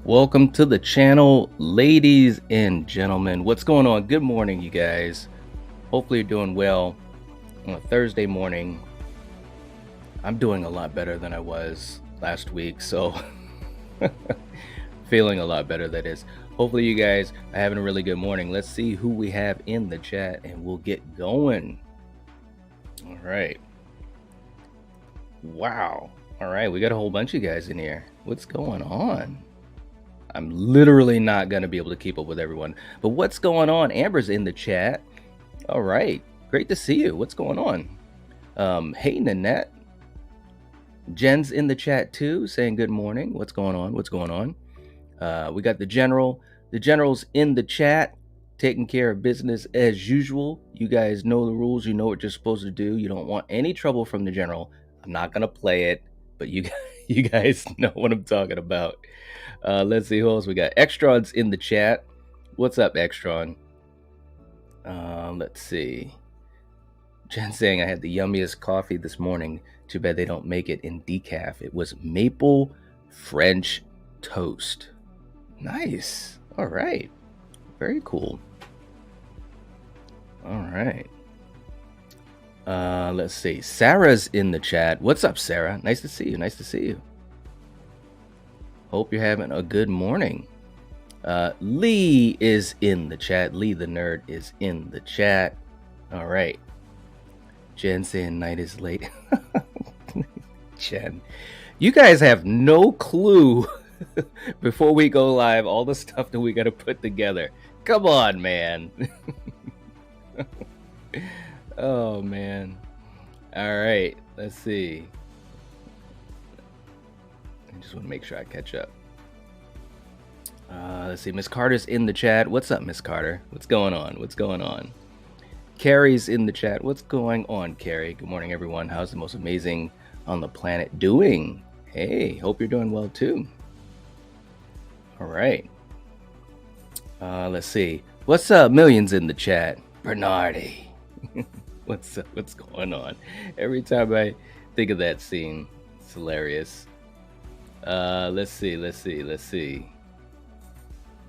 Welcome to the channel, ladies and gentlemen. What's going on? Good morning, you guys. Hopefully you're doing well on a Thursday morning. I'm doing a lot better than I was last week, so feeling a lot better, that is. Hopefully you guys are having a really good morning. Let's see who we have in the chat and we'll get going. All right. Wow. All right, we got a whole bunch of guys in here. What's going on? I'm literally not going to be able to keep up with everyone. But what's going on? Amber's in the chat. All right. Great to see you. What's going on? Hey, Nanette. Jen's in the chat too, saying good morning. What's going on? What's going on? We got the general. The general's in the chat, taking care of business as usual. You guys know the rules. You know what you're supposed to do. You don't want any trouble from the general. I'm not going to play it, but you guys know what I'm talking about. Let's see who else we got. Extron's in the chat. What's up, Extron? Let's see. Jen saying I had the yummiest coffee this morning. Too bad they don't make it in decaf. It was maple French toast. Nice. All right. Very cool. All right. Let's see. Sarah's in the chat. What's up, Sarah? Nice to see you. Nice to see you. Hope you're having a good morning. Lee is in the chat. Lee the nerd is in the chat. All right. Jen saying night is late. Jen, you guys have no clue before we go live all the stuff that we got to put together. Come on, man. Oh, man. All right. Let's see. I just want to make sure I catch up. Let's see. Miss Carter's in the chat. What's up, Miss Carter? What's going on? What's going on? Carrie's in the chat. What's going on, Carrie? Good morning, everyone. How's the most amazing on the planet doing? Hey, hope you're doing well, too. All right. Let's see. What's up? Millions in the chat. Bernardi. What's up? What's going on? Every time I think of that scene, it's hilarious. Let's see.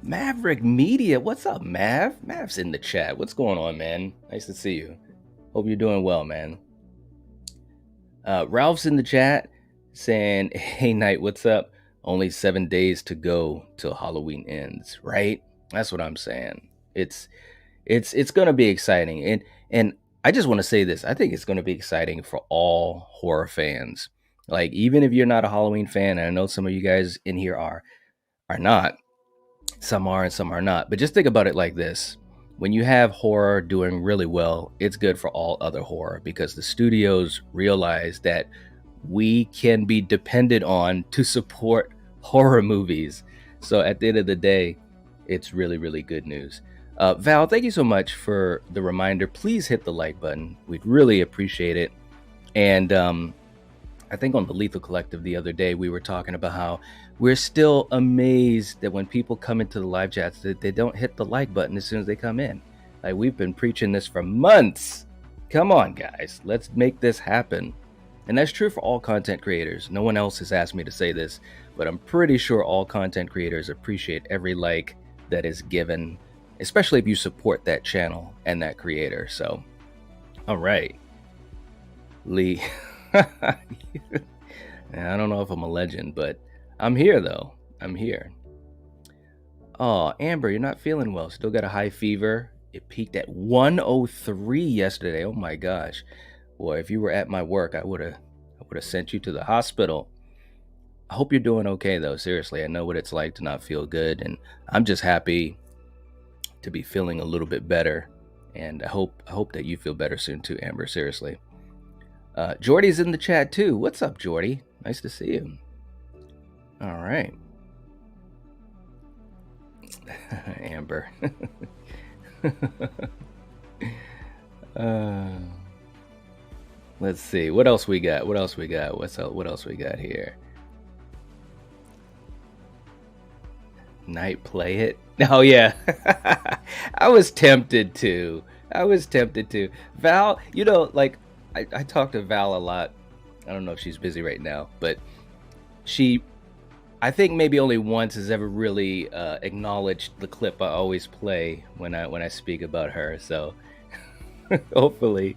Maverick Media. What's up, Mav? Mav's in the chat. What's going on, man? Nice to see you. Hope you're doing well, man. Ralph's in the chat saying, hey, Knight, what's up? Only 7 days to go till Halloween ends, right? That's what I'm saying. It's going to be exciting. And I just want to say this. I think it's going to be exciting for all horror fans. Like, even if you're not a Halloween fan, and I know some of you guys in here are not. Some are and some are not. But just think about it like this. When you have horror doing really well, it's good for all other horror because the studios realize that we can be depended on to support horror movies. So at the end of the day, it's really, really good news. Val, thank you so much for the reminder. Please hit the like button. We'd really appreciate it. And I think on the Lethal Collective the other day, we were talking about how we're still amazed that when people come into the live chats, that they don't hit the like button as soon as they come in. Like, we've been preaching this for months. Come on, guys. Let's make this happen. And that's true for all content creators. No one else has asked me to say this, but I'm pretty sure all content creators appreciate every like that is given, especially if you support that channel and that creator. So, all right. Lee. I don't know if I'm a legend, but I'm here, though. I'm here. Oh, Amber, you're not feeling well. Still got a high fever. It peaked at 103 yesterday. Oh, my gosh. Boy, if you were at my work, I would have sent you to the hospital. I hope you're doing okay, though. Seriously, I know what it's like to not feel good, and I'm just happy to be feeling a little bit better. And I hope that you feel better soon, too, Amber. Seriously. Jordy's in the chat too. What's up, Jordy? Nice to see you. All right. Amber. Let's see. What else we got? What else we got here? Night play it? Oh, yeah. I was tempted to. Val, like, I talk to Val a lot. I don't know if she's busy right now, but she I think maybe only once has ever really acknowledged the clip I always play when I speak about her. So hopefully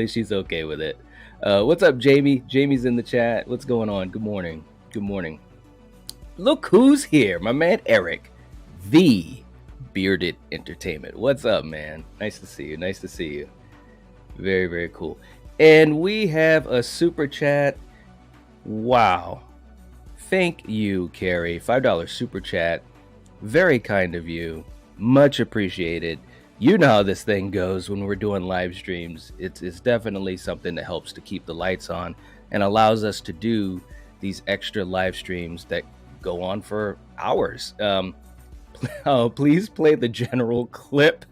she's okay with it. What's up, Jamie? Jamie's in the chat. What's going on? Good morning. Good morning. Look who's here, my man Eric, the Bearded Entertainment. What's up, man? Nice to see you. Nice to see you. Very, very cool. And we have a super chat. Wow. Thank you, Carrie. $5 super chat. Very kind of you. Much appreciated. You know how this thing goes when we're doing live streams. It's definitely something that helps to keep the lights on and allows us to do these extra live streams that go on for hours. Please play the general clip.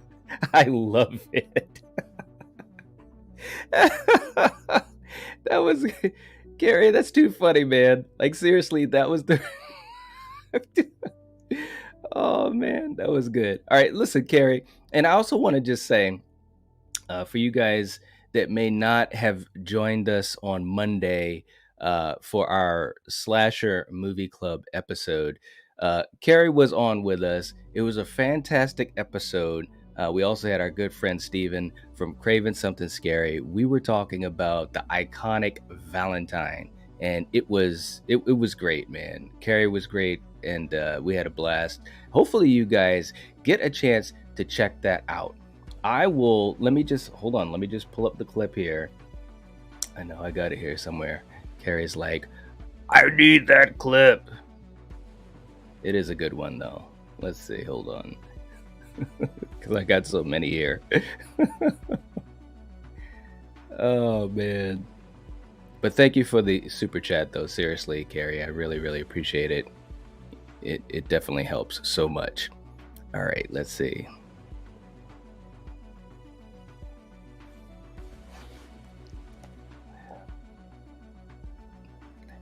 I love it. That was... Gary, that's too funny, man. Like, seriously, that was the... Oh, man, that was good. All right, listen, Carrie, and I also want to just say, for you guys that may not have joined us on Monday for our Slasher Movie Club episode, Carrie was on with us. It was a fantastic episode. We also had our good friend Steven from Craven Something Scary. We were talking about the iconic Valentine, and it was great, man. Carrie was great, and we had a blast. Hopefully you guys get a chance to check that out. Let me just pull up the clip here. I know I got it here somewhere. Carrie's like, I need that clip. It is a good one though. Let's see, hold on. Because I got so many here. Oh, man. But thank you for the super chat, though. Seriously, Carrie, I really, really appreciate it. It definitely helps so much. All right, let's see.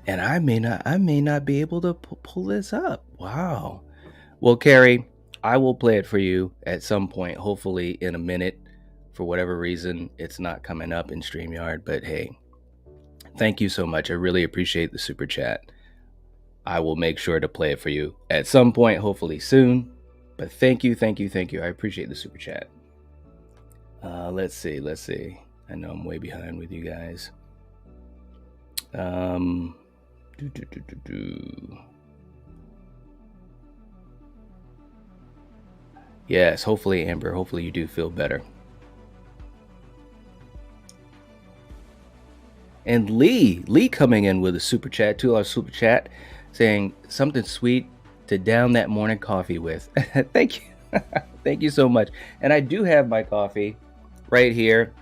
And I may not be able to pull this up. Wow. Well, Carrie, I will play it for you at some point, hopefully in a minute. For whatever reason, it's not coming up in StreamYard, but hey, thank you so much. I really appreciate the super chat. I will make sure to play it for you at some point, hopefully soon. But thank you. I appreciate the super chat. Let's see. I know I'm way behind with you guys. Yes, hopefully, Amber, hopefully you do feel better. And Lee coming in with a super chat, $2 super chat, saying something sweet to down that morning coffee with. Thank you. Thank you so much. And I do have my coffee right here.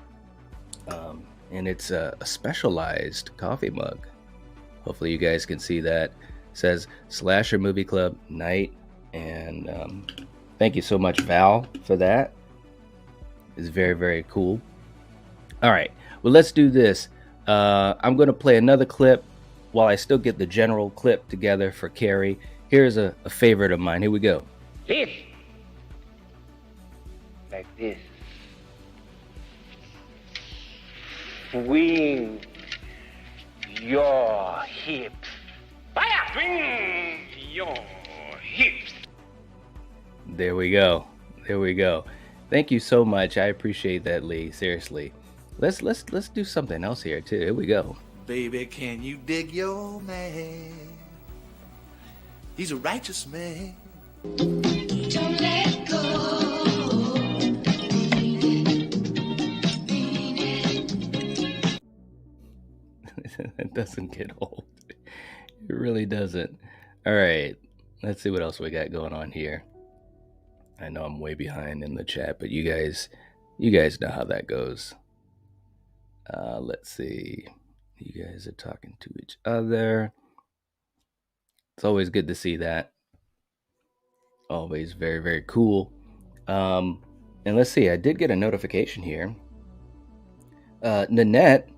And it's a specialized coffee mug. Hopefully you guys can see that. It says Slasher Movie Club Night. And thank you so much, Val, for that. It's very, very cool. All right. Well, let's do this. I'm going to play another clip while I still get the general clip together for Carrie. Here's a favorite of mine. Here we go. This. Like this. Swing your hips. Fire! Swing your hips. There we go. Thank you so much. I appreciate that, Lee. Seriously. Let's do something else here too. Here we go. Baby, can you dig your man? He's a righteous man. Don't let go. It doesn't get old. It really doesn't. All right. Let's see what else we got going on here. I know I'm way behind in the chat, but you guys know how that goes. Let's see. You guys are talking to each other. It's always good to see that. Always very, very cool. And let's see. I did get a notification here. Nanette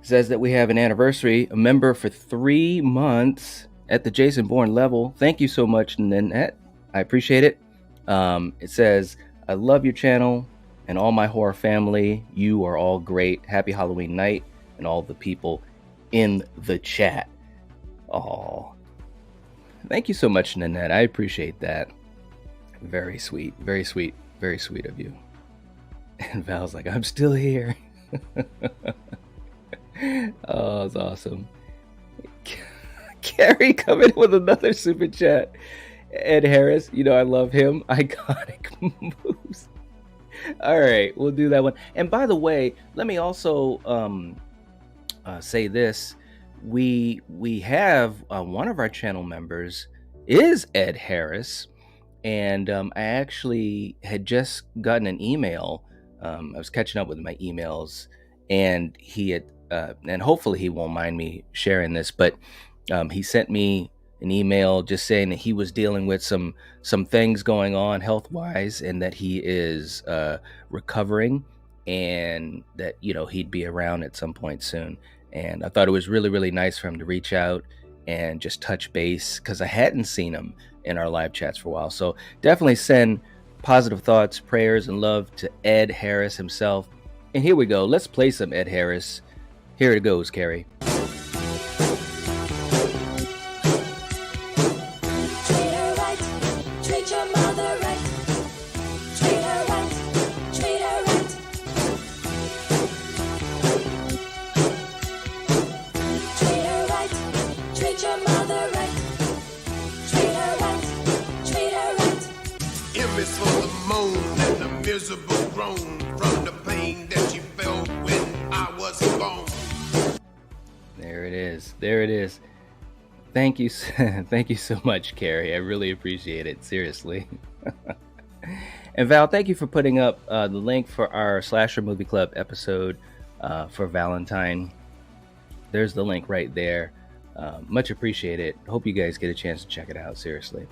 says that we have an anniversary, a member for 3 months at the Jason Bourne level. Thank you so much, Nanette. I appreciate it. It says, I love your channel and all my horror family. You are all great. Happy Halloween night, and all the people in the chat. Oh, thank you so much, Nanette. I appreciate that. Very sweet, very sweet, very sweet of you. And Val's like, I'm still here. Oh, it's awesome. Carrie coming with another super chat. Ed Harris, you know I love him. Iconic moves. All right, we'll do that one. And by the way, let me also say this: we have one of our channel members is Ed Harris, and I actually had just gotten an email. I was catching up with my emails, and he had, and hopefully he won't mind me sharing this, but he sent me an email just saying that he was dealing with some things going on health wise, and that he is recovering, and that he'd be around at some point soon. And I thought it was really, really nice for him to reach out and just touch base, because I hadn't seen him in our live chats for a while. So definitely send positive thoughts, prayers, and love to Ed Harris himself. And here we go. Let's play some Ed Harris. Here it goes, Carrie. Miserable groan from the pain that you felt when I was born. There it is. There it is. Thank you. Thank you so much, Carrie. I really appreciate it. Seriously. And Val, thank you for putting up the link for our Slasher Movie Club episode for Valentine. There's the link right there. Much appreciated. Hope you guys get a chance to check it out. Seriously.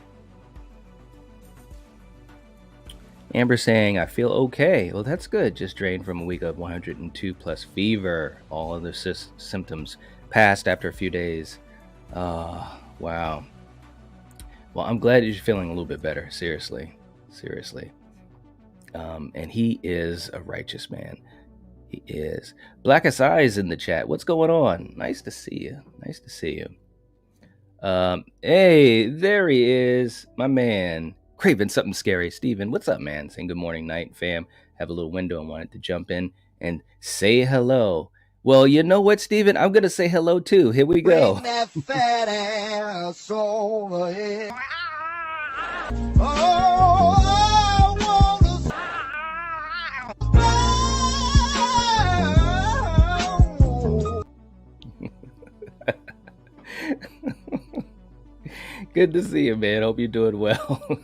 Amber saying, I feel okay. Well, that's good. Just drained from a week of 102 plus fever. All other symptoms passed after a few days. Wow. Well, I'm glad you're feeling a little bit better. Seriously. And he is a righteous man. He is. Blackest Eyes in the chat. What's going on? Nice to see you. Hey, there he is. My man. Craving something scary. Steven, what's up, man? Saying good morning, night, fam. Have a little window and wanted to jump in and say hello. Well, you know what, Steven? I'm going to say hello, too. Here we go. Bring that fat ass over here. Oh, Good to see you, man. Hope you're doing well.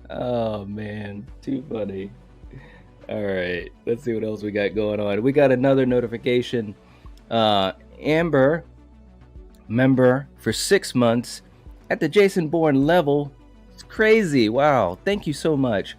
Oh, man. Too funny. All right. Let's see what else we got going on. We got another notification. Amber, member for 6 months at the Jason Bourne level. It's crazy. Wow. Thank you so much.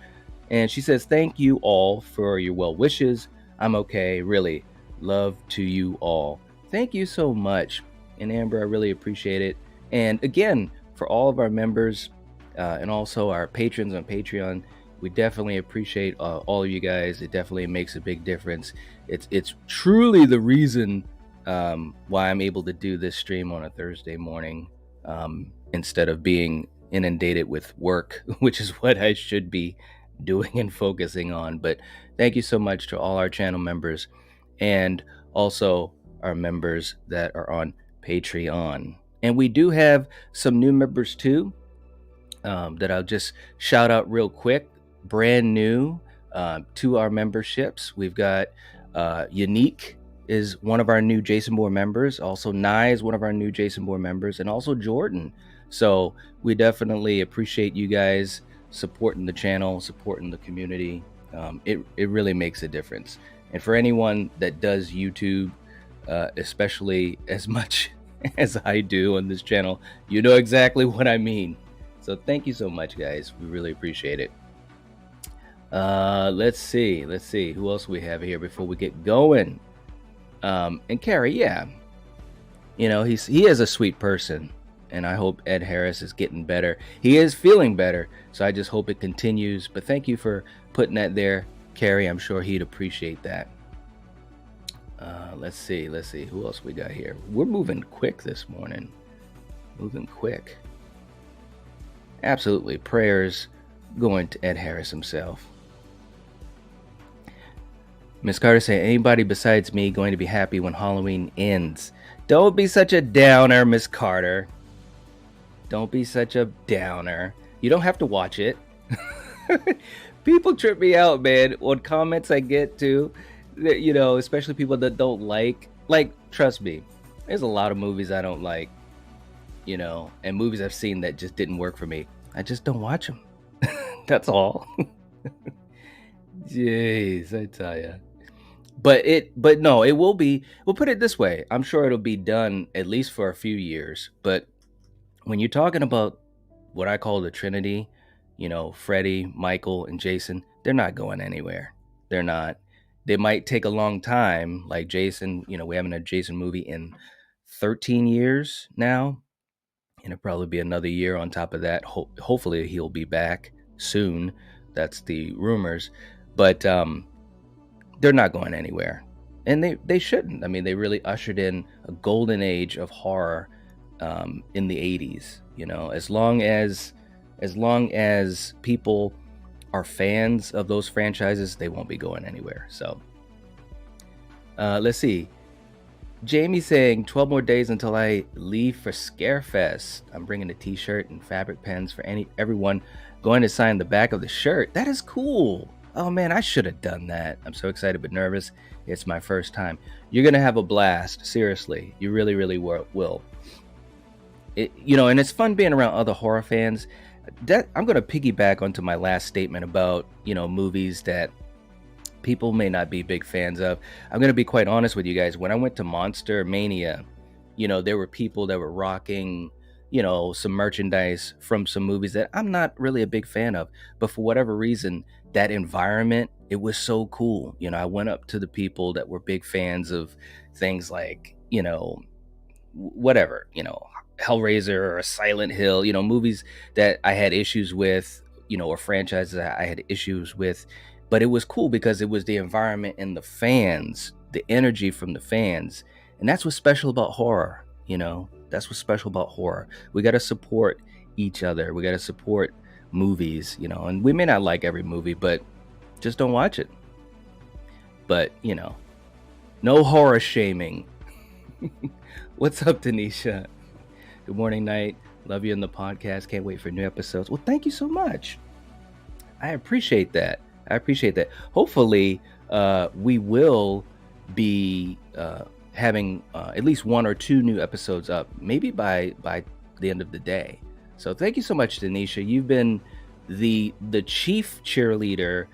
And she says, thank you all for your well wishes. I'm okay. Really. Love to you all. Thank you so much. And Amber, I really appreciate it. And again, for all of our members and also our patrons on Patreon, we definitely appreciate all of you guys. It definitely makes a big difference. It's truly the reason why I'm able to do this stream on a Thursday morning instead of being inundated with work, which is what I should be doing and focusing on. But thank you so much to all our channel members and also our members that are on Patreon. And we do have some new members too that I'll just shout out real quick. Brand new to our memberships. We've got Unique is one of our new Jason Bourne members. Also Nye is one of our new Jason Bourne members, and also Jordan. So we definitely appreciate you guys supporting the channel, supporting the community. It really makes a difference. And for anyone that does YouTube, especially as much as I do on this channel, you know exactly what I mean. So thank you so much, guys. We really appreciate it. Let's see who else we have here before we get going. And Carrie, yeah, you know, he is a sweet person, and I hope Ed Harris is getting better. He is feeling better, so I just hope it continues. But thank you for putting that there, Carrie. I'm sure he'd appreciate that. Let's see. Who else we got here? We're moving quick this morning. Moving quick. Absolutely. Prayers going to Ed Harris himself. Miss Carter saying, anybody besides me going to be happy when Halloween ends? Don't be such a downer, Miss Carter. Don't be such a downer. You don't have to watch it. People trip me out, man, on comments I get to, you know, especially people that don't like, trust me, there's a lot of movies I don't like, you know, and movies I've seen that just didn't work for me. I just don't watch them. That's all. Jeez, I tell ya. But no, it will be, we'll put it this way. I'm sure it'll be done at least for a few years. But when you're talking about what I call the Trinity, you know, Freddy, Michael, and Jason, they're not going anywhere. They're not. They might take a long time, like Jason, you know, we haven't had a Jason movie in 13 years now. And it'll probably be another year on top of that. Hopefully he'll be back soon. That's the rumors. But they're not going anywhere. And they shouldn't. I mean, they really ushered in a golden age of horror in the 80s. You know, as long as people are fans of those franchises, they won't be going anywhere. So let's see. Jamie saying 12 more days until I leave for Scarefest. I'm bringing a t-shirt and fabric pens for everyone going to sign the back of the shirt. That is cool. Oh man, I should have done that. I'm so excited but nervous. It's my first time. You're gonna have a blast. Seriously, you really, really will. You know, and it's fun being around other horror fans. That I'm gonna piggyback onto my last statement about, you know, movies that people may not be big fans of. I'm going to be quite honest with you guys. When I went to Monster Mania, you know, there were people that were rocking, you know, some merchandise from some movies that I'm not really a big fan of. But for whatever reason, that environment, it was so cool. You know, I went up to the people that were big fans of things like, you know, whatever, you know, Hellraiser or Silent Hill, you know, movies that I had issues with, you know, or franchises that I had issues with. But it was cool because it was the environment and the fans, the energy from the fans. And that's what's special about horror, you know? That's what's special about horror. We got to support each other. We got to support movies, you know? And we may not like every movie, but just don't watch it. But, you know, no horror shaming. What's up, Tanisha? Good morning, Night. Love you in the podcast. Can't wait for new episodes. Well, thank you so much. I appreciate that. Hopefully, we will be having at least 1 or 2 new episodes up, maybe by the end of the day. So thank you so much, Denisha. You've been the chief cheerleader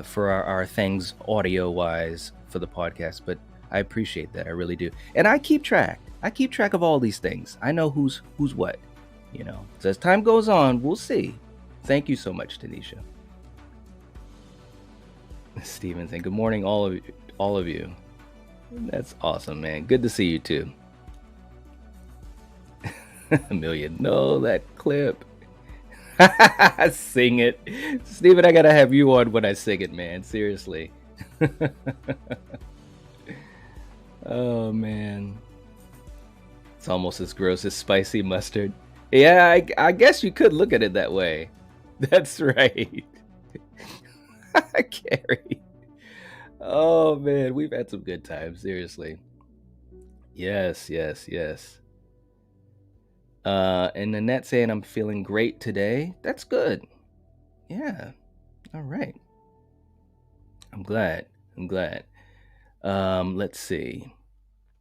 for our things audio-wise for the podcast, but I appreciate that. I really do. And I keep track. Of all these things. I know who's what, you know. So as time goes on, we'll see. Thank you so much, Denisha. Steven saying, good morning, all of you. That's awesome, man. Good to see you too. A million. No, that clip. Sing it. Steven, I gotta have you on when I sing it, man. Seriously. Oh, man. It's almost as gross as spicy mustard. Yeah, I guess you could look at it that way. That's right. Carrie. Oh man, we've had some good times, seriously. Yes. And Nanette saying I'm feeling great today. That's good. Yeah. All right. I'm glad. Let's see.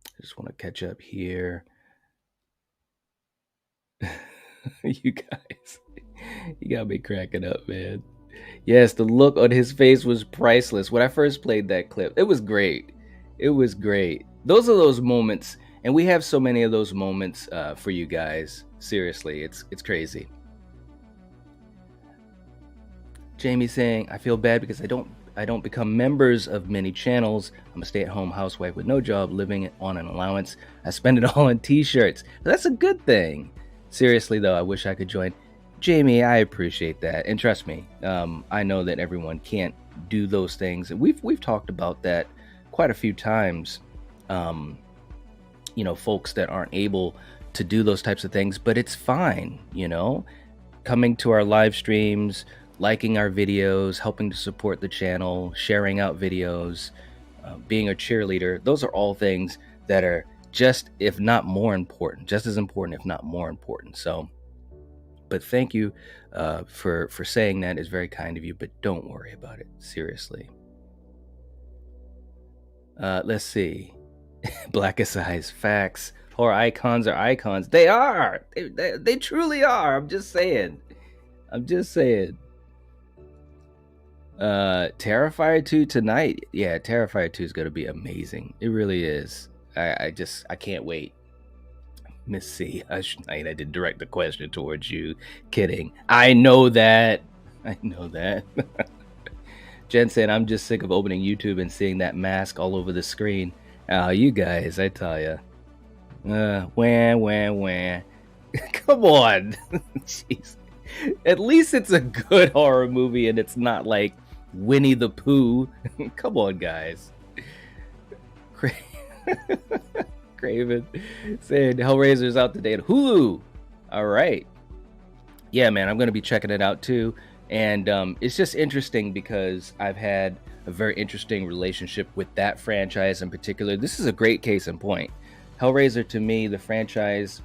I just want to catch up here. You guys, you got me cracking up, man. Yes, the look on his face was priceless. When I first played that clip, it was great. Those are those moments, and we have so many of those moments for you guys. Seriously, it's crazy. Jamie saying, I feel bad because I don't become members of many channels. I'm a stay-at-home housewife with no job, living on an allowance. I spend it all on t-shirts. But that's a good thing. Seriously, though, I wish I could join. Jamie, I appreciate that. And trust me, I know that everyone can't do those things. And we've talked about that quite a few times folks that aren't able to do those types of things, but it's fine, coming to our live streams, liking our videos, helping to support the channel, sharing out videos, being a cheerleader. Those are all things that are just, if not more important, just as important, if not more important. So, but thank you for saying that. Is very kind of you, but don't worry about it. Seriously. Let's see. Blackest eyes, facts. Horror icons are icons. They are. They truly are. I'm just saying. Terrifier 2 tonight. Yeah, Terrifier 2 is gonna be amazing. It really is. I can't wait. Miss C, Hush Night. I did direct the question towards you. Kidding. I know that. Jen said, I'm just sick of opening YouTube and seeing that mask all over the screen. Oh, you guys, I tell ya. Wah. Come on. Jeez. At least it's a good horror movie and it's not like Winnie the Pooh. Come on, guys. Craven saying Hellraiser's out today at Hulu. All right. Yeah, man, I'm going to be checking it out too. And it's just interesting because I've had a very interesting relationship with that franchise in particular. This is a great case in point. Hellraiser, to me, the franchise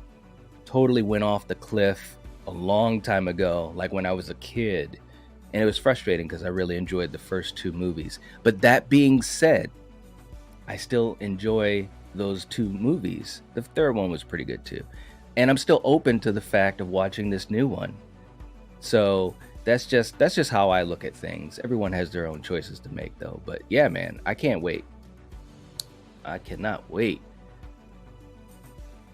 totally went off the cliff a long time ago, like when I was a kid. And it was frustrating because I really enjoyed the first two movies. But that being said, I still enjoy those two movies. The third one was pretty good too. And I'm still open to the fact of watching this new one. So that's just how I look at things. Everyone has their own choices to make though. But yeah, man, I can't wait. I cannot wait.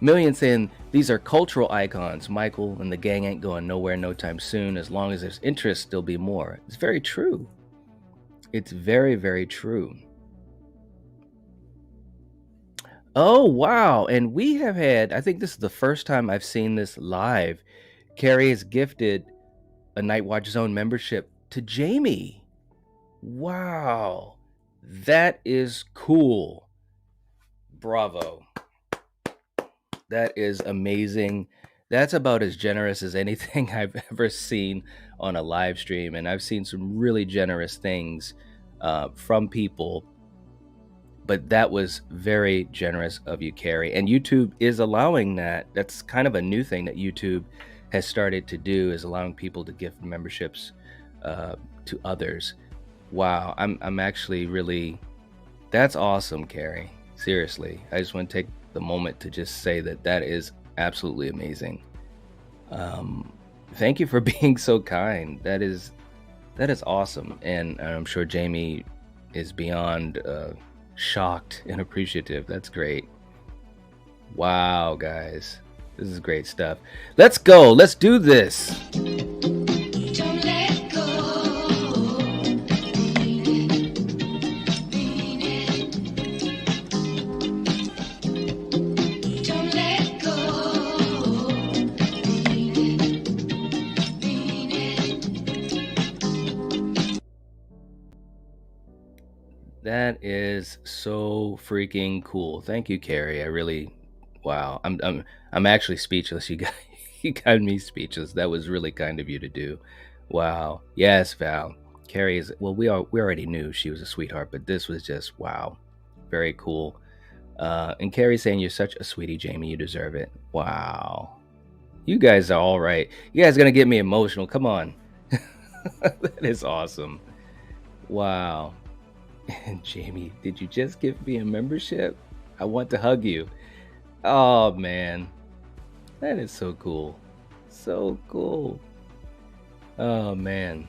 Million saying these are cultural icons. Michael and the gang ain't going nowhere no time soon. As long as there's interest, there'll be more. It's very true. It's very, very true. Oh, wow. And we have had, I think this is the first time I've seen this live. Carrie has gifted a Nightwatch Zone membership to Jamie. Wow. That is cool. Bravo. That is amazing. That's about as generous as anything I've ever seen on a live stream. And I've seen some really generous things from people. But that was very generous of you, Carrie. And YouTube is allowing that. That's kind of a new thing that YouTube has started to do, is allowing people to gift memberships to others. Wow, I'm actually really, that's awesome, Carrie. Seriously, I just want to take the moment to just say that is absolutely amazing. Thank you for being so kind. That is awesome, and I'm sure Jamie is beyond shocked and appreciative. That's great. Wow, guys, this is great stuff. Let's go. Let's do this. That is so freaking cool. Thank you, Carrie. I really, wow. I'm actually speechless. You got me speechless. That was really kind of you to do. Wow. Yes, Val. Carrie is, well, we already knew she was a sweetheart, but this was just wow. Very cool. And Carrie's saying, you're such a sweetie, Jamie. You deserve it. Wow. You guys are all right. You guys are gonna get me emotional. Come on. That is awesome. Wow. And Jamie, did you just give me a membership? I want to hug you. Oh man, that is so cool. So cool. Oh man,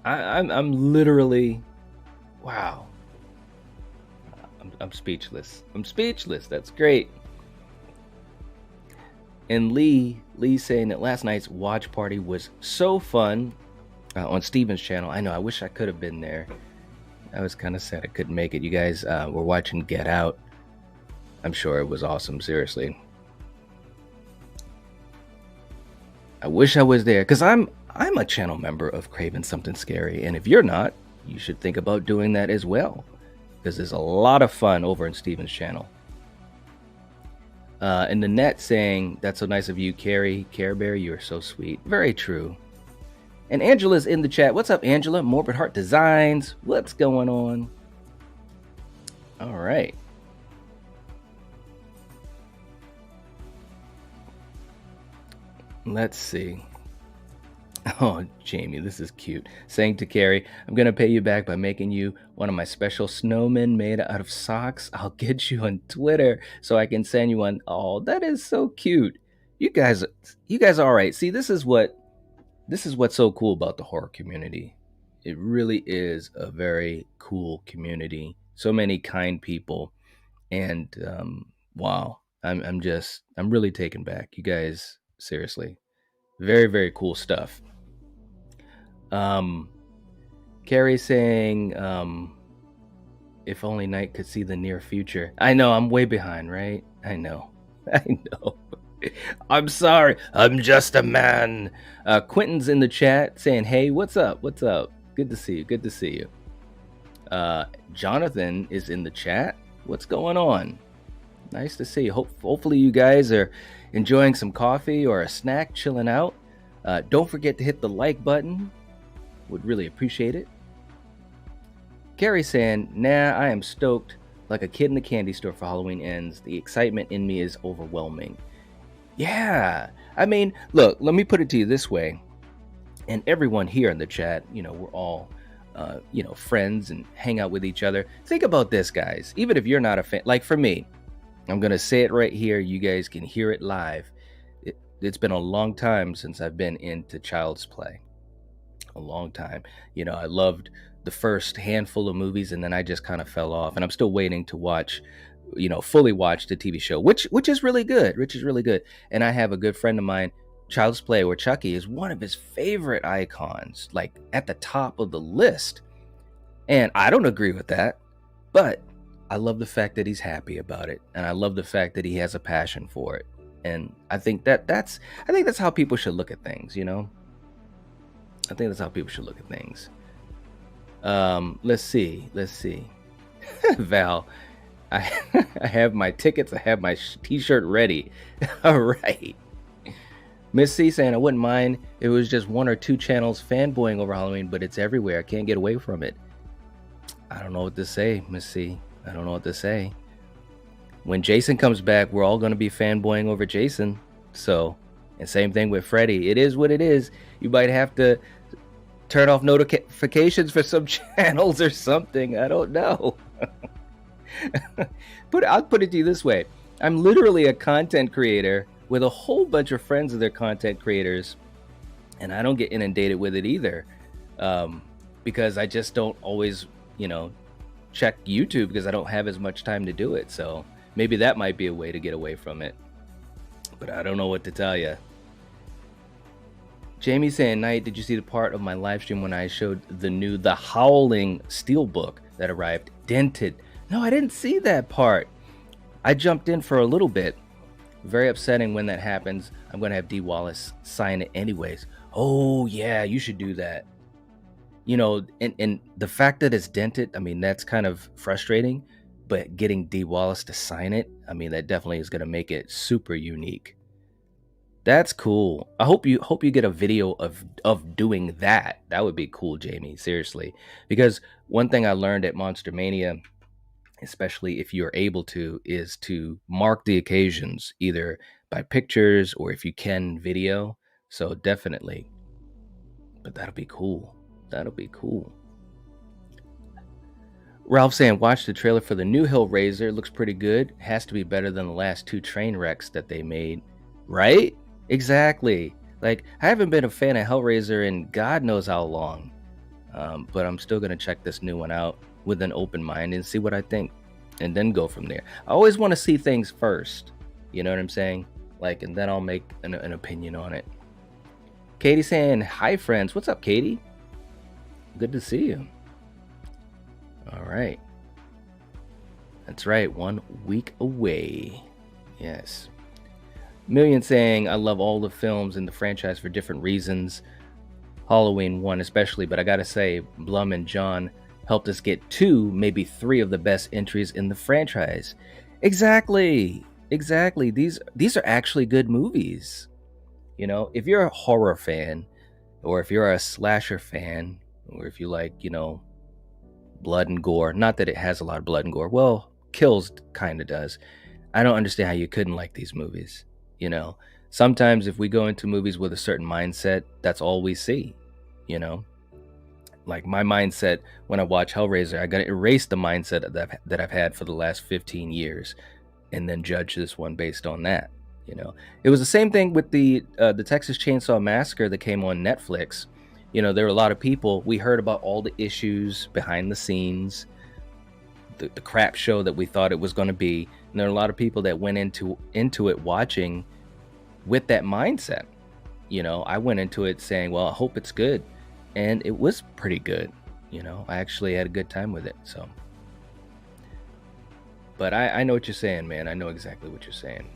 I'm literally, wow. I'm speechless. I'm speechless. That's great. And Lee saying that last night's watch party was so fun on Steven's channel. I know. I wish I could have been there. I was kind of sad I couldn't make it. You guys were watching Get Out. I'm sure it was awesome, seriously. I wish I was there, because I'm a channel member of Craven Something Scary, and if you're not, you should think about doing that as well. because there's a lot of fun over in Steven's channel. And the net saying, "That's so nice of you, Carrie. Care Bear, you are so sweet." Very true. And Angela's in the chat. What's up, Angela? Morbid Heart Designs. What's going on? All right. Let's see. Oh, Jamie, this is cute. Saying to Carrie, "I'm going to pay you back by making you one of my special snowmen made out of socks. I'll get you on Twitter so I can send you one." Oh, that is so cute. You guys are all right. See, this is what's so cool about the horror community. It really is a very cool community. So many kind people. And wow, I'm really taken back. You guys, seriously. Very, very cool stuff. Carrie saying, "If only Night could see the near future." I know, I'm way behind, right? I know. I'm sorry. I'm just a man. Quentin's in the chat saying, "Hey, what's up? What's up? Good to see you. Good to see you." Jonathan is in the chat. What's going on? Nice to see you. Hopefully you guys are enjoying some coffee or a snack, chilling out. Don't forget to hit the like button. Would really appreciate it. Carrie saying, "Nah, I am stoked like a kid in the candy store for Halloween ends. The excitement in me is overwhelming." Yeah, I mean, look, let me put it to you this way. And everyone here in the chat, we're all, friends and hang out with each other. Think about this, guys. Even if you're not a fan, like for me, I'm going to say it right here. You guys can hear it live. It's been a long time since I've been into Child's Play. A long time. I loved the first handful of movies and then I just kind of fell off. And I'm still waiting to watch, fully watch the TV show, which is really good. And I have a good friend of mine, Child's Play, where Chucky is one of his favorite icons, like at the top of the list. And I don't agree with that, but I love the fact that he's happy about it. And I love the fact that he has a passion for it. And I think that's how people should look at things, I think that's how people should look at things. Let's see. Val, I have my tickets. I have my t-shirt ready. All right. Miss C saying, "I wouldn't mind if it was just one or two channels fanboying over Halloween, but it's everywhere. I can't get away from it." I don't know what to say, Miss C. I don't know what to say. When Jason comes back, we're all going to be fanboying over Jason. So, and same thing with Freddy. It is what it is. You might have to turn off notifications for some channels or something. I don't know. But I'll put it to you this way. I'm literally a content creator with a whole bunch of friends of their content creators. And I don't get inundated with it either. Because I just don't always, check YouTube because I don't have as much time to do it. So maybe that might be a way to get away from it. But I don't know what to tell you. Jamie saying, "Night, did you see the part of my live stream when I showed the Howling Steelbook that arrived dented?" No, I didn't see that part. I jumped in for a little bit. Very upsetting when that happens. I'm going to have D. Wallace sign it anyways. Oh, yeah, you should do that. And the fact that it's dented, I mean, that's kind of frustrating. But getting D. Wallace to sign it, I mean, that definitely is going to make it super unique. That's cool. I hope you get a video of doing that. That would be cool, Jamie. Seriously, because one thing I learned at Monster Mania, especially if you're able to, is to mark the occasions either by pictures or if you can video. So definitely. But that'll be cool. That'll be cool. Ralph saying, "Watch the trailer for the new Hellraiser. It looks pretty good. Has to be better than the last two train wrecks that they made." Right? Exactly. Like, I haven't been a fan of Hellraiser in God knows how long. But I'm still going to check this new one out with an open mind and see what I think. And then go from there. I always want to see things first. You know what I'm saying? Like, and then I'll make an opinion on it. Katie saying, "Hi, friends." What's up, Katie? Good to see you. All right. That's right. 1 week away. Yes. Million saying, "I love all the films in the franchise for different reasons. Halloween 1 especially, but I gotta say, Blum and John helped us get 2, maybe 3 of the best entries in the franchise. Exactly. These are actually good movies. You know, if you're a horror fan, or if you're a slasher fan, or if you like, blood and gore, not that it has a lot of blood and gore. Well, Kills kind of does. I don't understand how you couldn't like these movies. You know, sometimes if we go into movies with a certain mindset, that's all we see. You know, like my mindset when I watch Hellraiser, I gotta erase the mindset that I've had for the last 15 years, and then judge this one based on that. You know, it was the same thing with the Texas Chainsaw Massacre that came on Netflix. You know, there were a lot of people. We heard about all the issues behind the scenes, the crap show that we thought it was going to be, and there are a lot of people that went into it watching with that mindset. You know, I went into it saying, well, I hope it's good, and it was pretty good. You know, I actually had a good time with it. So, but I know what you're saying, man. I know exactly what you're saying.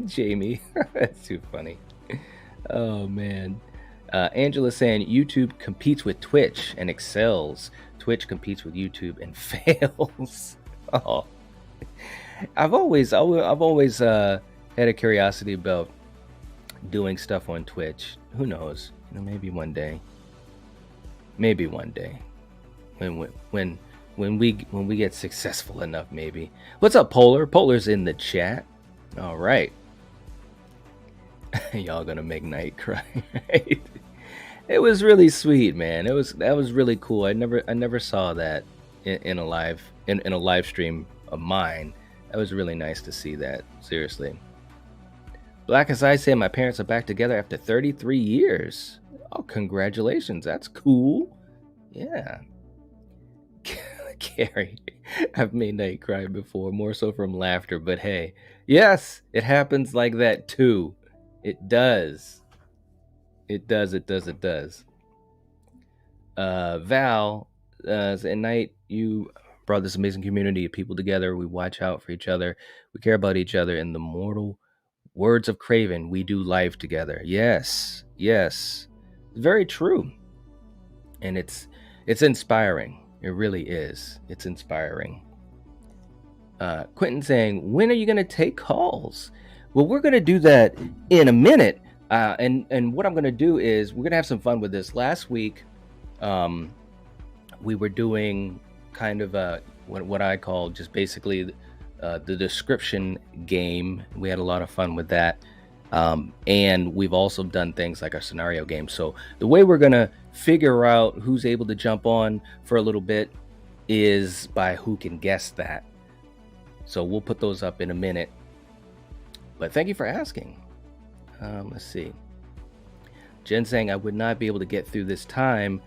Jamie, that's too funny. Oh man. Angela saying YouTube competes with Twitch and excels. Twitch competes with YouTube and fails. Oh, I've always had a curiosity about doing stuff on Twitch. Who knows? You know, maybe one day. Maybe one day, when we get successful enough, maybe. What's up, Polar? Polar's in the chat. All right. Y'all gonna make Night cry, right? It was really sweet, man. That was really cool. I never saw that in a live stream of mine. That was really nice to see that. Seriously. Black as I say, my parents are back together after 33 years. Oh, congratulations. That's cool. Yeah. Carrie, I've made Night cry before, more so from laughter, but hey, yes, it happens like that too. It does. Val, at night, you brought this amazing community of people together. We watch out for each other. We care about each other. In the mortal words of Craven, we do life together. Yes. Very true. And it's inspiring. It really is. It's inspiring. Quentin saying, when are you going to take calls? Well, we're going to do that in a minute. And what I'm going to do is we're going to have some fun with this. Last week, we were doing kind of what I call just basically the description game. We had a lot of fun with that. And we've also done things like our scenario game. So the way we're going to figure out who's able to jump on for a little bit is by who can guess that. So we'll put those up in a minute. But thank you for asking. Let's see. Jen saying, I would not be able to get through this time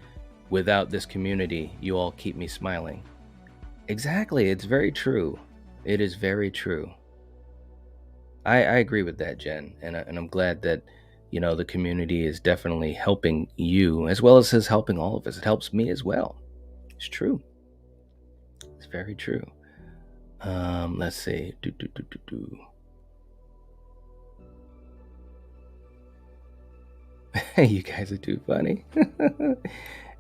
without this community. You all keep me smiling. Exactly. It's very true. It is very true. I agree with that, Jen. And I'm glad that, you know, the community is definitely helping you as well as is helping all of us. It helps me as well. It's true. It's very true. Let's see. You guys are too funny.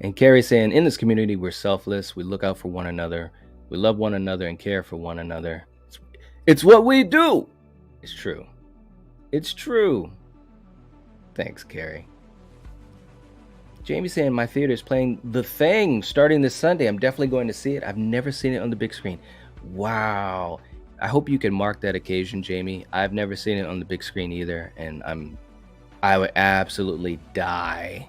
And Carrie saying, in this community, we're selfless. We look out for one another. We love one another and care for one another. It's what we do. It's true. It's true. Thanks, Carrie. Jamie saying, my theater is playing The Thing starting this Sunday. I'm definitely going to see it. I've never seen it on the big screen. Wow. I hope you can mark that occasion, Jamie. I've never seen it on the big screen either, and I would absolutely die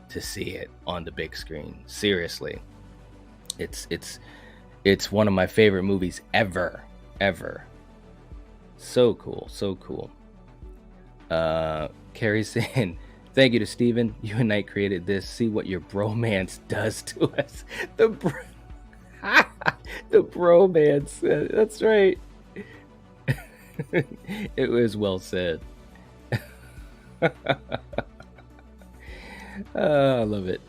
to see it on the big screen. Seriously. It's one of my favorite movies ever. So cool. Carrie saying, thank you to Steven. You and Knight created this. See what your bromance does to us. The bromance. That's right. It was well said. I love it.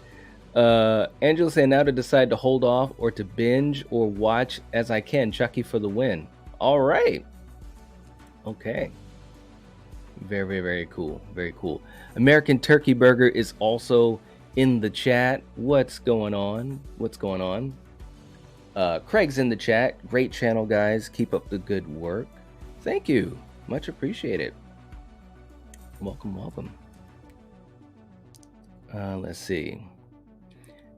Angela saying, now to decide to hold off or to binge or watch as I can. Chucky for the win. All right. Okay. Very, very, very cool. Very cool. American Turkey Burger is also in the chat. What's going on? What's going on? Craig's in the chat. Great channel, guys. Keep up the good work. Thank you. Much appreciated. Welcome, welcome. Let's see.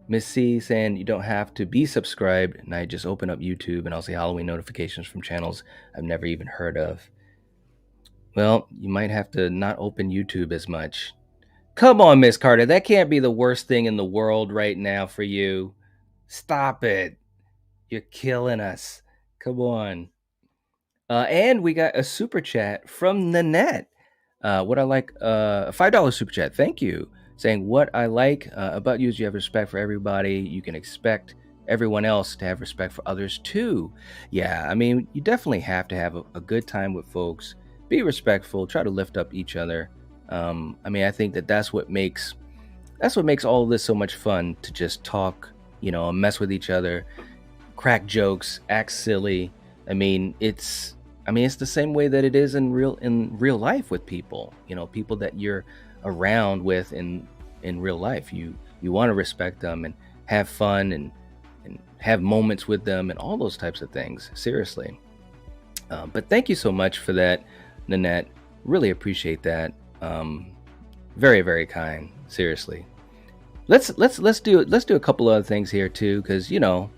Miss C saying you don't have to be subscribed, and I just open up YouTube and I'll see Halloween notifications from channels I've never even heard of. Well, you might have to not open YouTube as much. Come on, Miss Carter. That can't be the worst thing in the world right now for you. Stop it. You're killing us. Come on. And we got a super chat from Nanette. What I like, a $5 super chat. Thank you. Saying what I like about you is you have respect for everybody. You can expect everyone else to have respect for others too. Yeah, I mean, you definitely have to have a good time with folks. Be respectful. Try to lift up each other. I mean, I think that's what makes all of this so much fun, to just talk, mess with each other, crack jokes, act silly. I mean, it's the same way that it is in real life with people. People that you're around with in real life. You want to respect them and have fun and have moments with them and all those types of things. Seriously. But thank you so much for that, Nanette. Really appreciate that. Very, very kind. Seriously. Let's do a couple other things here too, because you're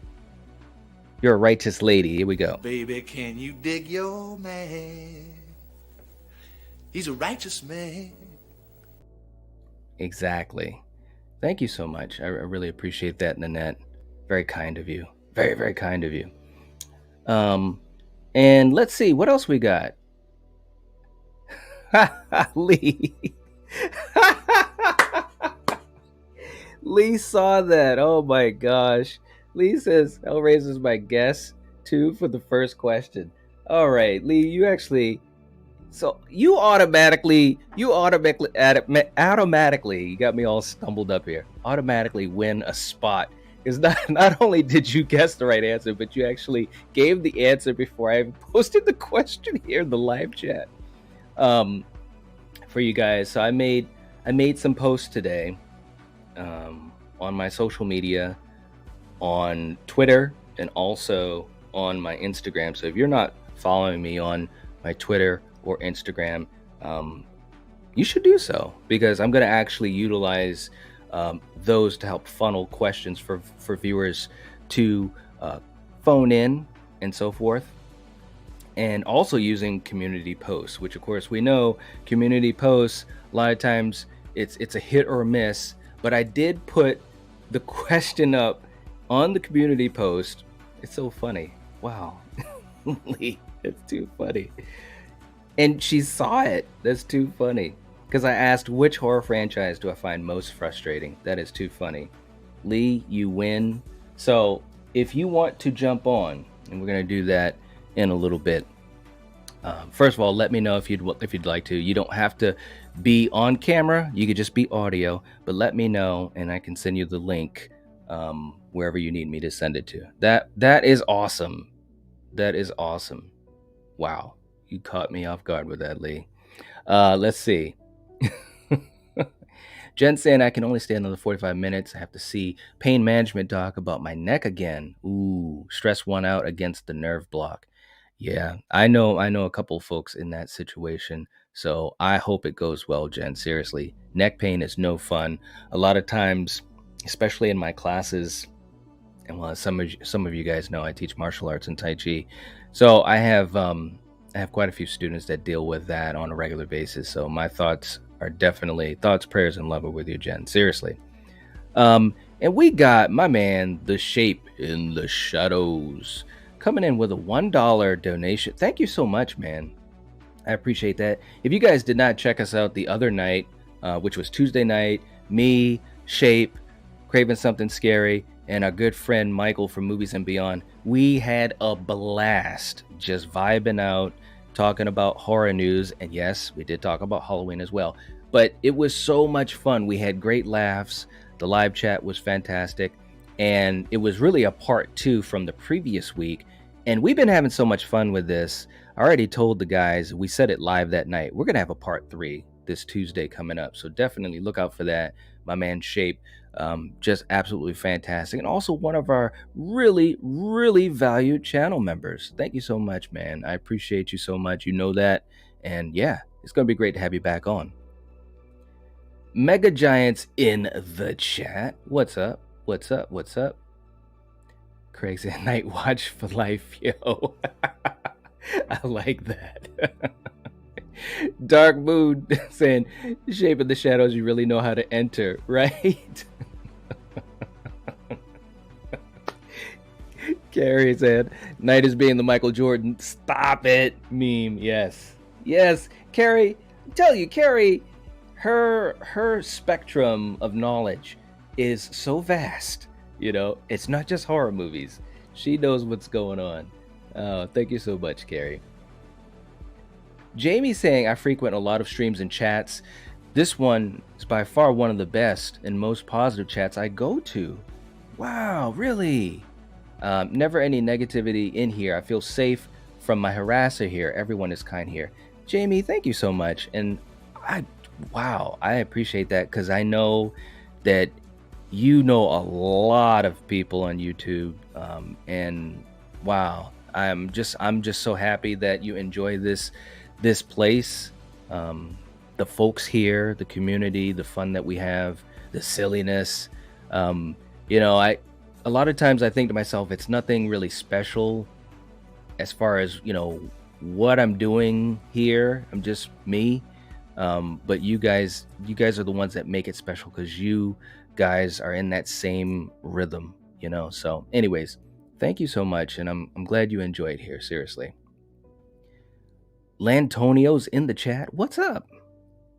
a righteous lady. Here we go. Baby, can you dig your man? He's a righteous man. Exactly. Thank you so much. I really appreciate that, Nanette. Very kind of you. Very, very kind of you. And let's see what else we got. Lee. Lee saw that. Oh my gosh. Lee says Hellraiser is my guess too for the first question. All right, Lee, you automatically you got me all stumbled up here. Automatically win a spot. Because not only did you guess the right answer, but you actually gave the answer before I posted the question here in the live chat. For you guys. So I made some posts today on my social media, on Twitter, and also on my Instagram. So if you're not following me on my Twitter or Instagram, you should do so, because I'm going to actually utilize those to help funnel questions for viewers to phone in and so forth. And also using community posts, which of course we know community posts, a lot of times it's a hit or a miss. But I did put the question up on the community post. It's so funny. Wow. Lee, it's too funny. And she saw it. That's too funny. Because I asked, which horror franchise do I find most frustrating? That is too funny. Lee, you win. So if you want to jump on, and we're going to do that in a little bit. First of all, let me know if you'd like to. You don't have to be on camera. You could just be audio, but let me know and I can send you the link wherever you need me to send it to. That is awesome. That is awesome. Wow, you caught me off guard with that, Lee. Let's see. Jen saying I can only stay another 45 minutes. I have to see pain management doc about my neck again. Ooh, stress one out against the nerve block. Yeah, I know a couple folks in that situation. So I hope it goes well, Jen. Seriously, neck pain is no fun. A lot of times, especially in my classes, and well, some of you guys know I teach martial arts and Tai Chi. So I have quite a few students that deal with that on a regular basis. So my thoughts are definitely prayers, and love are with you, Jen. Seriously. And we got my man, The Shape in the Shadows, coming in with a $1 donation. Thank you so much, man. I appreciate that. If you guys did not check us out the other night, which was Tuesday night, me, Shape, Craving Something Scary, and our good friend Michael from Movies and Beyond, we had a blast just vibing out, talking about horror news. And yes, we did talk about Halloween as well. But it was so much fun. We had great laughs. The live chat was fantastic. And it was really a part 2 from the previous week. And we've been having so much fun with this. I already told the guys, we said it live that night, we're going to have a part 3 this Tuesday coming up. So definitely look out for that. My man Shape Just absolutely fantastic. And also one of our really, really valued channel members. Thank you so much, man. I appreciate you so much. You know that. And yeah, it's going to be great to have you back on. Mega Giants in the chat. What's up? What's up? What's up? Craig said, Night Watch for life, yo. I like that. Dark Moon saying, Shape of the Shadows, you really know how to enter, right? Carrie said, Night is being the Michael Jordan. Stop it. Meme. Yes. Yes. Carrie, I tell you, Carrie, her spectrum of knowledge is so vast. You know, it's not just horror movies. She knows what's going on. Thank you so much, Carrie. Jamie saying, I frequent a lot of streams and chats. This one is by far one of the best and most positive chats I go to. Wow, really? Never any negativity in here. I feel safe from my harasser here. Everyone is kind here. Jamie, thank you so much. And I appreciate that, because I know that you know a lot of people on YouTube. And wow, I'm just so happy that you enjoy this place, the folks here, the community, the fun that we have, the silliness. You know, a lot of times I think to myself, it's nothing really special as far as, you know, what I'm doing here. I'm just me. But you guys are the ones that make it special, because you guys are in that same rhythm, you know. So anyways, thank you so much. And I'm glad you enjoyed here. Seriously. Lantonio's in the chat. What's up?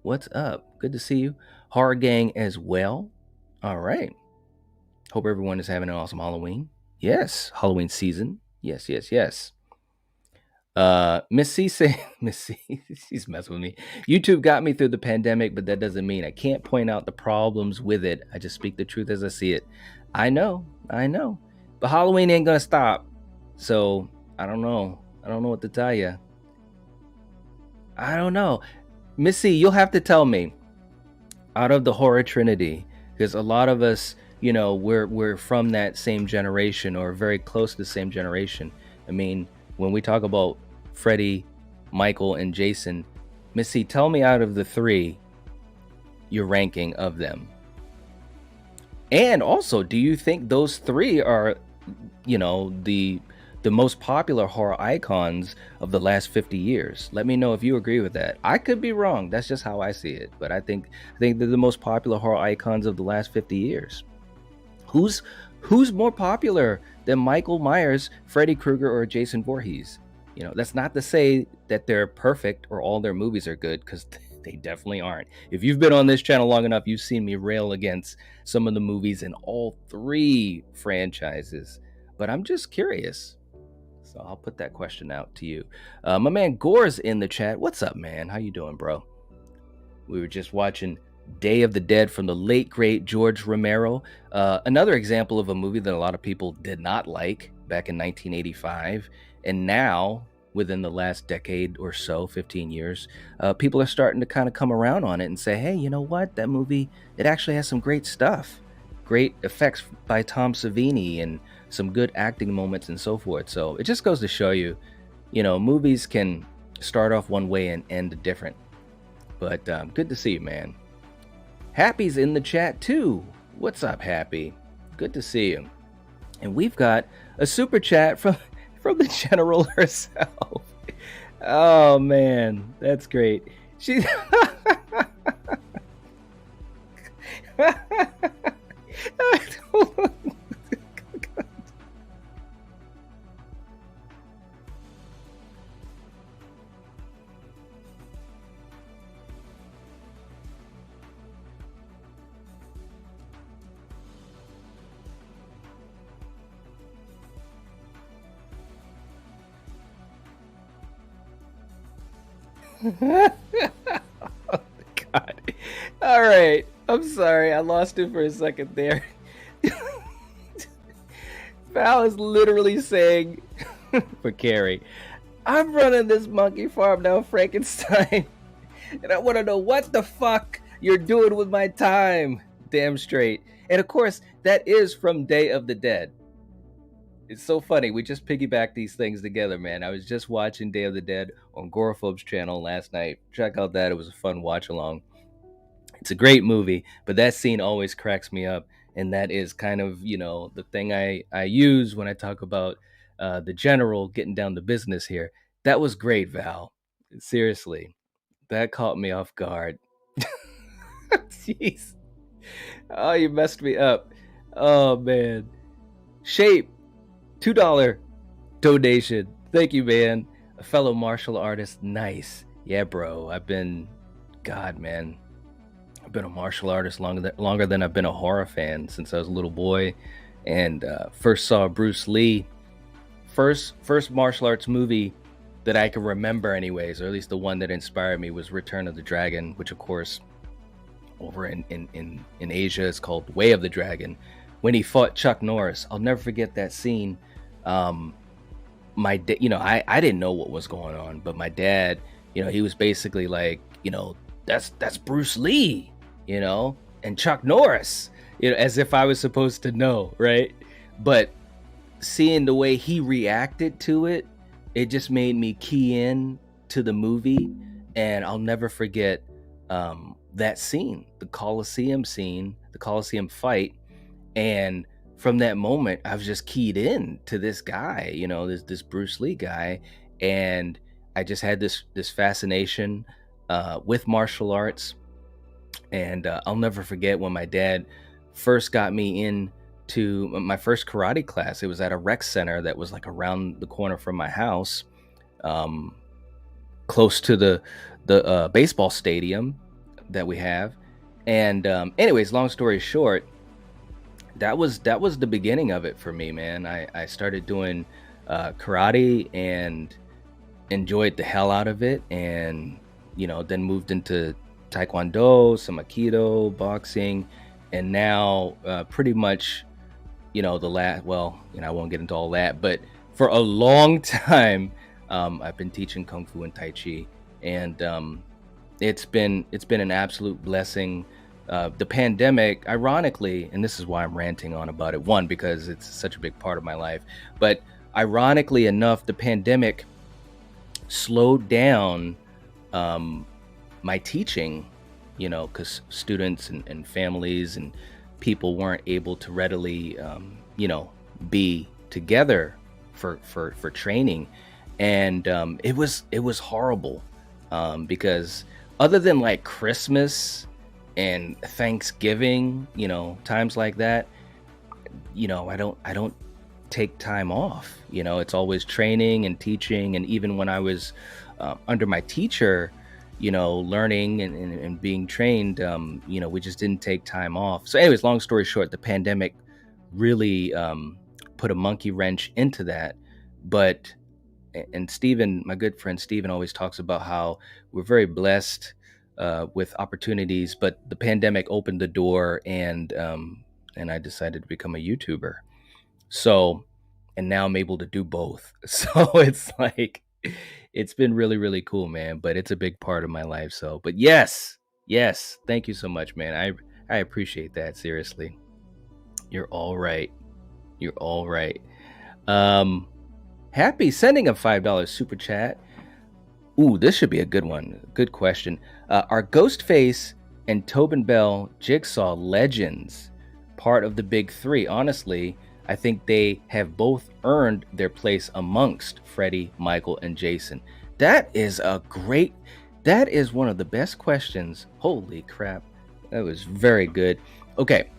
What's up? Good to see you. Horror Gang as well. All right. Hope everyone is having an awesome Halloween. Yes, Halloween season. Yes. Miss C say, Miss C, she's messing with me. YouTube got me through the pandemic, but that doesn't mean I can't point out the problems with it. I just speak the truth as I see it. I know. But Halloween ain't gonna stop. So I don't know what to tell you. I don't know. Miss C, you'll have to tell me, out of the horror trinity, because a lot of us, you know, we're from that same generation, or very close to the same generation. I mean, when we talk about Freddy, Michael, and Jason, Miss C, tell me, out of the three, your ranking of them. And also, do you think those three are, you know, the most popular horror icons of the last 50 years? Let me know if you agree with that. I could be wrong. That's just how I see it. But I think they're the most popular horror icons of the last 50 years. Who's more popular than Michael Myers, Freddy Krueger, or Jason Voorhees? You know, that's not to say that they're perfect or all their movies are good, because they definitely aren't. If you've been on this channel long enough, you've seen me rail against some of the movies in all three franchises. But I'm just curious. So I'll put that question out to you. My man Gore's in the chat. What's up, man? How you doing, bro? We were just watching Day of the Dead from the late, great George Romero. Another example of a movie that a lot of people did not like back in 1985. And now, within the last decade or so, 15 years, people are starting to kind of come around on it and say, hey, you know what? That movie, it actually has some great stuff. Great effects by Tom Savini and some good acting moments and so forth. So it just goes to show you, you know, movies can start off one way and end different. But good to see you, man. Happy's in the chat too. What's up, Happy? Good to see you. And we've got a super chat from the general herself. Oh man, that's great. She oh, God. All right. I'm sorry. I lost it for a second there. Val is literally saying for Carrie, I'm running this monkey farm now, Frankenstein, and I want to know what the fuck you're doing with my time. Damn straight. And of course, that is from Day of the Dead. It's so funny. We just piggyback these things together, man. I was just watching Day of the Dead on Gorophobe's channel last night. Check out that. It was a fun watch along. It's a great movie, but that scene always cracks me up. And that is kind of, the thing I use when I talk about the general getting down to business here. That was great, Val. Seriously, that caught me off guard. Jeez. Oh, you messed me up. Oh, man. Shape, $2 donation. Thank you, man. A fellow martial artist. Nice. Yeah, bro. God, man. I've been a martial artist longer than I've been a horror fan since I was a little boy. And first saw Bruce Lee. First martial arts movie that I can remember anyways, or at least the one that inspired me, was Return of the Dragon, which of course over in Asia is called Way of the Dragon. When he fought Chuck Norris, I'll never forget that scene. I didn't know what was going on, but my dad, he was basically like, that's Bruce Lee, and Chuck Norris, as if I was supposed to know, right? But seeing the way he reacted to it, it just made me key in to the movie, and I'll never forget that scene, the Coliseum fight. And from that moment, I was just keyed in to this guy, this Bruce Lee guy, and I just had this fascination with martial arts. And I'll never forget when my dad first got me into my first karate class. It was at a rec center that was like around the corner from my house, close to the baseball stadium that we have. And anyways, long story short, that was the beginning of it for me, man. I started doing karate and enjoyed the hell out of it, and then moved into taekwondo, some aikido, boxing, and now pretty much I won't get into all that, but for a long time I've been teaching kung fu and tai chi, and it's been an absolute blessing. The pandemic, ironically, and this is why I'm ranting on about it, one, because it's such a big part of my life, but ironically enough, the pandemic slowed down my teaching, because students and families and people weren't able to readily be together for training. And it was horrible, because other than like Christmas and Thanksgiving, times like that, I don't take time off. It's always training and teaching. And even when I was under my teacher, learning and being trained, we just didn't take time off. So anyways, long story short, the pandemic really put a monkey wrench into that. But, and Steven, my good friend Steven, always talks about how we're very blessed with opportunities, but the pandemic opened the door, and I decided to become a YouTuber. So, and now I'm able to do both. So it's like, it's been really, really cool, man, but it's a big part of my life. So, but yes, thank you so much, man. I appreciate that. Seriously. You're all right. Happy sending a $5 super chat. Ooh, this should be a good one. Good question. Are Ghostface and Tobin Bell Jigsaw legends part of the big three? Honestly, I think they have both earned their place amongst Freddy, Michael, and Jason. That is one of the best questions. Holy crap. That was very good. Okay.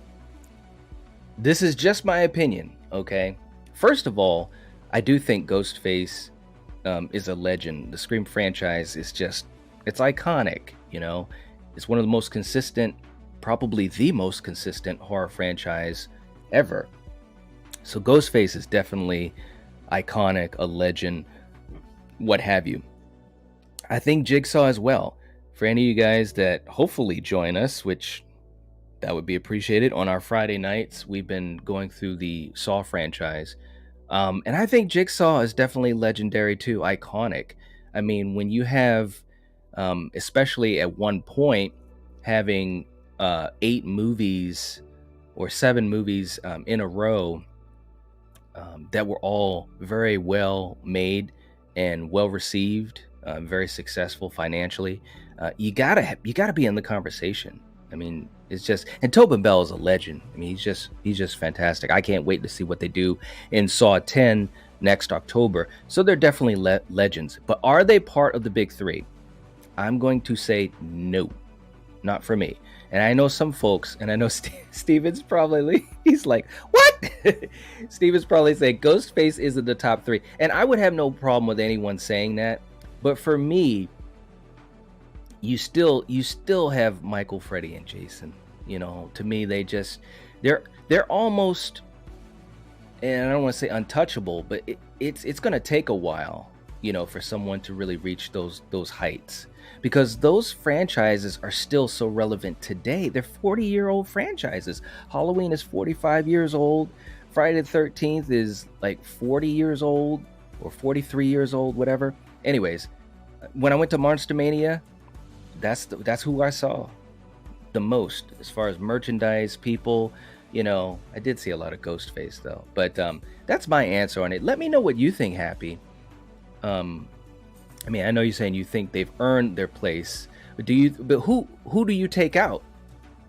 This is just my opinion, okay? First of all, I do think Ghostface is a legend. The Scream franchise is it's iconic, It's one of the most consistent, probably the most consistent horror franchise ever. So Ghostface is definitely iconic, a legend, what have you. I think Jigsaw as well. For any of you guys that hopefully join us, which that would be appreciated, on our Friday nights, we've been going through the Saw franchise. And I think Jigsaw is definitely legendary too, iconic. I mean, when you have, especially at one point, having 8 movies or 7 movies in a row that were all very well made and well received, very successful financially. You gotta be in the conversation. I mean, it's just, and Tobin Bell is a legend. I mean, he's just fantastic. I can't wait to see what they do in Saw 10 next October. So they're definitely legends. But are they part of the big three? I'm going to say no, not for me. And I know some folks, and I know Steven's probably, he's like, what? Steven's probably saying Ghostface is in the top 3. And I would have no problem with anyone saying that. But for me, you still have Michael, Freddy, and Jason. You know, to me, they're almost, and I don't want to say untouchable, but it's going to take a while, you know, for someone to really reach those heights, because those franchises are still so relevant today. They're 40-year-old franchises. Halloween is 45 years old. Friday the 13th is like 40 years old or 43 years old, whatever. Anyways, when I went to Monster Mania, that's who I saw the most as far as merchandise, people. You know, I did see a lot of Ghostface though. But that's my answer on it. Let me know what you think, Happy. I mean, I know you're saying you think they've earned their place, but who do you take out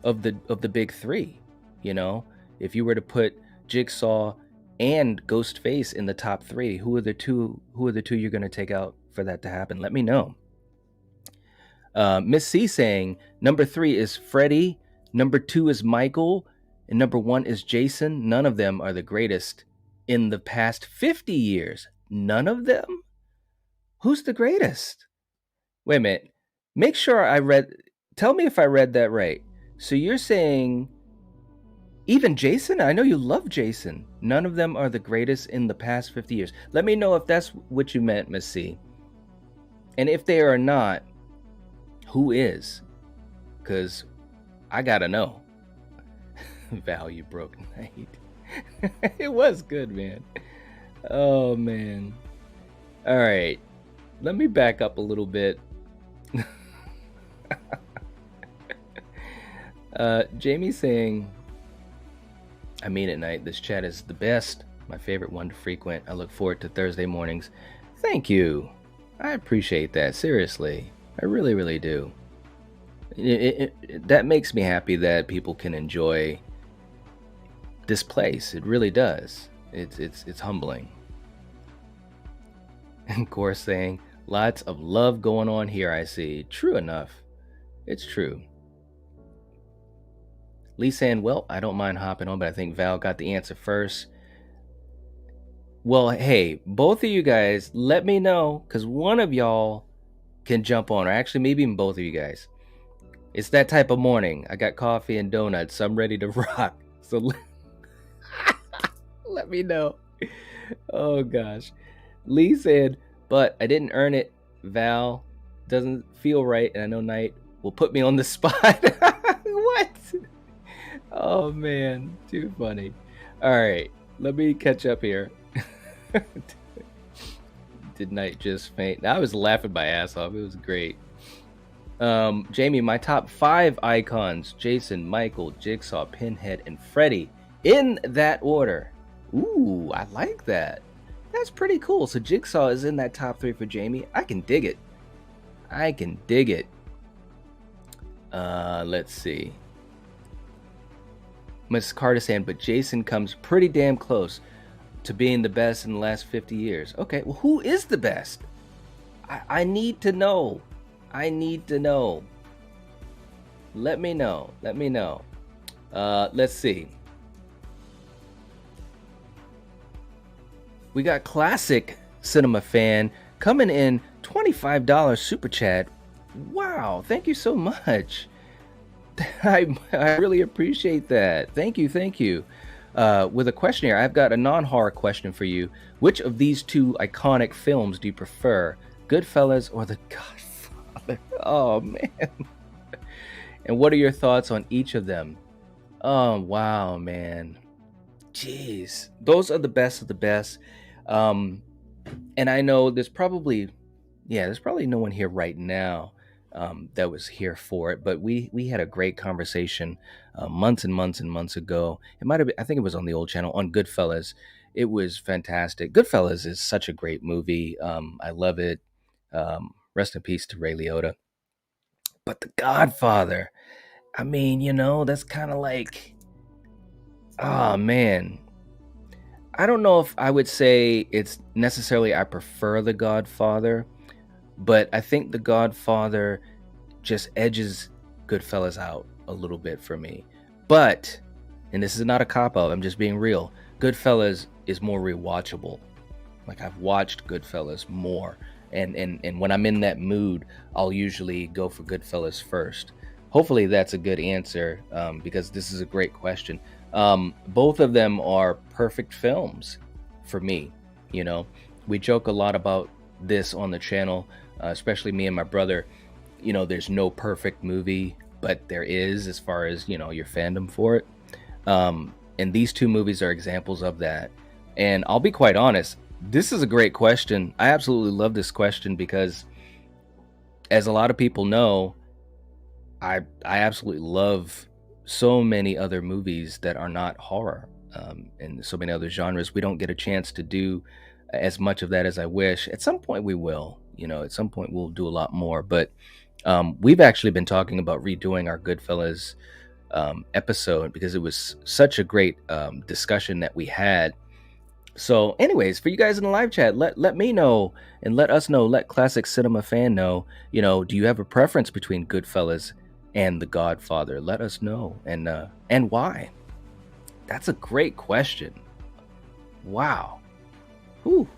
of the big three? You know, if you were to put Jigsaw and Ghostface in the top 3, who are the two you're going to take out for that to happen? Let me know. Miss C saying number 3 is Freddy, number 2 is Michael, and number 1 is Jason. None of them are the greatest in the past 50 years. None of them? Who's the greatest? Wait a minute. Make sure tell me if I read that right. So you're saying even Jason? I know you love Jason. None of them are the greatest in the past 50 years. Let me know if that's what you meant, Miss C. And if they are not, who is? Because I gotta know. Val, you broke night. It was good, man. Oh, man. All right. Let me back up a little bit. Jamie saying, I mean at night, this chat is the best. My favorite one to frequent. I look forward to Thursday mornings. Thank you. I appreciate that. Seriously. I really, really do. That makes me happy that people can enjoy this place. It really does. It's humbling. And of course saying, lots of love going on here, I see. True enough. It's true. Lee saying, well, I don't mind hopping on, but I think Val got the answer first. Well, hey, both of you guys, let me know, because one of y'all can jump on, or actually maybe even both of you guys. It's that type of morning. I got coffee and donuts, so I'm ready to rock. So let me know. Oh, gosh. Lee said, but I didn't earn it. Val doesn't feel right, and I know Night will put me on the spot. What? Oh, man. Too funny. All right. Let me catch up here. Did Night just faint? I was laughing my ass off. It was great. Jamie, my top 5 icons: Jason, Michael, Jigsaw, Pinhead, and Freddy, in that order. Ooh, I like that. That's pretty cool. So Jigsaw is in that top 3 for Jamie. I can dig it. Let's see. Miss Carter saying, but Jason comes pretty damn close to being the best in the last 50 years. Okay, well, who is the best? I need to know. Let me know. Let's see. We got Classic Cinema Fan coming in, $25 super chat. Wow, thank you so much. I really appreciate that. Thank you. With a question here, I've got a non-horror question for you. Which of these 2 iconic films do you prefer, Goodfellas or The Godfather? Oh, man. And what are your thoughts on each of them? Oh, wow, man. Jeez. Those are the best of the best. And I know there's probably no one here right now that was here for it. But we had a great conversation months and months and months ago. It might have been, I think it was on the old channel, on Goodfellas. It was fantastic. Goodfellas is such a great movie. I love it. Rest in peace to Ray Liotta. But The Godfather, I mean, that's kind of like, oh man. I don't know if I would say it's necessarily I prefer The Godfather, but I think The Godfather just edges Goodfellas out a little bit for me. But, and this is not a cop out, I'm just being real, Goodfellas is more rewatchable. Like, I've watched Goodfellas more. And when I'm in that mood, I'll usually go for Goodfellas first. Hopefully that's a good answer, because this is a great question. Both of them are perfect films for me. We joke a lot about this on the channel, especially me and my brother. There's no perfect movie, but there is, as far as your fandom for it. And these two movies are examples of that. And I'll be quite honest, this is a great question. I absolutely love this question because, as a lot of people know, I absolutely love so many other movies that are not horror, and so many other genres. We don't get a chance to do as much of that as I wish. At some point we will. At some point we'll do a lot more. But we've actually been talking about redoing our Goodfellas episode because it was such a great discussion that we had. So anyways, for you guys in the live chat, let me know, and let us know, let Classic Cinema Fan know, do you have a preference between Goodfellas and The Godfather? Let us know, and why. That's a great question. Wow. Whew.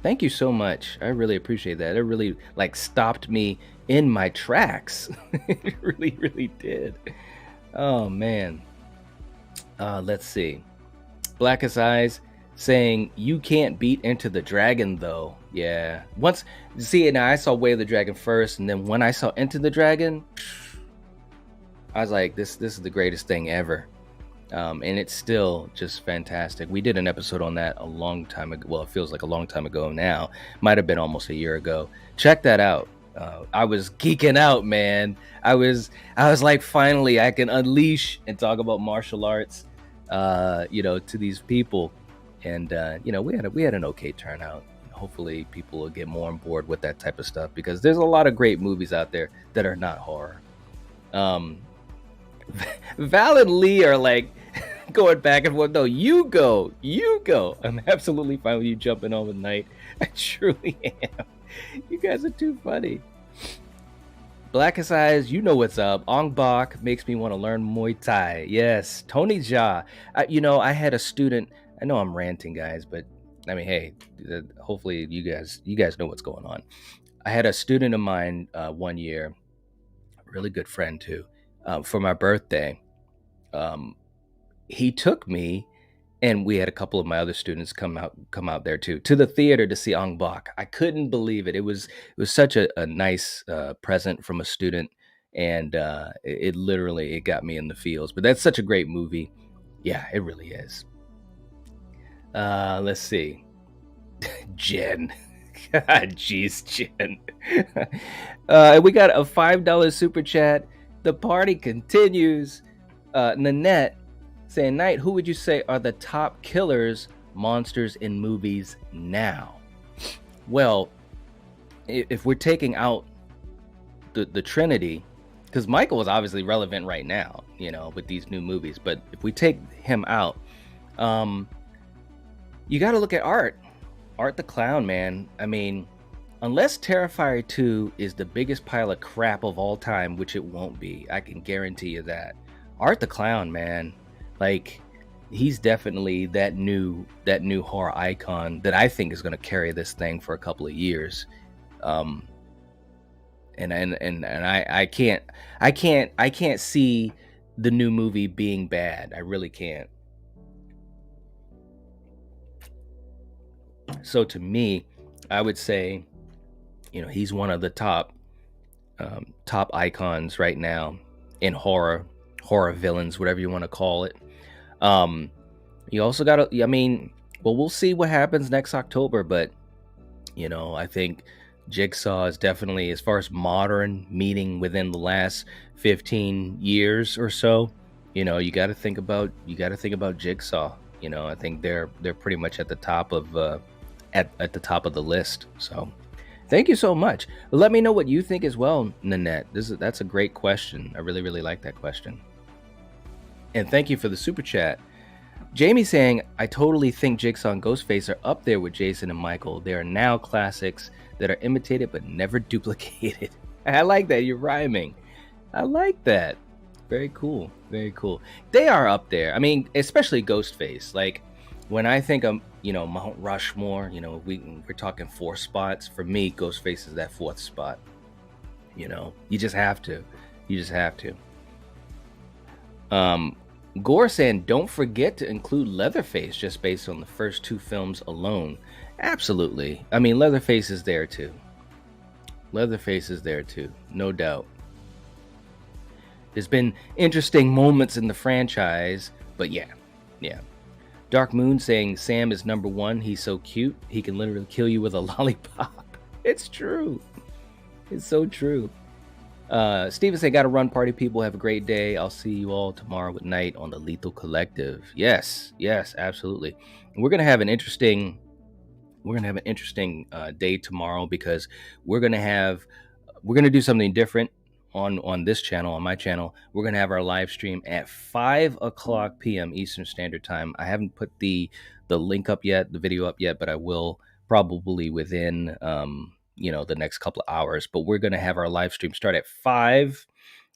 Thank you so much. I really appreciate that. It really stopped me in my tracks. It really, really did. Oh man. Let's see. Blackest Eyes saying, you can't beat Enter the Dragon though. Yeah. Once, see, now I saw Way of the Dragon first, and then when I saw Enter the Dragon, I was like, this is the greatest thing ever. And it's still just fantastic. We did an episode on that a long time ago. Well, it feels like a long time ago now. Might have been almost a year ago. Check that out. I was geeking out, man. I was like, finally, I can unleash and talk about martial arts, to these people. And we had an okay turnout. Hopefully people will get more on board with that type of stuff, because there's a lot of great movies out there that are not horror. Val and Lee are like going back and forth. No, you go. I'm absolutely fine with you jumping on with Night. I truly am. You guys are too funny. Blackest Eyes, you know what's up. Ong Bak makes me want to learn Muay Thai. Yes, Tony Jaa. I had a student. I know I'm ranting, guys, but I mean, hey, hopefully you guys know what's going on. I had a student of mine one year, a really good friend too, for my birthday. He took me, and we had a couple of my other students come out there too, to the theater to see Ong Bak. I couldn't believe it. It was such a nice present from a student, and it literally got me in the feels. But that's such a great movie. Yeah, it really is. Let's see. Jen. God, jeez, Jen. We got a $5 super chat. The party continues. Nanette saying, Knight, who would you say are the top killers, monsters in movies now? Well, if we're taking out the Trinity, because Michael is obviously relevant right now, with these new movies. But if we take him out, you got to look at Art the Clown, man. I mean, unless Terrifier 2 is the biggest pile of crap of all time, which it won't be, I can guarantee you that. Art the Clown, man, like, he's definitely that new horror icon that I think is going to carry this thing for a couple of years. And I can't see the new movie being bad. I really can't. So to me, I would say, he's one of the top icons right now in horror villains, whatever you want to call it. You also got to, we'll see what happens next October, but I think Jigsaw is definitely, as far as modern, meaning within the last 15 years or so, you got to think about Jigsaw. I think they're pretty much at the top of at the top of the list. So thank you so much. Let me know what you think as well, Nanette. That's a great question. I really, really like that question. And thank you for the super chat. Jamie saying, I totally think Jigsaw and Ghostface are up there with Jason and Michael. They are now classics that are imitated but never duplicated. I like that. You're rhyming. I like that. Very cool. Very cool. They are up there. I mean, especially Ghostface. Like, when I think of, Mount Rushmore, we're talking 4 spots. For me, Ghostface is that 4th spot. You just have to. You just have to. Gore saying, don't forget to include Leatherface just based on the first 2 films alone. Absolutely. I mean, Leatherface is there too. Leatherface is there too, no doubt. There's been interesting moments in the franchise, but yeah. Dark Moon saying, Sam is number 1. He's so cute. He can literally kill you with a lollipop. It's true. It's so true. Steven said, gotta run, party people. Have a great day. I'll see you all tomorrow at night on the Lethal Collective. Yes, absolutely. We're gonna have an interesting day tomorrow, because we're gonna do something different on this channel, on my channel. We're gonna have our live stream at 5:00 p.m. Eastern Standard Time. I haven't put the link up yet, the video up yet, but I will probably within the next couple of hours. But we're gonna have our live stream start at 5,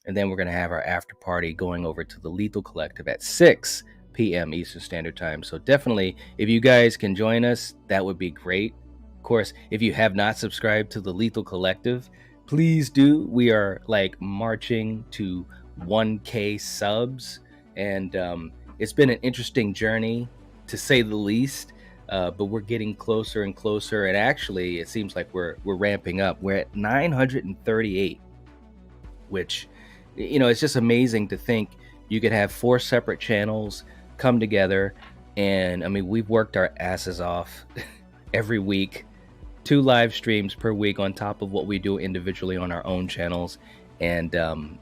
and then we're gonna have our after party going over to the Lethal Collective at 6 p.m. Eastern Standard Time. So definitely, if you guys can join us, that would be great. Of course, if you have not subscribed to the Lethal Collective, please do. We are like marching to 1K subs, and it's been an interesting journey, to say the least. But we're getting closer and closer, and actually, it seems like we're ramping up. We're at 938, which, it's just amazing to think you could have 4 separate channels come together. And I mean, we've worked our asses off every week, 2 live streams per week on top of what we do individually on our own channels, and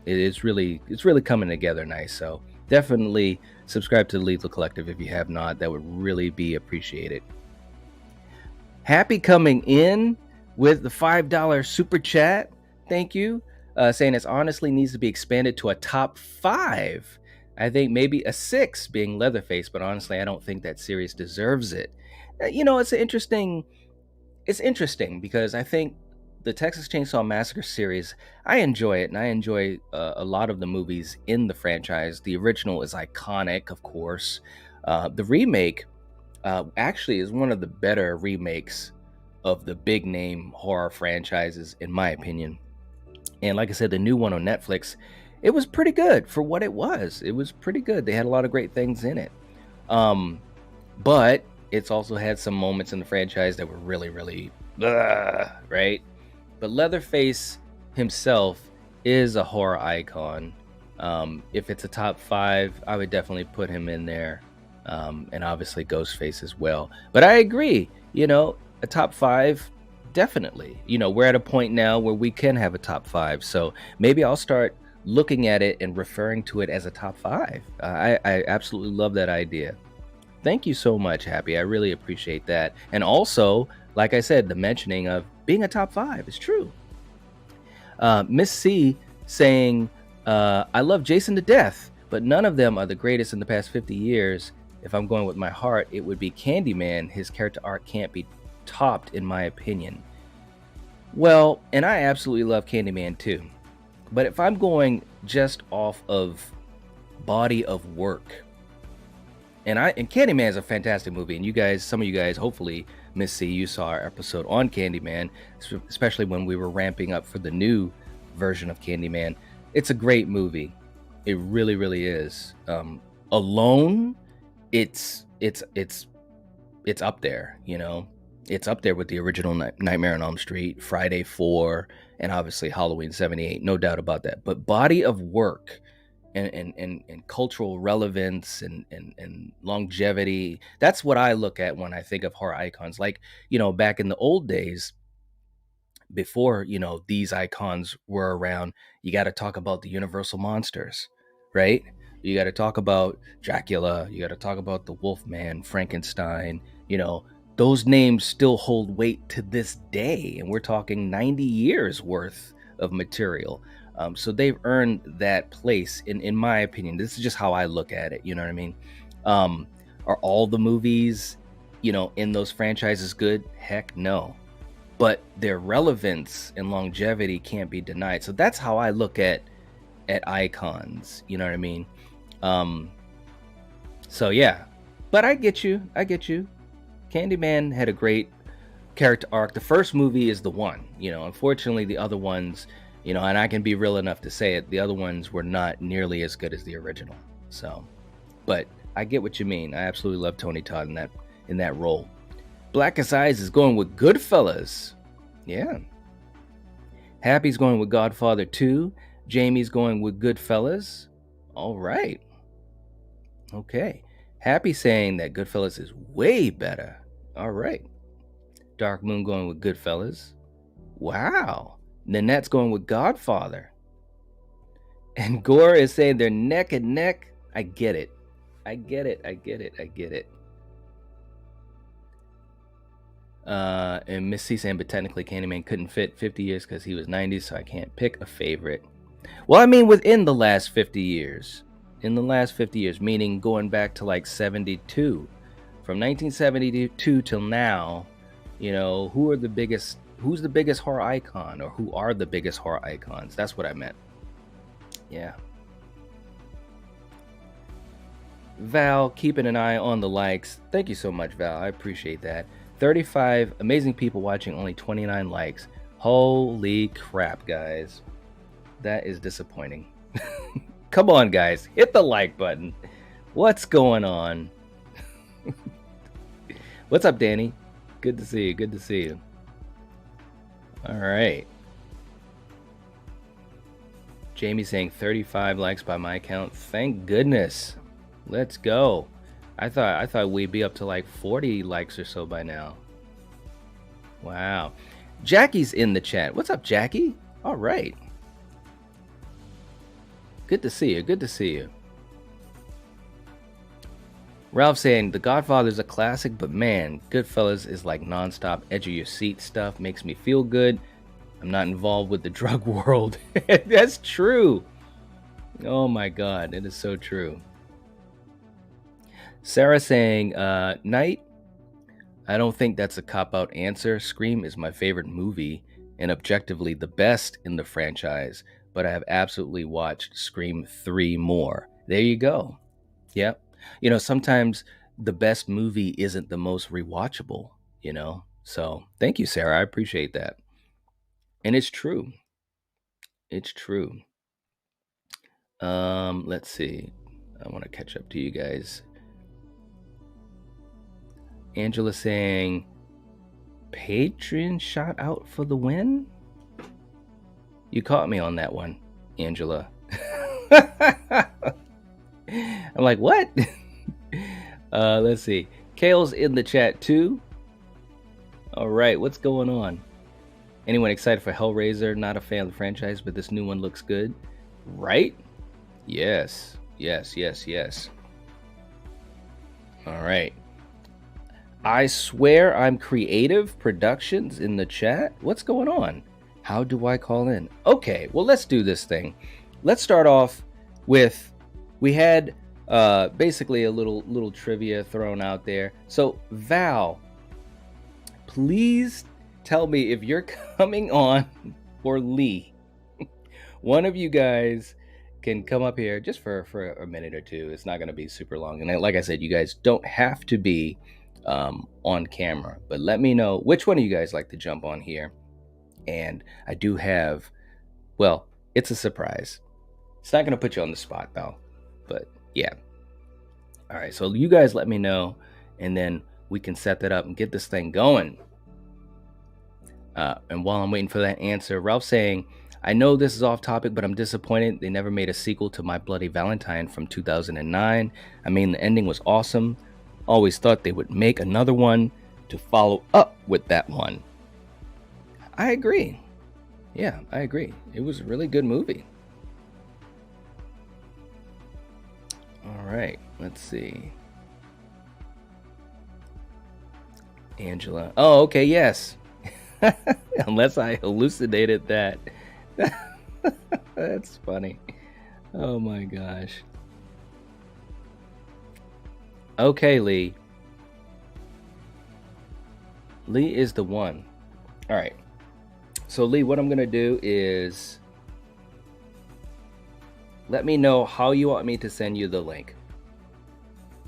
it's really coming together nice. So definitely subscribe to the Lethal Collective if you have not. That would really be appreciated. Happy coming in with the $5 super chat. Thank you. Saying it honestly needs to be expanded to a top 5. I think maybe a 6 being Leatherface, but honestly, I don't think that series deserves it. It's interesting because I think the Texas Chainsaw Massacre series, I enjoy it, and I enjoy a lot of the movies in the franchise. The original is iconic, of course. The remake actually is one of the better remakes of the big name horror franchises, in my opinion. And like I said, the new one on Netflix, it was pretty good for what it was. It was pretty good. They had a lot of great things in it. But it's also had some moments in the franchise that were really, really, right? But Leatherface himself is a horror icon. If it's a top 5, I would definitely put him in there. And obviously Ghostface as well. But I agree, a top 5, definitely. We're at a point now where we can have a top 5. So maybe I'll start looking at it and referring to it as a top 5. I absolutely love that idea. Thank you so much, Happy. I really appreciate that. And also, like I said, the mentioning of being a top 5 is true. Miss C saying, I love Jason to death, but none of them are the greatest in the past 50 years. If I'm going with my heart, it would be Candyman. His character arc can't be topped, in my opinion. Well, and I absolutely love Candyman too. But if I'm going just off of body of work, and Candyman is a fantastic movie, and you guys, some of you guys, hopefully, Miss C, you saw our episode on Candyman, especially when we were ramping up for the new version of Candyman. It's a great movie. It really, really is. Alone, it's up there, It's up there with the original Nightmare on Elm Street, Friday 4, and obviously Halloween 78, no doubt about that. But body of work and cultural relevance and longevity, that's what I look at when I think of horror icons. Like, back in the old days, before, these icons were around, you got to talk about the universal monsters, right? You got to talk about Dracula, you got to talk about the Wolfman, Frankenstein. Those names still hold weight to this day, and we're talking 90 years worth of material. So they've earned that place, in my opinion. This is just how I look at it. You know what I mean? Are all the movies, in those franchises good? Heck no. But their relevance and longevity can't be denied. So that's how I look at icons. You know what I mean? So yeah, but I get you. Candyman had a great character arc. The first movie is the one. Unfortunately, the other ones, and I can be real enough to say it, the other ones were not nearly as good as the original. So, but I get what you mean. I absolutely love Tony Todd in that role. Blackest Eyes is going with Goodfellas. Yeah. Happy's going with Godfather 2. Jamie's going with Goodfellas. All right. Okay. Happy saying that Goodfellas is way better. All right. Dark Moon going with Goodfellas. Wow. Nanette's going with Godfather. And Gore is saying they're neck and neck. I get it. And Miss C saying, but technically Candyman couldn't fit 50 years because he was 90, so I can't pick a favorite. Well, I mean, within the last 50 years. In the last 50 years, meaning going back to like 72. From 1972 till now, who's the biggest horror icon, or who are the biggest horror icons? That's what I meant. Yeah. Val, keeping an eye on the likes. Thank you so much, Val. I appreciate that. 35 amazing people watching, only 29 likes. Holy crap, guys. That is disappointing. Come on, guys. Hit the like button. What's going on? What's up, Danny? Good to see you. All right. Jamie saying 35 likes by my count. Thank goodness. Let's go. I thought we'd be up to like 40 likes or so by now. Wow. Jackie's in the chat. What's up, Jackie? All right. Good to see you. Ralph saying, The Godfather's a classic, but man, Goodfellas is like nonstop edge of your seat stuff. Makes me feel good. I'm not involved with the drug world. That's true. Oh my God, it is so true. Sarah saying, Night, I don't think that's a cop-out answer. Scream is my favorite movie and objectively the best in the franchise, but I have absolutely watched Scream 3 more. There you go. Yep. Sometimes the best movie isn't the most rewatchable, So thank you, Sarah. I appreciate that. And it's true. Let's see. I want to catch up to you guys. Angela saying, Patreon shout out for the win? You caught me on that one, Angela. I'm like, what? Let's see. Kale's in the chat too. All right, what's going on? Anyone excited for Hellraiser? Not a fan of the franchise, but this new one looks good. Right? Yes. All right. I swear I'm Creative Productions in the chat. What's going on? How do I call in? Okay, well, let's do this thing. Let's start off with, we had basically a little trivia thrown out there. So Val, please tell me if you're coming on, or Lee. One of you guys can come up here just for a minute or two. It's not going to be super long. And like I said, you guys don't have to be on camera, but let me know which one of you guys like to jump on here. And I do have, well, it's a surprise. It's not going to put you on the spot, though. But yeah. All right. So you guys let me know, and then we can set that up and get this thing going. And while I'm waiting for that answer, Ralph saying, I know this is off topic, but I'm disappointed they never made a sequel to My Bloody Valentine from 2009. I mean, the ending was awesome. Always thought they would make another one to follow up with that one. I agree. Yeah, I agree. It was a really good movie. All right, let's see. Angela. Oh, okay, yes. Unless I hallucinated that. That's funny. Oh my gosh. Okay, Lee. Lee is the one. All right. So, Lee, what I'm going to do is let me know how you want me to send you the link.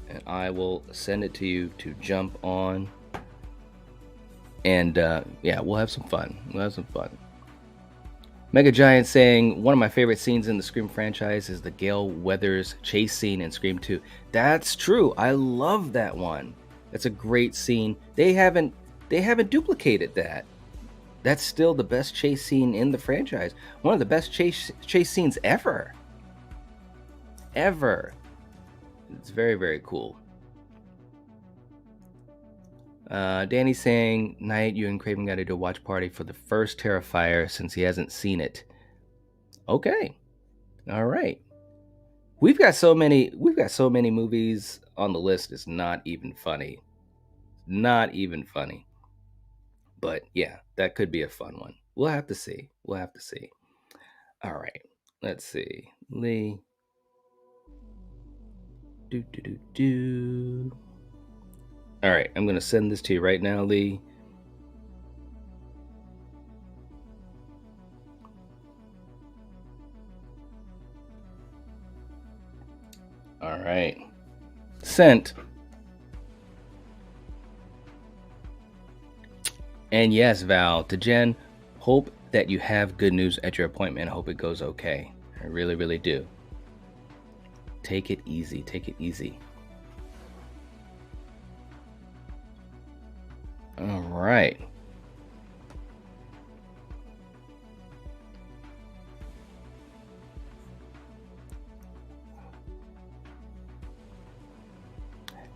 And I will send it to you to jump on. And yeah, we'll have some fun. We'll have some fun. Mega Giant saying one of my favorite scenes in the Scream franchise is the Gale Weathers chase scene in Scream 2. That's true. I love that one. That's a great scene. They haven't duplicated that. That's still the best chase scene in the franchise. One of the best chase scenes ever. Ever. It's very, very cool. Danny's saying, Night, you and Craven got to do a watch party for the first Terrifier since he hasn't seen it. Okay. All right. We've got so many movies on the list, it's not even funny. Not even funny. But yeah, that could be a fun one. We'll have to see. We'll have to see. All right. Let's see. Lee. Do. All right, I'm going to send this to you right now, Lee. All right. Sent. And yes, Val, to Jen, hope that you have good news at your appointment. I hope it goes okay. I really, really do. Take it easy. Take it easy. All right.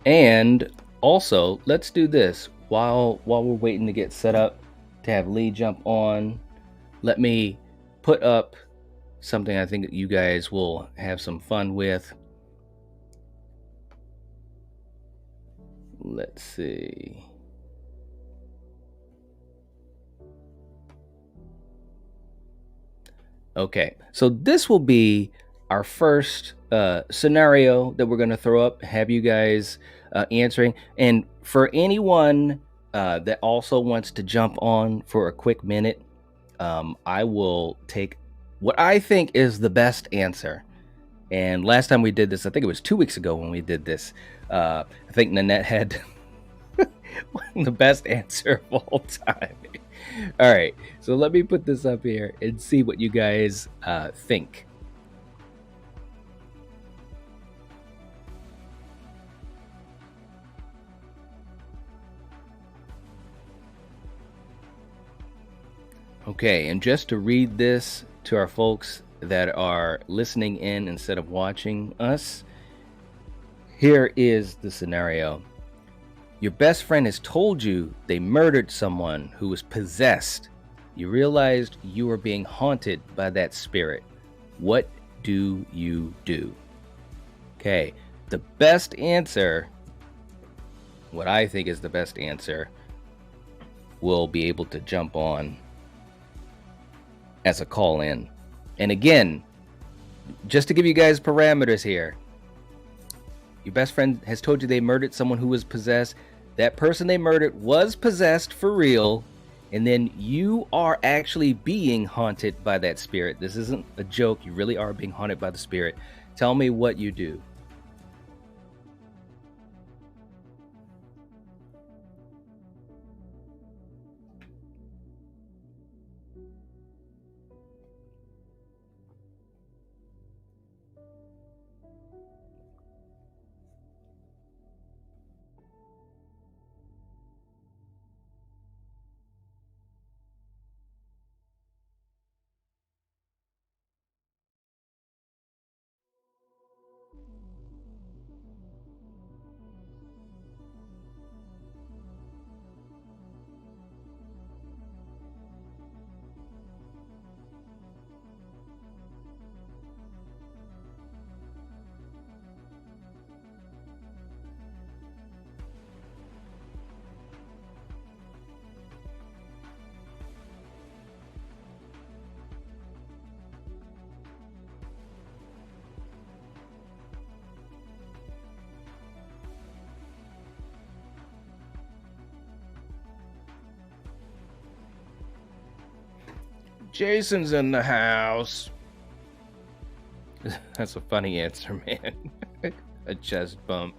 And also, let's do this while we're waiting to get set up to have Lee jump on. Let me put up something I think you guys will have some fun with. Let's see. Okay, so this will be our first scenario that we're going to throw up, have you guys answering. And for anyone that also wants to jump on for a quick minute, I will take what I think is the best answer. And last time we did this, I think it was 2 weeks ago when we did this, I think Nanette had the best answer of all time. All right, so let me put this up here and see what you guys think. Okay, and just to read this to our folks that are listening in instead of watching us, here is the scenario. Your best friend has told you they murdered someone who was possessed. You realized you were being haunted by that spirit. What do you do? Okay, the best answer, what I think is the best answer, will be able to jump on as a call in. And again, just to give you guys parameters here, your best friend has told you they murdered someone who was possessed. That person they murdered was possessed for real, and then you are actually being haunted by that spirit. This isn't a joke. You really are being haunted by the spirit. Tell me what you do. Jason's in the house. That's a funny answer, man. A chest bump.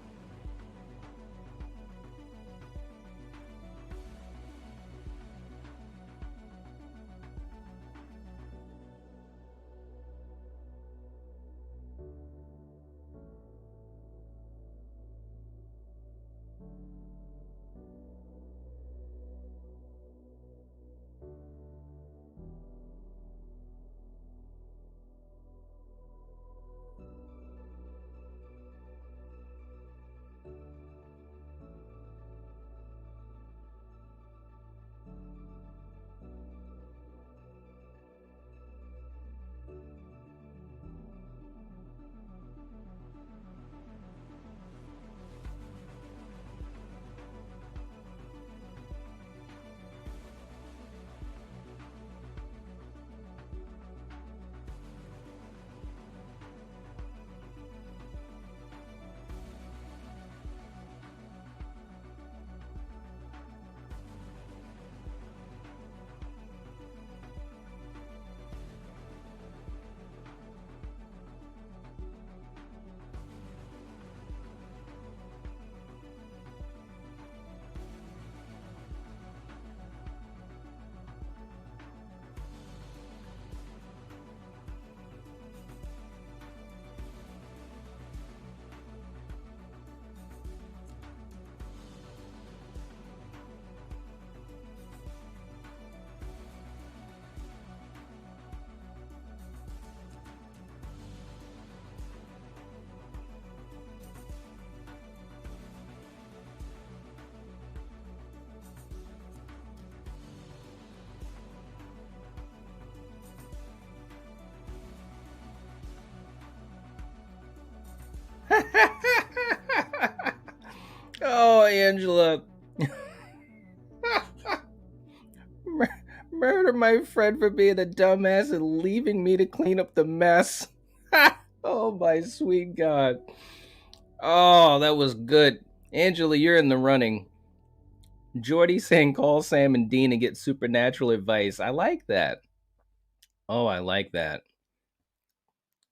Oh, Angela. Murder my friend for being a dumbass and leaving me to clean up the mess. Oh, my sweet God. Oh, that was good. Angela, you're in the running. Jordy saying call Sam and Dean and get supernatural advice. I like that. Oh, I like that.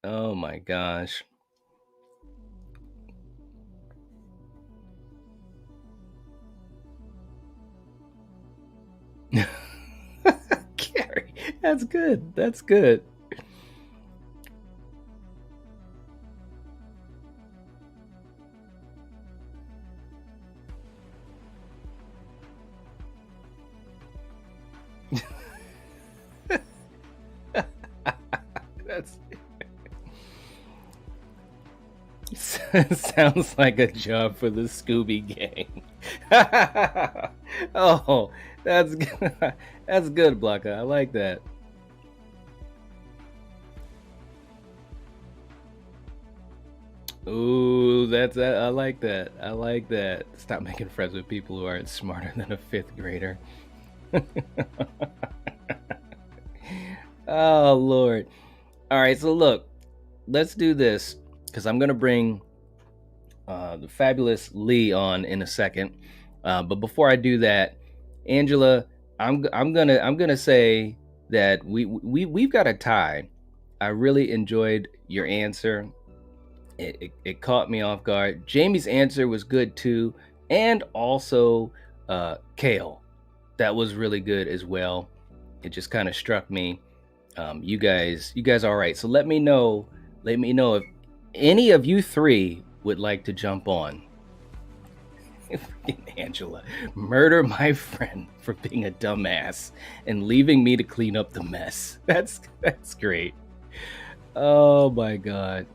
Oh, my gosh. Gary, that's good. That's good. That's sounds like a job for the Scooby Gang. Oh, that's good. That's good, Blanca. I like that. Ooh, that's I like that. I like that. Stop making friends with people who aren't smarter than a fifth grader. Oh Lord. All right, so look, let's do this because I'm gonna bring the fabulous Lee on in a second. But before I do that, Angela, I'm gonna say that we've got a tie. I really enjoyed your answer. It caught me off guard. Jamie's answer was good too, and also Kale, that was really good as well. It just kind of struck me. You guys are all right. So let me know if any of you three would like to jump on. Angela, murder my friend for being a dumbass and leaving me to clean up the mess. That's great. Oh my God.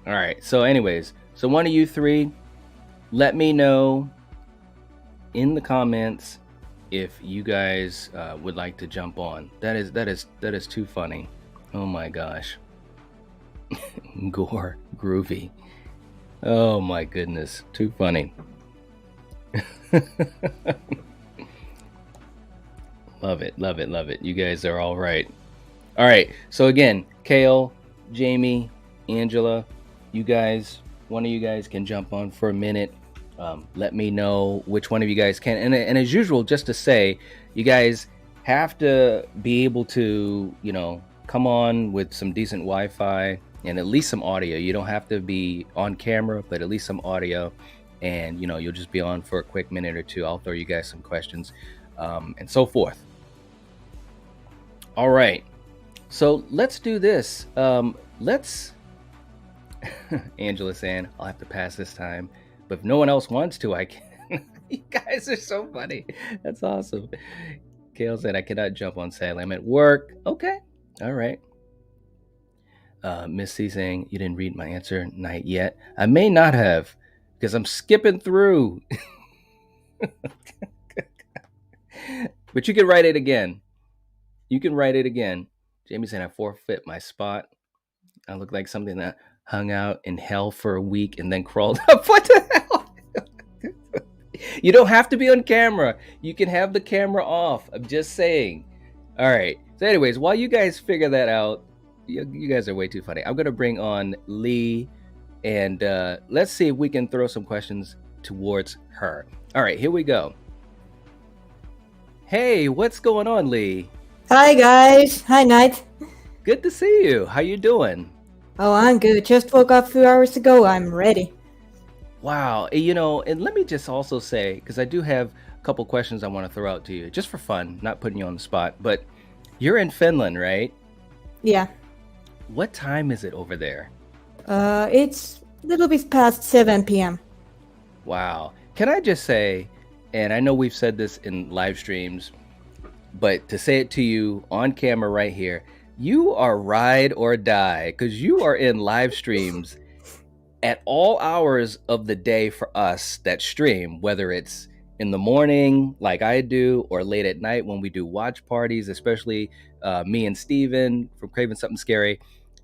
All right. So anyways, so one of you three, let me know in the comments if you guys would like to jump on. That is too funny. Oh my gosh. Gore, groovy. Oh my goodness, too funny. Love it, love it, love it. You guys are all right. All right. So again, Kale, Jamie, Angela, you guys, one of you guys can jump on for a minute. Let me know which one of you guys can. And as usual, just to say, you guys, have to be able to, come on with some decent Wi-Fi and at least some audio. You don't have to be on camera, but at least some audio. And, you'll just be on for a quick minute or two. I'll throw you guys some questions and so forth. All right. So let's do this. Angela saying, I'll have to pass this time. But if no one else wants to, I can. You guys are so funny. That's awesome. Kale said, I cannot jump on Saturday. I'm at work. Okay. All right. Miss C saying, you didn't read my answer night yet. I may not have because I'm skipping through. But you can write it again. Jamie saying, I forfeit my spot. I look like something that hung out in hell for a week and then crawled up. What the hell? You don't have to be on camera. You can have the camera off. I'm just saying. All right. So anyways, while you guys figure that out, you guys are way too funny. I'm going to bring on Lee, and let's see if we can throw some questions towards her. All right, here we go. Hey, what's going on, Lee? Hi, guys. Hi, Night. Good to see you. How you doing? Oh, I'm good. Just woke up a few hours ago. I'm ready. Wow. And let me just also say, because I do have a couple questions I want to throw out to you, just for fun, not putting you on the spot, but you're in Finland, right? Yeah. What time is it over there? It's a little bit past 7 p.m. Wow. Can I just say, and I know we've said this in live streams, but to say it to you on camera right here, you are ride or die, because you are in live streams at all hours of the day for us that stream, whether it's in the morning like I do or late at night when we do watch parties, especially me and Steven from Craving Something Scary.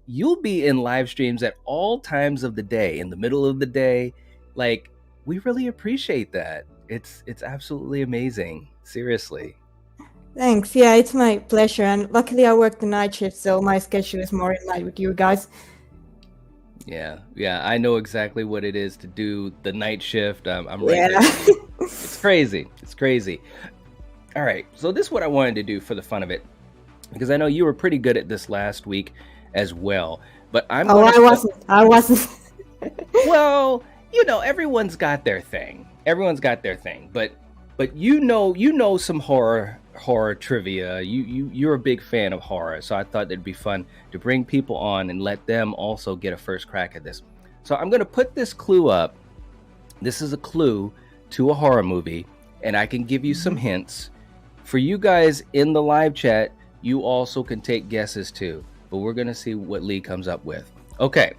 You'll be in live streams at all times of the day, in the middle of the day. Like, we really appreciate that. It's absolutely amazing. Seriously. Thanks. Yeah, it's my pleasure. And luckily I work the night shift, so my schedule is more in line with you guys. Yeah, I know exactly what it is to do the night shift. I'm right there with you. It's crazy. All right, so this is what I wanted to do for the fun of it, because I know you were pretty good at this last week as well. But I wasn't. Well, everyone's got their thing. But you know some horror trivia. You're a big fan of horror, so I thought it'd be fun to bring people on and let them also get a first crack at this. So I'm going to put this clue up. This is a clue to a horror movie, and I can give you some hints. For you guys in the live chat, you also can take guesses too, but we're going to see what Lee comes up with. Okay,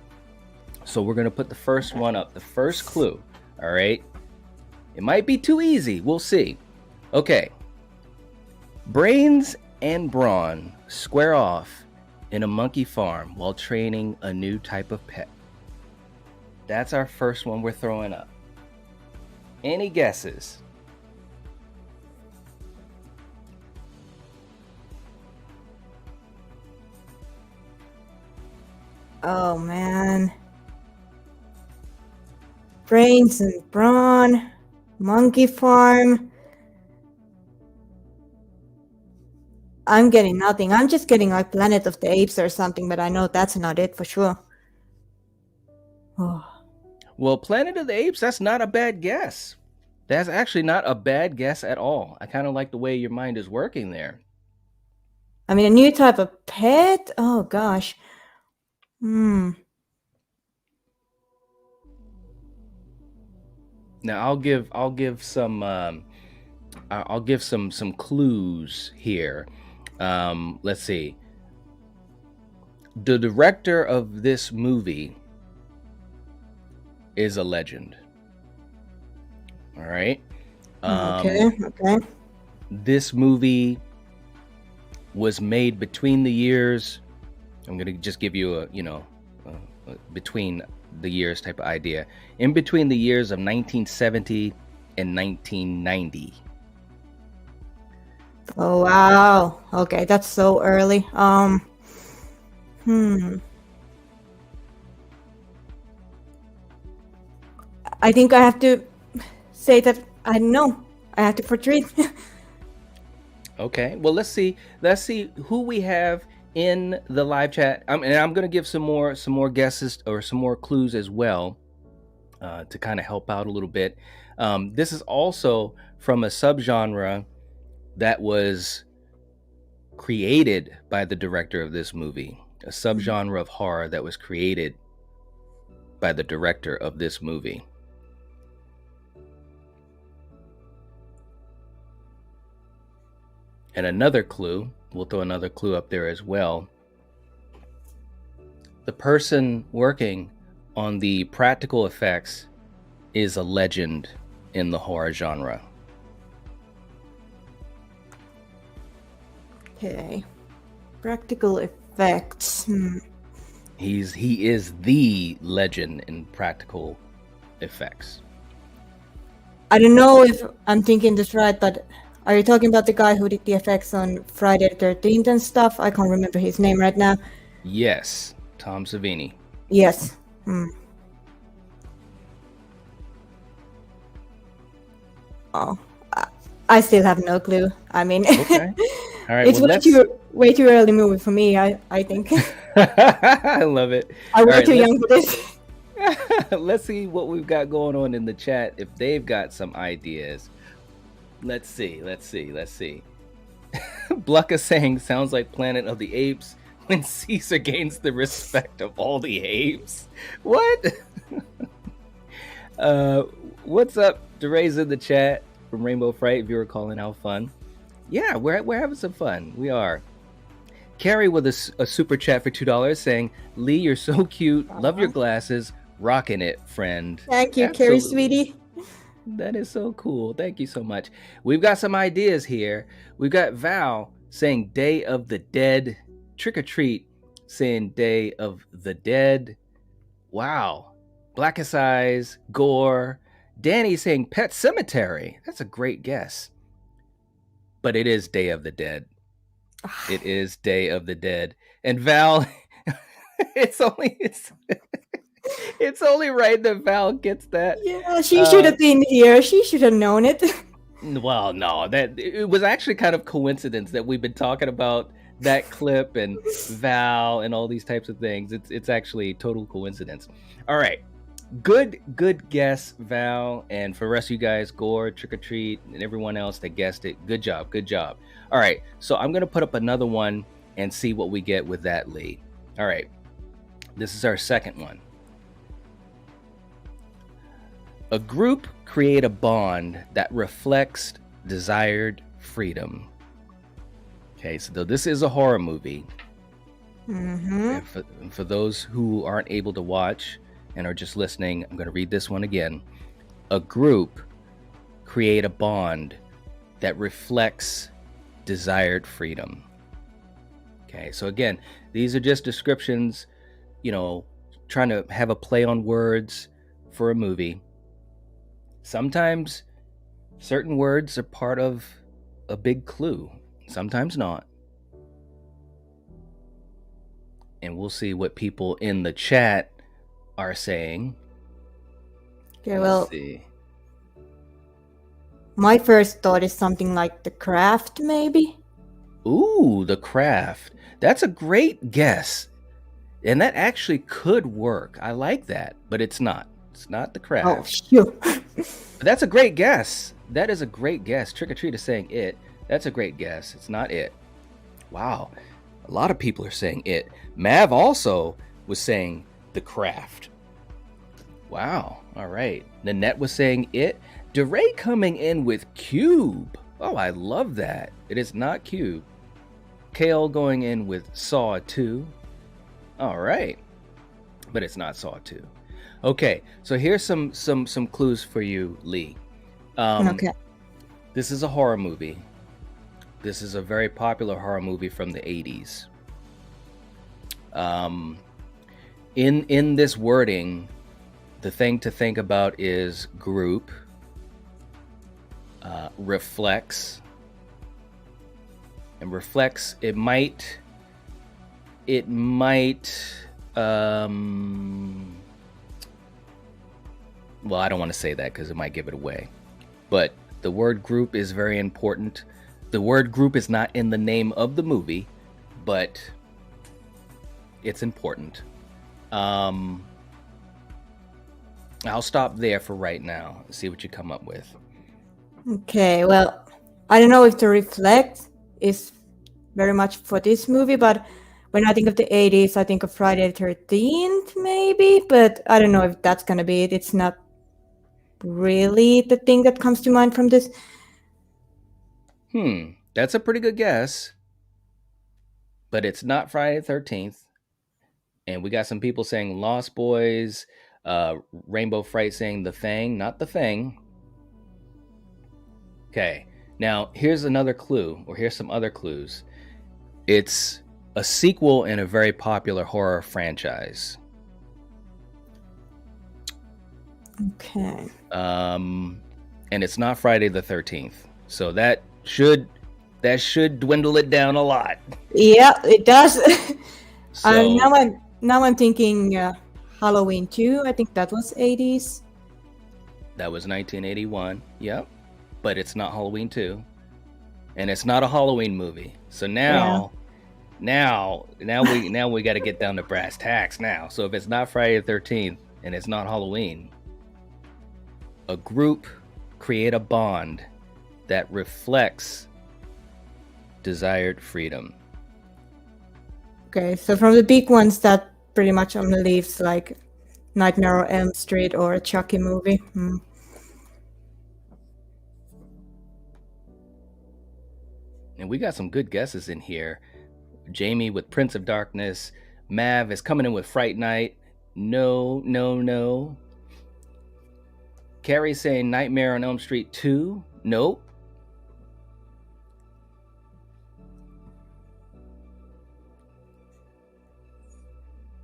so we're going to put the first one up, the first clue. All right, it might be too easy. We'll see. Okay. Brains and brawn square off in a monkey farm while training a new type of pet. That's our first one we're throwing up. Any guesses? Oh, man. Brains and brawn, monkey farm. I'm getting nothing. I'm just getting like Planet of the Apes or something, but I know that's not it for sure. Oh. Well, Planet of the Apes, that's not a bad guess. That's actually not a bad guess at all. I kind of like the way your mind is working there. I mean, a new type of pet? Oh, gosh. Now, I'll give some clues here. Let's see. The director of this movie is a legend. All right. Okay. This movie was made between the years. I'm gonna just give you a between the years type of idea. In between the years of 1970 and 1990. Oh, wow. Okay, that's so early. I think I have to say that I don't know. I have to portray. Okay. Well, let's see. Let's see who we have in the live chat. And I'm going to give some more guesses or some more clues as well, to kind of help out a little bit. This is also from a subgenre that was created by the director of this movie, a subgenre of horror that was created by the director of this movie. And another clue, we'll throw another clue up there as well. The person working on the practical effects is a legend in the horror genre. Okay. Practical effects. He is the legend in practical effects. I don't know if I'm thinking this right, but are you talking about the guy who did the effects on Friday the 13th and stuff? I can't remember his name right now. Yes, Tom Savini. Yes. Oh, I still have no clue. I mean, Okay. All right. it's way too early movie for me. I think I love it. I'm way too young for this. Let's see what we've got going on in the chat. If they've got some ideas, let's see. Blucka saying sounds like Planet of the Apes when Caesar gains the respect of all the apes. What? What's up, DeRay's in the chat from Rainbow Fright, if you were calling out fun. Yeah, we're having some fun. We are. Carrie with a super chat for $2 saying, Lee, you're so cute. Love your glasses. Rocking it, friend. Thank you, Carrie, sweetie. That is so cool. Thank you so much. We've got some ideas here. We've got Val saying Day of the Dead. Trick or Treat saying Day of the Dead. Wow. Blackest Eyes, Gore. Danny saying Pet Cemetery. That's a great guess. But it is Day of the Dead. It is Day of the Dead. And Val, it's only right that Val gets that. Yeah, she should have been here. She should have known it. Well, no, it was actually kind of coincidence that we've been talking about that clip and Val and all these types of things. It's actually total coincidence. All right. Good guess, Val, and for the rest of you guys, Gore, Trick or Treat, and everyone else that guessed it, good job. All right, so I'm gonna put up another one and see what we get with that, Lee. All right, this is our second one. A group create a bond that reflects desired freedom. Okay, so this is a horror movie. And for those who aren't able to watch and are just listening, I'm going to read this one again. A group create a bond that reflects desired freedom. Okay, so again, these are just descriptions, trying to have a play on words for a movie. Sometimes certain words are part of a big clue, sometimes not. And we'll see what people in the chat are saying. Okay, well, my first thought is something like The Craft, maybe? Ooh, The Craft. That's a great guess. And that actually could work. I like that, but it's not. It's not The Craft. Oh, shoot. But that's a great guess. That is a great guess. Trick or Treat is saying It. That's a great guess. It's not It. Wow. A lot of people are saying It. Mav also was saying The Craft. Wow. All right. Nanette was saying It. DeRay coming in with Cube. Oh, I love that. It is not Cube. Kale going in with Saw 2. All right. But it's not Saw 2. Okay. So here's some clues for you, Lee. Okay. This is a horror movie. This is a very popular horror movie from the 80s. In this wording, the thing to think about is group, reflects, and reflects. It might. Well, I don't want to say that because it might give it away. But the word group is very important. The word group is not in the name of the movie, but it's important. I'll stop there for right now. See what you come up with. Okay, well, I don't know if to reflect is very much for this movie, but when I think of the 80s, I think of Friday the 13th, maybe, but I don't know if that's gonna be it. It's not really the thing that comes to mind from this. That's a pretty good guess, but it's not Friday the 13th. And we got some people saying Lost Boys, Rainbow Fright saying The Thing, not The Thing. Okay, now here's another clue, or here's some other clues. It's a sequel in a very popular horror franchise. Okay. And it's not Friday the 13th. So that should dwindle it down a lot. Yeah, it does. So now I'm thinking Halloween 2. I think that was 80s. that was 1981. Yep. But it's not Halloween 2. And it's not a Halloween movie. So now we got to get down to brass tacks now. So if it's not Friday the 13th and it's not Halloween, a group create a bond that reflects desired freedom. Okay, so from the big ones, that pretty much only leaves like Nightmare on Elm Street or a Chucky movie. And we got some good guesses in here. Jamie with Prince of Darkness. Mav is coming in with Fright Night. No. Carrie saying Nightmare on Elm Street 2. Nope.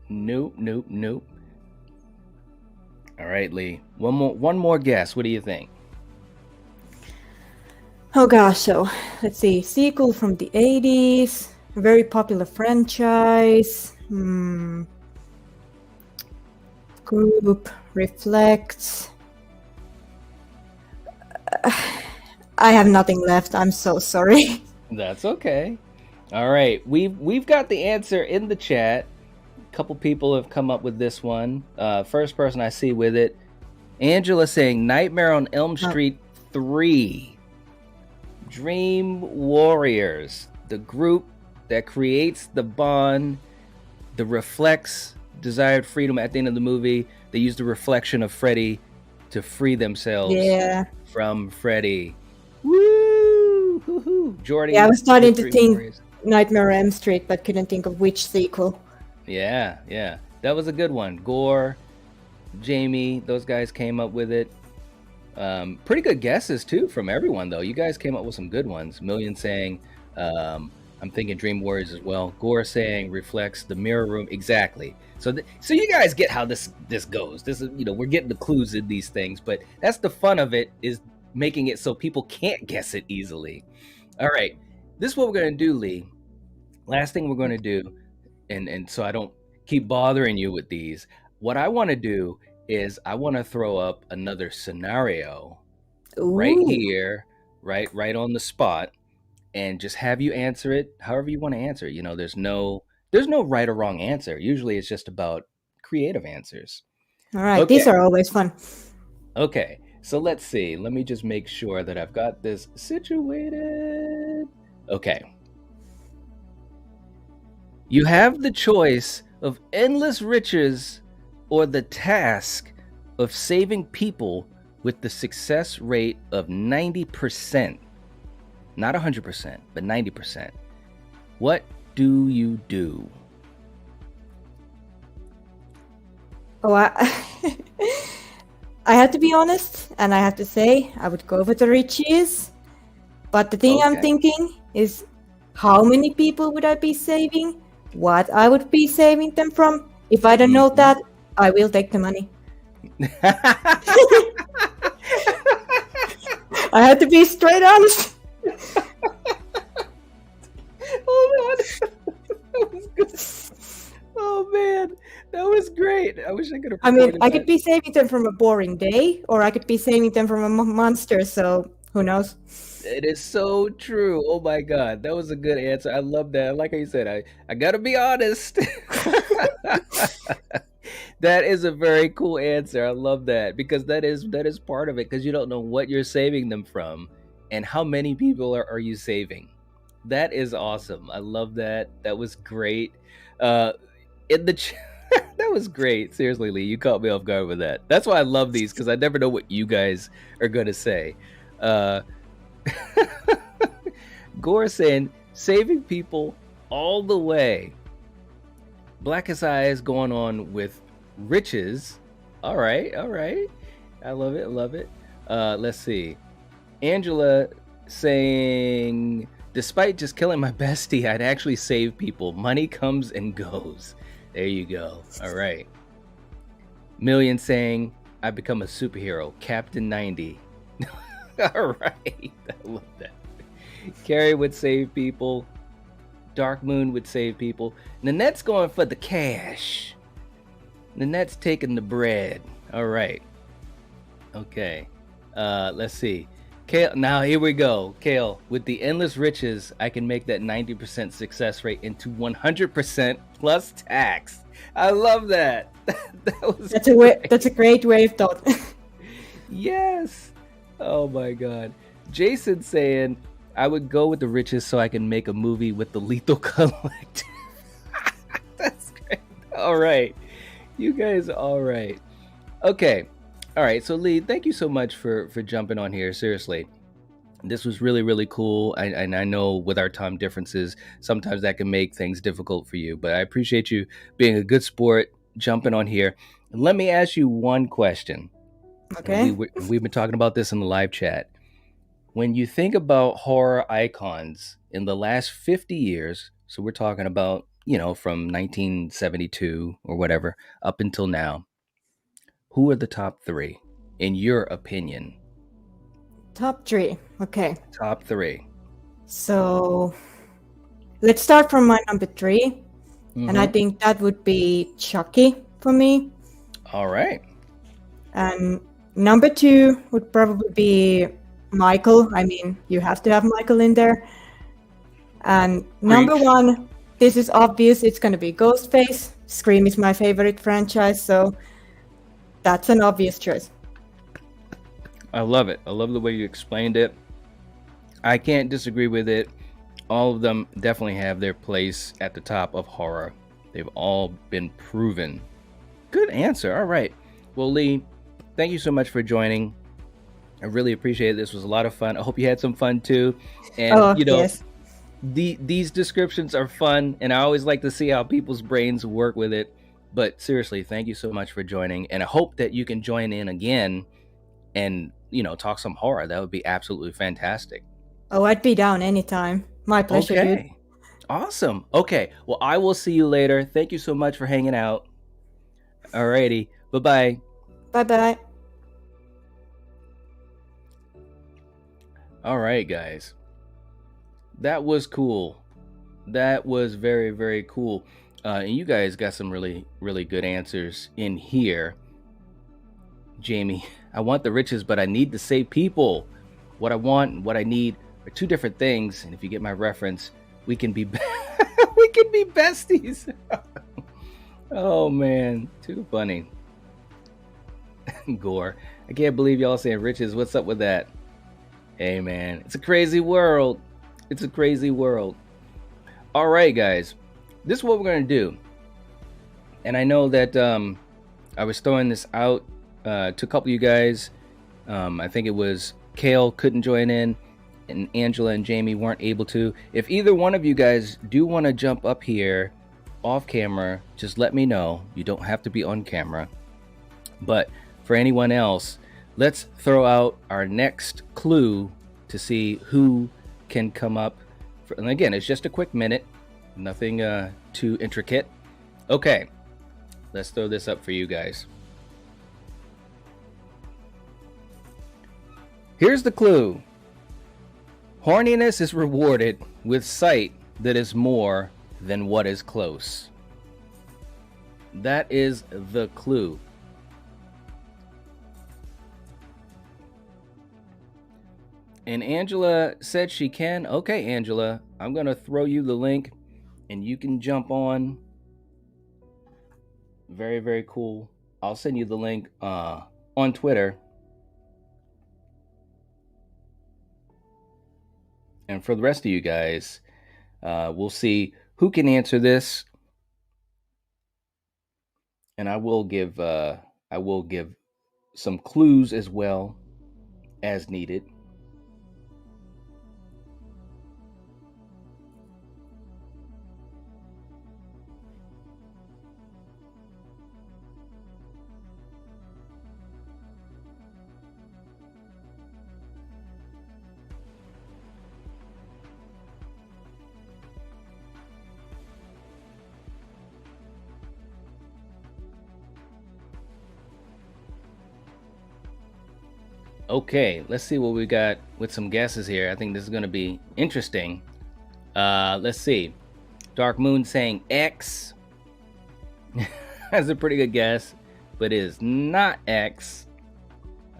Nope. All right, Lee. One more guess. What do you think? Oh gosh, so let's see. Sequel from the 80s, a very popular franchise. Group reflects. I have nothing left. I'm so sorry. That's okay. All right, we've got the answer in the chat. A couple people have come up with this one. First person I see with it, Angela saying Nightmare on Elm Street 3. Dream Warriors, the group that creates the bond, that reflects desired freedom at the end of the movie. They use the reflection of Freddy to free themselves from Freddy. Woo! Hoo-hoo. Jordy. Yeah, I was starting to think Warriors. Nightmare on Elm Street, but couldn't think of which sequel. Yeah. That was a good one. Gore, Jamie, those guys came up with it. Pretty good guesses too from everyone though. You guys came up with some good ones. Million saying, I'm thinking Dream Warriors as well. Gore saying reflects the mirror room. Exactly. So you guys get how this goes. This is, we're getting the clues in these things, but that's the fun of it, is making it so people can't guess it easily. All right, this is what we're gonna do, Lee. Last thing we're gonna do, and so I don't keep bothering you with these. What I want to do is I want to throw up another scenario right here, right on the spot, and just have you answer it however you want to answer it. There's no right or wrong answer. Usually it's just about creative answers. All right, These are always fun. Okay, so let's see. Let me just make sure that I've got this situated. Okay. You have the choice of endless riches or the task of saving people with the success rate of 90%. Not 100%, but 90%. What do you do? Oh, I have to be honest, and I have to say I would go with the riches. But the thing I'm thinking is, how many people would I be saving? What I would be saving them from? If I don't know that, I will take the money. I have to be straight honest. Oh man, that was good. Oh man, that was great. I wish I could have. I mean, I could be saving them from a boring day, or I could be saving them from a monster. So who knows? It is so true. Oh my God, that was a good answer. I love that. Like I said, I gotta be honest. That is a very cool answer. I love that because that is part of it because you don't know what you're saving them from and how many people are you saving. That is awesome. I love that. That was great. Uh, in the that was great. Seriously, Lee, you caught me off guard with that. That's why I love these because I never know what you guys are gonna say. Uh, Gore saying saving people all the way. Blackest eyes going on with riches. All right, all right. I love it. I love it. Let's see. Angela saying, despite just killing my bestie, I'd actually save people. Money comes and goes. There you go. All right. Million saying, I become a superhero. Captain 90. All right. I love that. Carrie would save people. Dark Moon would save people. Nanette's going for the cash. Nanette's taking the bread. All right. Okay. Let's see. Kale, now here we go. Kale, with the endless riches, I can make that 90% success rate into 100% plus tax. I love that. That's a great way of thought. Yes. Oh my God. Jason saying, I would go with the riches so I can make a movie with the Lethal Collect. That's great. All right. You guys, all right. Okay. All right. So Lee, thank you so much for jumping on here. Seriously. This was really, really cool. And I know with our time differences, sometimes that can make things difficult for you. But I appreciate you being a good sport, jumping on here. And let me ask you one question. Okay. We've been talking about this in the live chat. When you think about horror icons in the last 50 years, so we're talking about, from 1972 or whatever up until now, who are the top three, in your opinion? Top three. Okay. Top three. So let's start from my number 3. And I think that would be Chucky for me. All right. And number 2 would probably be Michael. I mean, you have to have Michael in there. And number 1, this is obvious, it's going to be Ghostface. Scream is my favorite franchise, so that's an obvious choice. I love it. I love the way you explained it. I can't disagree with it. All of them definitely have their place at the top of horror. They've all been proven. Good answer. All right. Well, Lee, thank you so much for joining. I really appreciate it. This was a lot of fun. I hope you had some fun too. And yes. These descriptions are fun, and I always like to see how people's brains work with it. But seriously, thank you so much for joining, and I hope that you can join in again and talk some horror. That would be absolutely fantastic. Oh, I'd be down anytime. My pleasure, dude. Okay. Awesome. Okay. Well, I will see you later. Thank you so much for hanging out. Alrighty. Bye-bye. Bye-bye. All right, guys. That was cool. That was very, very cool. And you guys got some really, really good answers in here. Jamie, I want the riches, but I need to save people. What I want and what I need are two different things. And if you get my reference, we can be we can be besties. Oh man, too funny. Gore, I can't believe y'all saying riches. What's up with that? Hey man, it's a crazy world. It's a crazy world. All right, guys, this is what we're gonna do. And I know that I was throwing this out to a couple of you guys. I think it was Kale couldn't join in, and Angela and Jamie weren't able to. If either one of you guys do want to jump up here off camera, just let me know. You don't have to be on camera. But for anyone else, let's throw out our next clue to see who can come up. And again, it's just a quick minute, nothing too intricate. Okay, let's throw this up for you guys. Here's the clue. Horniness is rewarded with sight that is more than what is close. That is the clue. And Angela said she can. Okay, Angela, I'm going to throw you the link and you can jump on. Very, very cool. I'll send you the link on Twitter. And for the rest of you guys, we'll see who can answer this. And I will give some clues as well as needed. Okay, let's see what we got with some guesses here. I think this is going to be interesting. Let's see. Dark Moon saying X. That's a pretty good guess, but it is not X.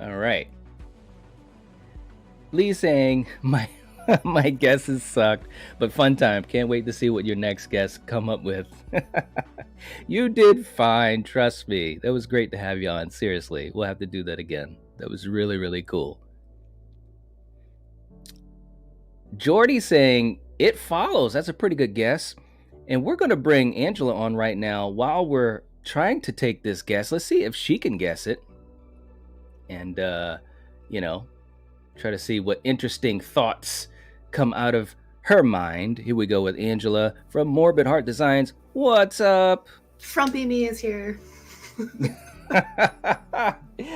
All right. Lee saying my my guesses sucked, but fun time. Can't wait to see what your next guests come up with. You did fine, trust me. That was great to have you on. Seriously, we'll have to do that again. That was really, really cool. Jordy saying It Follows. That's a pretty good guess. And we're going to bring Angela on right now while we're trying to take this guess. Let's see if she can guess it. And, try to see what interesting thoughts come out of her mind. Here we go with Angela from Morbid Heart Designs. What's up? Frumpy Me is here.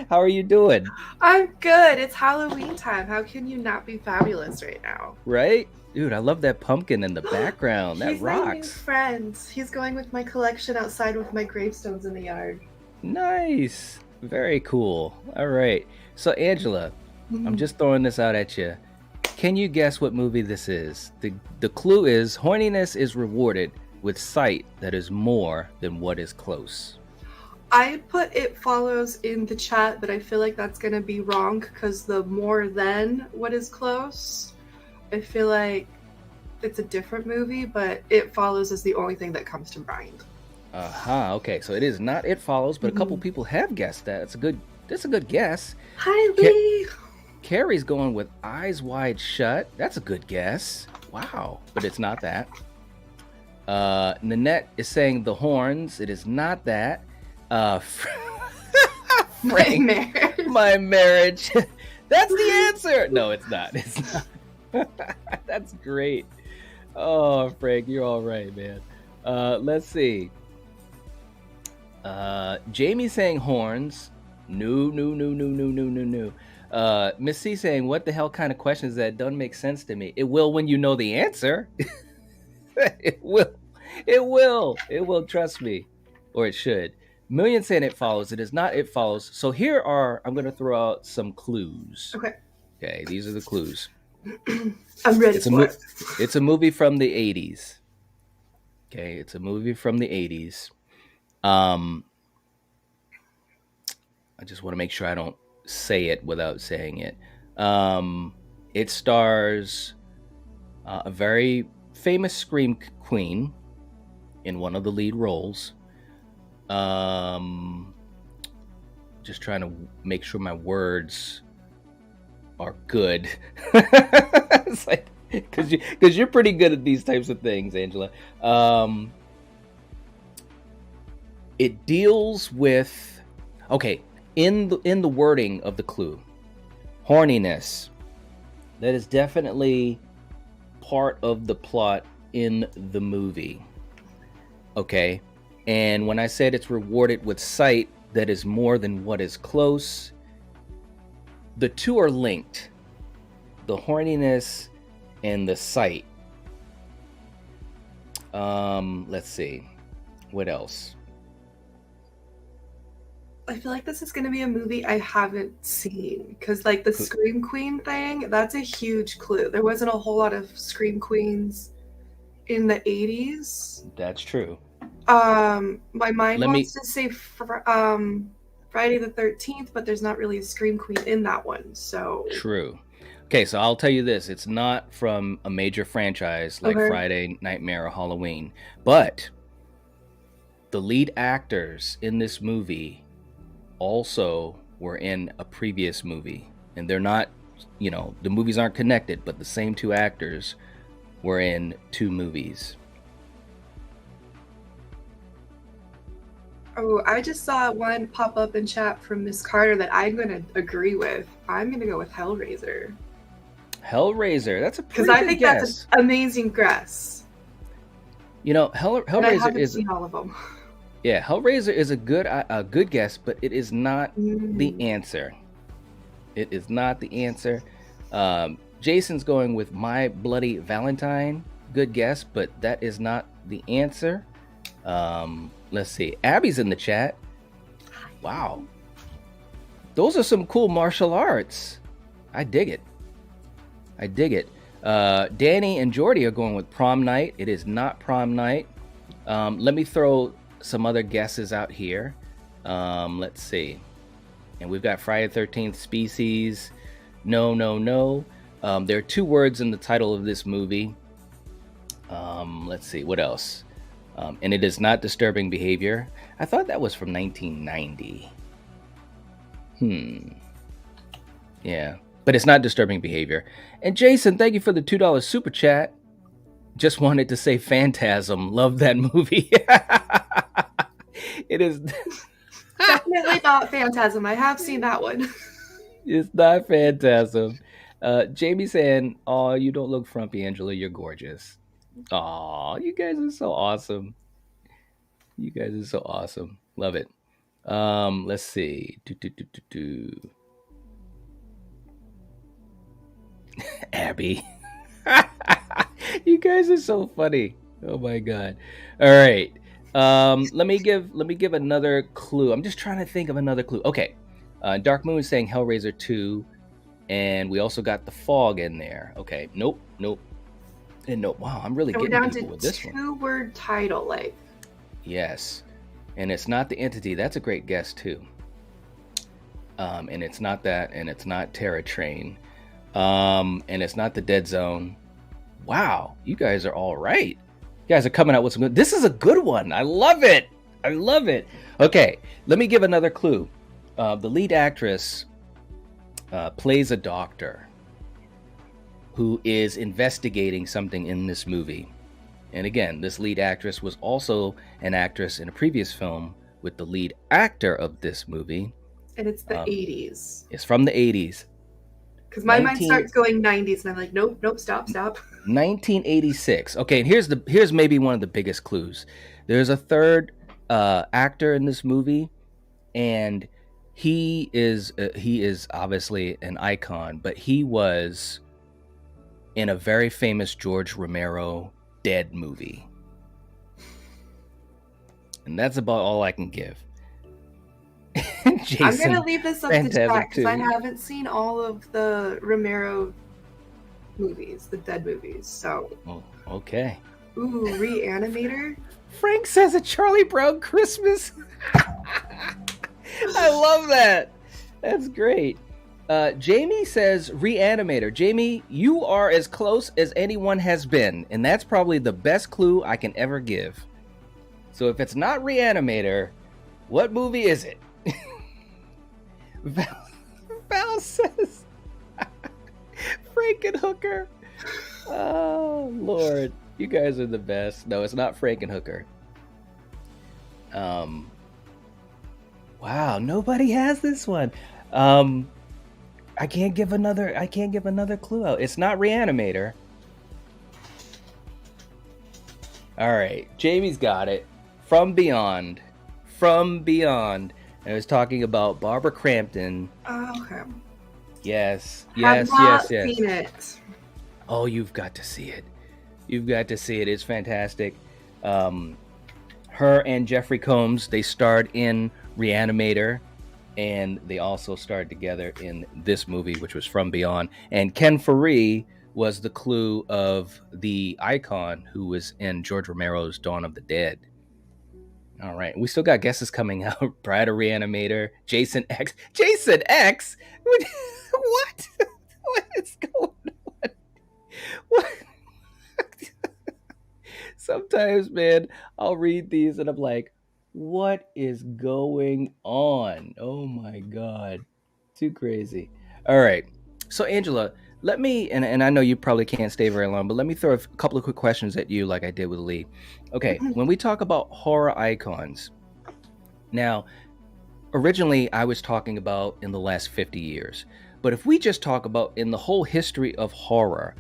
How are you doing? I'm good. It's Halloween time. How can you not be fabulous right now? Right? Dude, I love that pumpkin in the background. That He's my new rocks. friend. He's going with my collection outside with my gravestones in the yard. Nice. Very cool. All right. So, Angela, I'm just throwing this out at you. Can you guess what movie this is? The clue is horniness is rewarded with sight that is more than what is close. I put It Follows in the chat, but I feel like that's going to be wrong because the more than what is close, I feel like it's a different movie, but It Follows is the only thing that comes to mind. Aha, okay. So it is not It Follows, but a couple people have guessed that. That's a good guess. Hi, Lee. Carrie's going with Eyes Wide Shut. That's a good guess. Wow. But it's not that. Nanette is saying The Horns. It is not that. Frank, my marriage. That's the answer. No, it's not. It's not. That's great. Oh, Frank, you're all right, man. Let's see. Jamie saying Horns. No. Miss C saying, what the hell kind of question is that? Doesn't make sense to me. It will when you know the answer. It will. Trust me. Or it should. Million saying It Follows. It is not It Follows. So I'm going to throw out some clues. Okay, these are the clues. I'm ready for it. It's a movie from the 80s. Okay, it's a movie from the 80s. I just want to make sure I don't say it without saying it. It stars a very famous scream queen in one of the lead roles. Just trying to make sure my words are good. It's like because you're pretty good at these types of things, Angela. It deals with in the wording of the clue, horniness. That is definitely part of the plot in the movie. Okay. And when I said it's rewarded with sight that is more than what is close, the two are linked. The horniness and the sight. Let's see. What else? I feel like this is going to be a movie I haven't seen because, like, the Scream Queen thing, that's a huge clue. There wasn't a whole lot of Scream Queens in the 80s. That's true. My mind wants to say Friday the 13th, but there's not really a Scream Queen in that one. So true. Okay, so I'll tell you this. It's not from a major franchise like Okay. Friday, Nightmare, or Halloween. But the lead actors in this movie also were in a previous movie. And they're not, the movies aren't connected, but the same two actors were in two movies. Oh, I just saw one pop up in chat from Miss Carter that I'm going to agree with. I'm going to go with Hellraiser. Hellraiser. That's a pretty Because I good think guess. that's an amazing guess. Hellraiser And I haven't is seen all of them. yeah, Hellraiser is a good guess, but it is not the answer. It is not the answer. Jason's going with My Bloody Valentine. Good guess, but that is not the answer. Let's see. Abby's in the chat. Wow. Those are some cool martial arts. I dig it. Danny and Jordy are going with Prom Night. It is not Prom Night. Let me throw some other guesses out here. Let's see. And we've got Friday the 13th, Species. No. There are two words in the title of this movie. Let's see. What else? And it is not Disturbing Behavior. I thought that was from 1990. Yeah. But it's not Disturbing Behavior. And Jason, thank you for the $2 super chat. Just wanted to say Phantasm. Love that movie. It is Definitely not Phantasm. I have seen that one. It's not Phantasm. Jamie saying, "Oh, you don't look frumpy, Angela. You're gorgeous." Aw, you guys are so awesome. Love it. Let's see. Abby. You guys are so funny. Oh my god. All right. Let me give another clue. I'm just trying to think of another clue. Okay. Dark Moon is saying Hellraiser 2, and we also got The Fog in there. Okay. Nope. And nope. Wow, I'm really So we're getting down people to with this one. two-word title, like. Yes. And it's not The Entity. That's a great guess too. And it's not that, and it's not Terror Train. And it's not The Dead Zone. Wow, you guys are all right. You guys are coming out with some good. This is a good one. I love it. Okay, let me give another clue. The lead actress plays a doctor who is investigating something in this movie. And again, this lead actress was also an actress in a previous film with the lead actor of this movie. And it's the 80s. It's from the 80s. Because my mind starts going 90s, and I'm like, nope, stop. 1986. Okay, and here's maybe one of the biggest clues. There's a third actor in this movie, and he is obviously an icon, but he was in a very famous George Romero Dead movie. And that's about all I can give. Jason, I'm going to leave this up to Phantasm chat because I 2. haven't seen all of the Romero movies, the Dead movies, so. Oh, okay. Ooh, Reanimator? Frank says a Charlie Brown Christmas. I love that. That's great. Jamie says Reanimator. Jamie, you are as close as anyone has been, and that's probably the best clue I can ever give. So if it's not Reanimator, what movie is it? Val says Frankenhooker. Oh, Lord. You guys are the best. No, it's not Frankenhooker. Wow, nobody has this one. I can't give another clue out. It's not Reanimator. All right, Jamie's got it. From Beyond. I was talking about Barbara Crampton. Oh, okay. Yes. Have not seen it. Oh, you've got to see it. It's fantastic. Her and Jeffrey Combs, they starred in Reanimator, and they also starred together in this movie, which was From Beyond. And Ken Faree was the clue of the icon who was in George Romero's Dawn of the Dead. All right, we still got guesses coming out. Bride of Reanimator, Jason X. What? What is going on? What? Sometimes, man, I'll read these and I'm like, what is going on? Oh my God. Too crazy. All right. So, Angela, let me, and I know you probably can't stay very long, but let me throw a couple of quick questions at you, like I did with Lee. Okay. When we talk about horror icons, now, originally I was talking about in the last 50 years, but if we just talk about in the whole history of horror,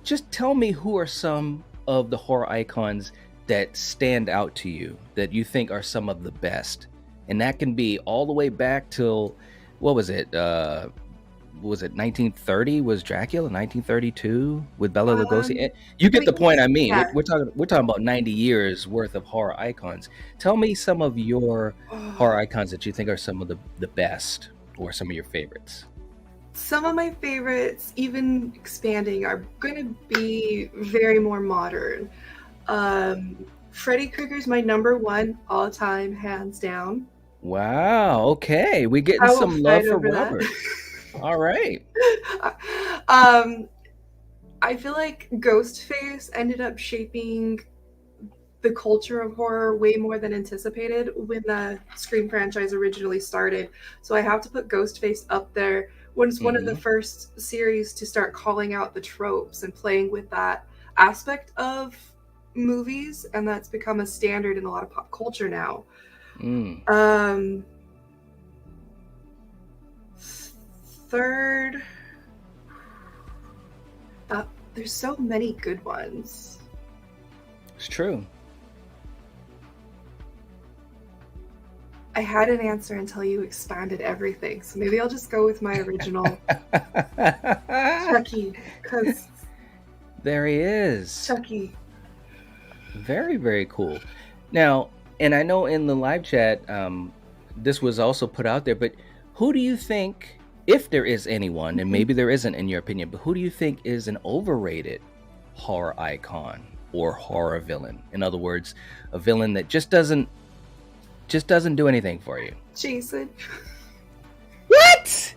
just tell me who are some of the horror icons that stand out to you that you think are some of the best. And that can be all the way back till what was it 1930 was Dracula, 1932 with Bela Lugosi. You get the point I mean. Yeah. We're talking about 90 years worth of horror icons. Tell me some of your horror icons that you think are some of the best or some of your favorites. Some of my favorites, even expanding, are going to be very more modern. Freddy Krueger's my number one all time, hands down. Wow. Okay, we're getting I will some love fight for over that. Robert. All right. I feel like Ghostface ended up shaping the culture of horror way more than anticipated when the Scream franchise originally started. So I have to put Ghostface up there. When it's one of the first series to start calling out the tropes and playing with that aspect of movies, and that's become a standard in a lot of pop culture now. Third, there's so many good ones. It's true. I had an answer until you expanded everything, so maybe I'll just go with my original Chucky, because there he is. Chucky. Very, very cool. Now, and I know in the live chat, this was also put out there, but who do you think, if there is anyone, and maybe there isn't in your opinion, but who do you think is an overrated horror icon or horror villain? In other words, a villain that just doesn't do anything for you. Jason. What?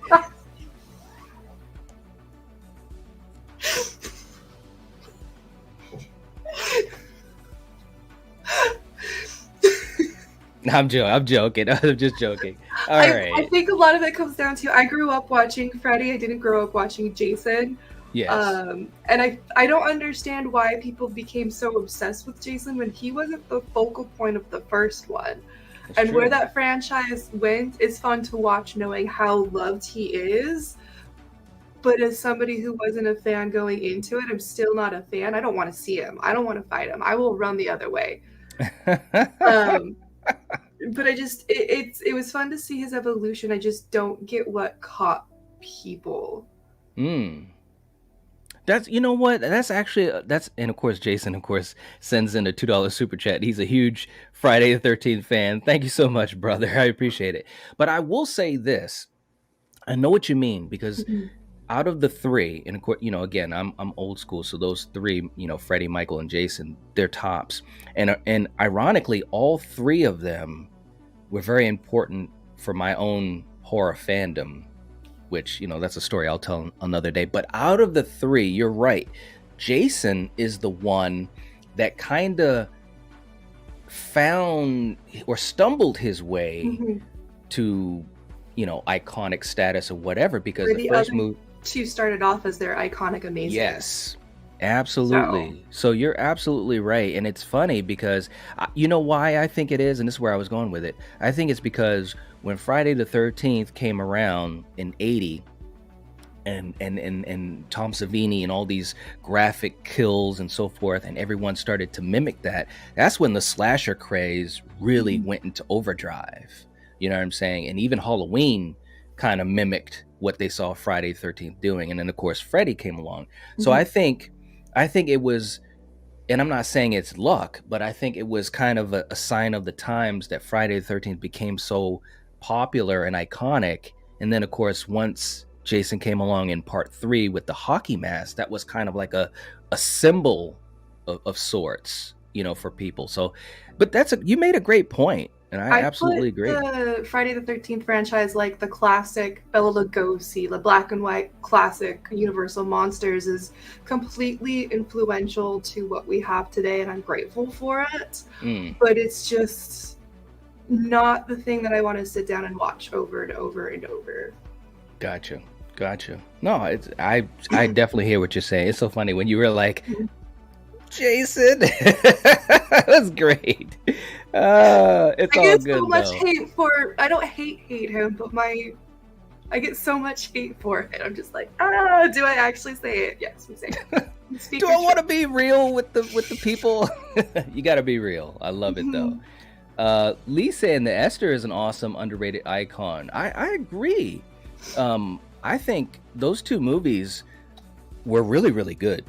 I'm joking. I'm just joking. All right. I think a lot of it comes down to I grew up watching Freddy. I didn't grow up watching Jason. Yes. And I don't understand why people became so obsessed with Jason when he wasn't the focal point of the first one. That's and true. where that franchise went is fun to watch, knowing how loved he is. But as somebody who wasn't a fan going into it, I'm still not a fan. I don't want to see him. I don't want to fight him. I will run the other way. But it was fun to see his evolution. I just don't get what caught people. That's, you know what? That's actually, and of course, Jason, of course, sends in a $2 super chat. He's a huge Friday the 13th fan. Thank you so much, brother. I appreciate it. But I will say this. I know what you mean, because out of the three, and of course, you know, again, I'm old school. So those three, you know, Freddie, Michael, and Jason, they're tops. And ironically, all three of them were very important for my own horror fandom, which, you know, that's a story I'll tell another day. But out of the three, you're right. Jason is the one that kind of found or stumbled his way to, you know, iconic status or whatever, because the first movie... Two started off as their iconic amazing. Yes, absolutely. So you're absolutely right. And it's funny because, you know why I think it is? And this is where I was going with it. I think it's because when Friday the 13th came around in 80, and Tom Savini and all these graphic kills and so forth, and everyone started to mimic that, that's when the slasher craze really went into overdrive. You know what I'm saying? And even Halloween kind of mimicked what they saw Friday the 13th doing. And then, of course, Freddy came along. So I think it was, and I'm not saying it's luck, but I think it was kind of a sign of the times that Friday the 13th became so popular and iconic. And then, of course, once Jason came along in part 3 with the hockey mask, that was kind of like a symbol of sorts, you know, for people. So, but you made a great point. And I I absolutely put agree. the Friday the 13th franchise like the classic Bela Lugosi, the black and white classic Universal Monsters is completely influential to what we have today, and I'm grateful for it. Mm, But it's just not the thing that I want to sit down and watch over and over and over. gotcha. Gotcha. No, it's I definitely hear what you're saying. It's so funny when you were like, Jason. That's great. It's I all get so good much though. hate for. I don't hate him, but I get so much hate for it. I'm just like, do I actually say it? Yes, we say it. Speak Do your I want to truth. be real with the people? You got to be real. I love it though. Lee saying that Esther is an awesome underrated icon. I agree. I think those two movies were really really good.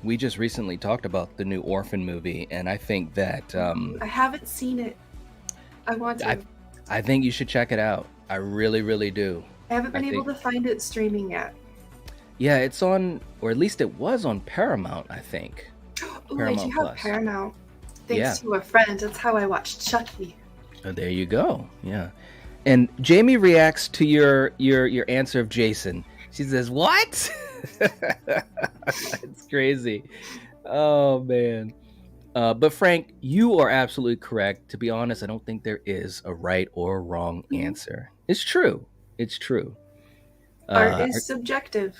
We just recently talked about the new Orphan movie, and I think that I haven't seen it. I want to. I think you should check it out. I really really do. I haven't been I able think to find it streaming yet. yeah, it's on, or at least it was on Paramount. I think Oh, I Paramount do have Plus. Paramount. Thanks Yeah. to a friend. That's how I watched Chucky. There you go. Yeah. And Jamie reacts to your answer of Jason. She says, "What?" It's crazy. Oh man. But Frank, you are absolutely correct. To be honest, I don't think there is a right or wrong answer. It's true. It's true. Art Uh, is subjective.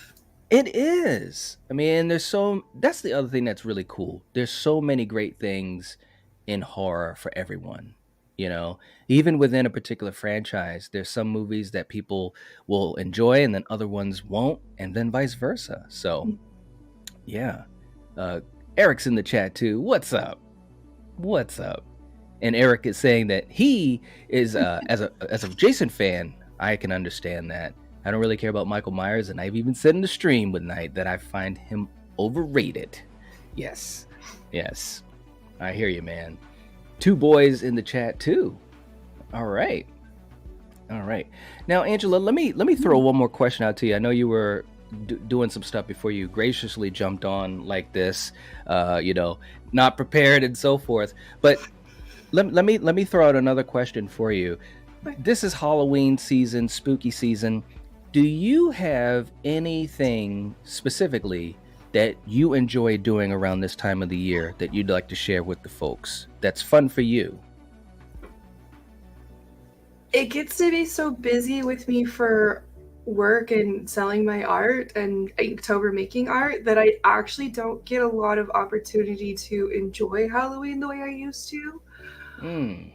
it is. I mean, that's the other thing that's really cool. There's so many great things in horror for everyone. You know, even within a particular franchise, there's some movies that people will enjoy and then other ones won't, and then vice versa. So, yeah. Uh, Eric's in the chat too. What's up? What's up? And Eric is saying that he is as a Jason fan, I can understand that. I don't really care about Michael Myers, and I've even said in the stream with Night that I find him overrated. Yes, yes, I hear you, man. Two boys in the chat too. All right, all right. Now, Angela, let me throw one more question out to you. I know you were doing some stuff before you graciously jumped on like this, not prepared and so forth. But let me throw out another question for you. This is Halloween season, spooky season. Do you have anything specifically that you enjoy doing around this time of the year that you'd like to share with the folks that's fun for you? It gets to be so busy with me for work and selling my art and Inktober making art that I actually don't get a lot of opportunity to enjoy Halloween the way I used to. Mm,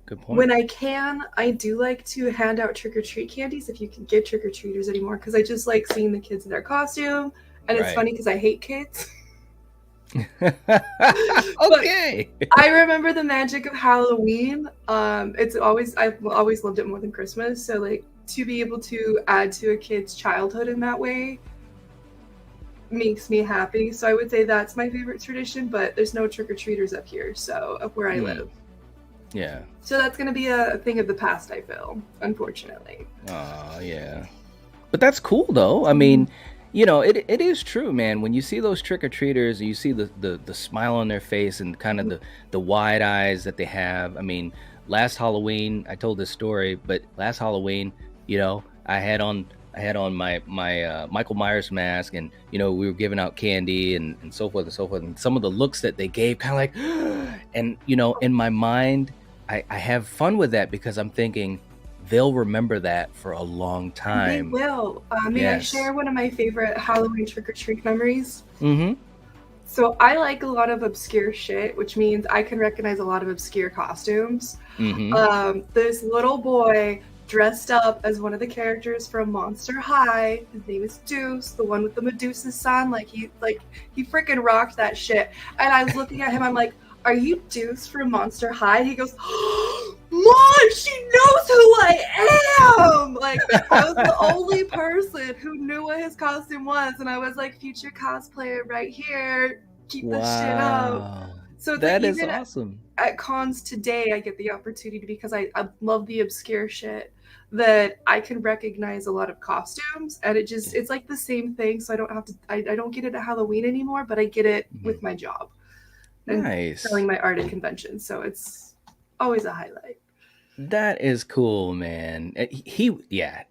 Good point. When I can, I do like to hand out trick-or-treat candies if you can get trick-or-treaters anymore, because I just like seeing the kids in their costume, and it's funny because I hate kids. Okay. I remember the magic of Halloween. I've always loved it more than Christmas. So like to be able to add to a kid's childhood in that way makes me happy. So I would say that's my favorite tradition. But there's no trick or treaters up here, so up where I live. Yeah. So that's gonna be a thing of the past. I feel, unfortunately. Oh yeah. But that's cool though. I mean, it is true, man. When you see those trick-or-treaters and you see the smile on their face and kind of the wide eyes that they have. I mean, last Halloween, I told this story, but last Halloween, I had on my Michael Myers mask, and we were giving out candy and so forth and so forth, and some of the looks that they gave kind of like and in my mind, I have fun with that because I'm thinking they'll remember that for a long time. They will. May I share one of my favorite Halloween trick-or-treat memories? Mm-hmm. So I like a lot of obscure shit, which means I can recognize a lot of obscure costumes. Mm-hmm. This little boy dressed up as one of the characters from Monster High. His name is Deuce, the one with the Medusa's son. He freaking rocked that shit. And I was looking at him, I'm like, "Are you Deuce from Monster High?" He goes, "Mom, she knows who I am!" Like, I was the only person who knew what his costume was, and I was like, future cosplayer right here. Keep this shit up. So that is awesome. At cons today, I get the opportunity because I love the obscure shit that I can recognize a lot of costumes, and it's like the same thing. So I don't have to. I don't get it at Halloween anymore, but I get it with my job. And Nice. selling my art at conventions. So it's always a highlight. That is cool, man.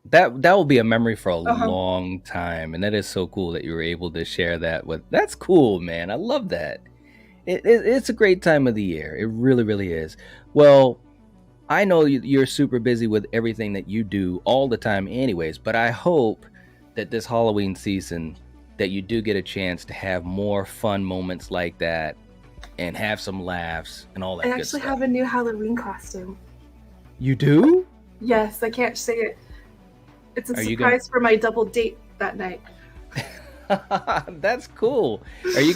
That will be a memory for a Uh-huh. long time, and that is so cool that you were able to share that with. That's cool, man. I love that. It's a great time of the year. It really, really is. Well, I know you're super busy with everything that you do all the time, anyways. But I hope that this Halloween season, that you do get a chance to have more fun moments like that, and have some laughs and all that I good actually stuff. have a new Halloween costume. You do? Yes, I can't say it. It's a Are you surprise for my double date that night. That's cool. Are you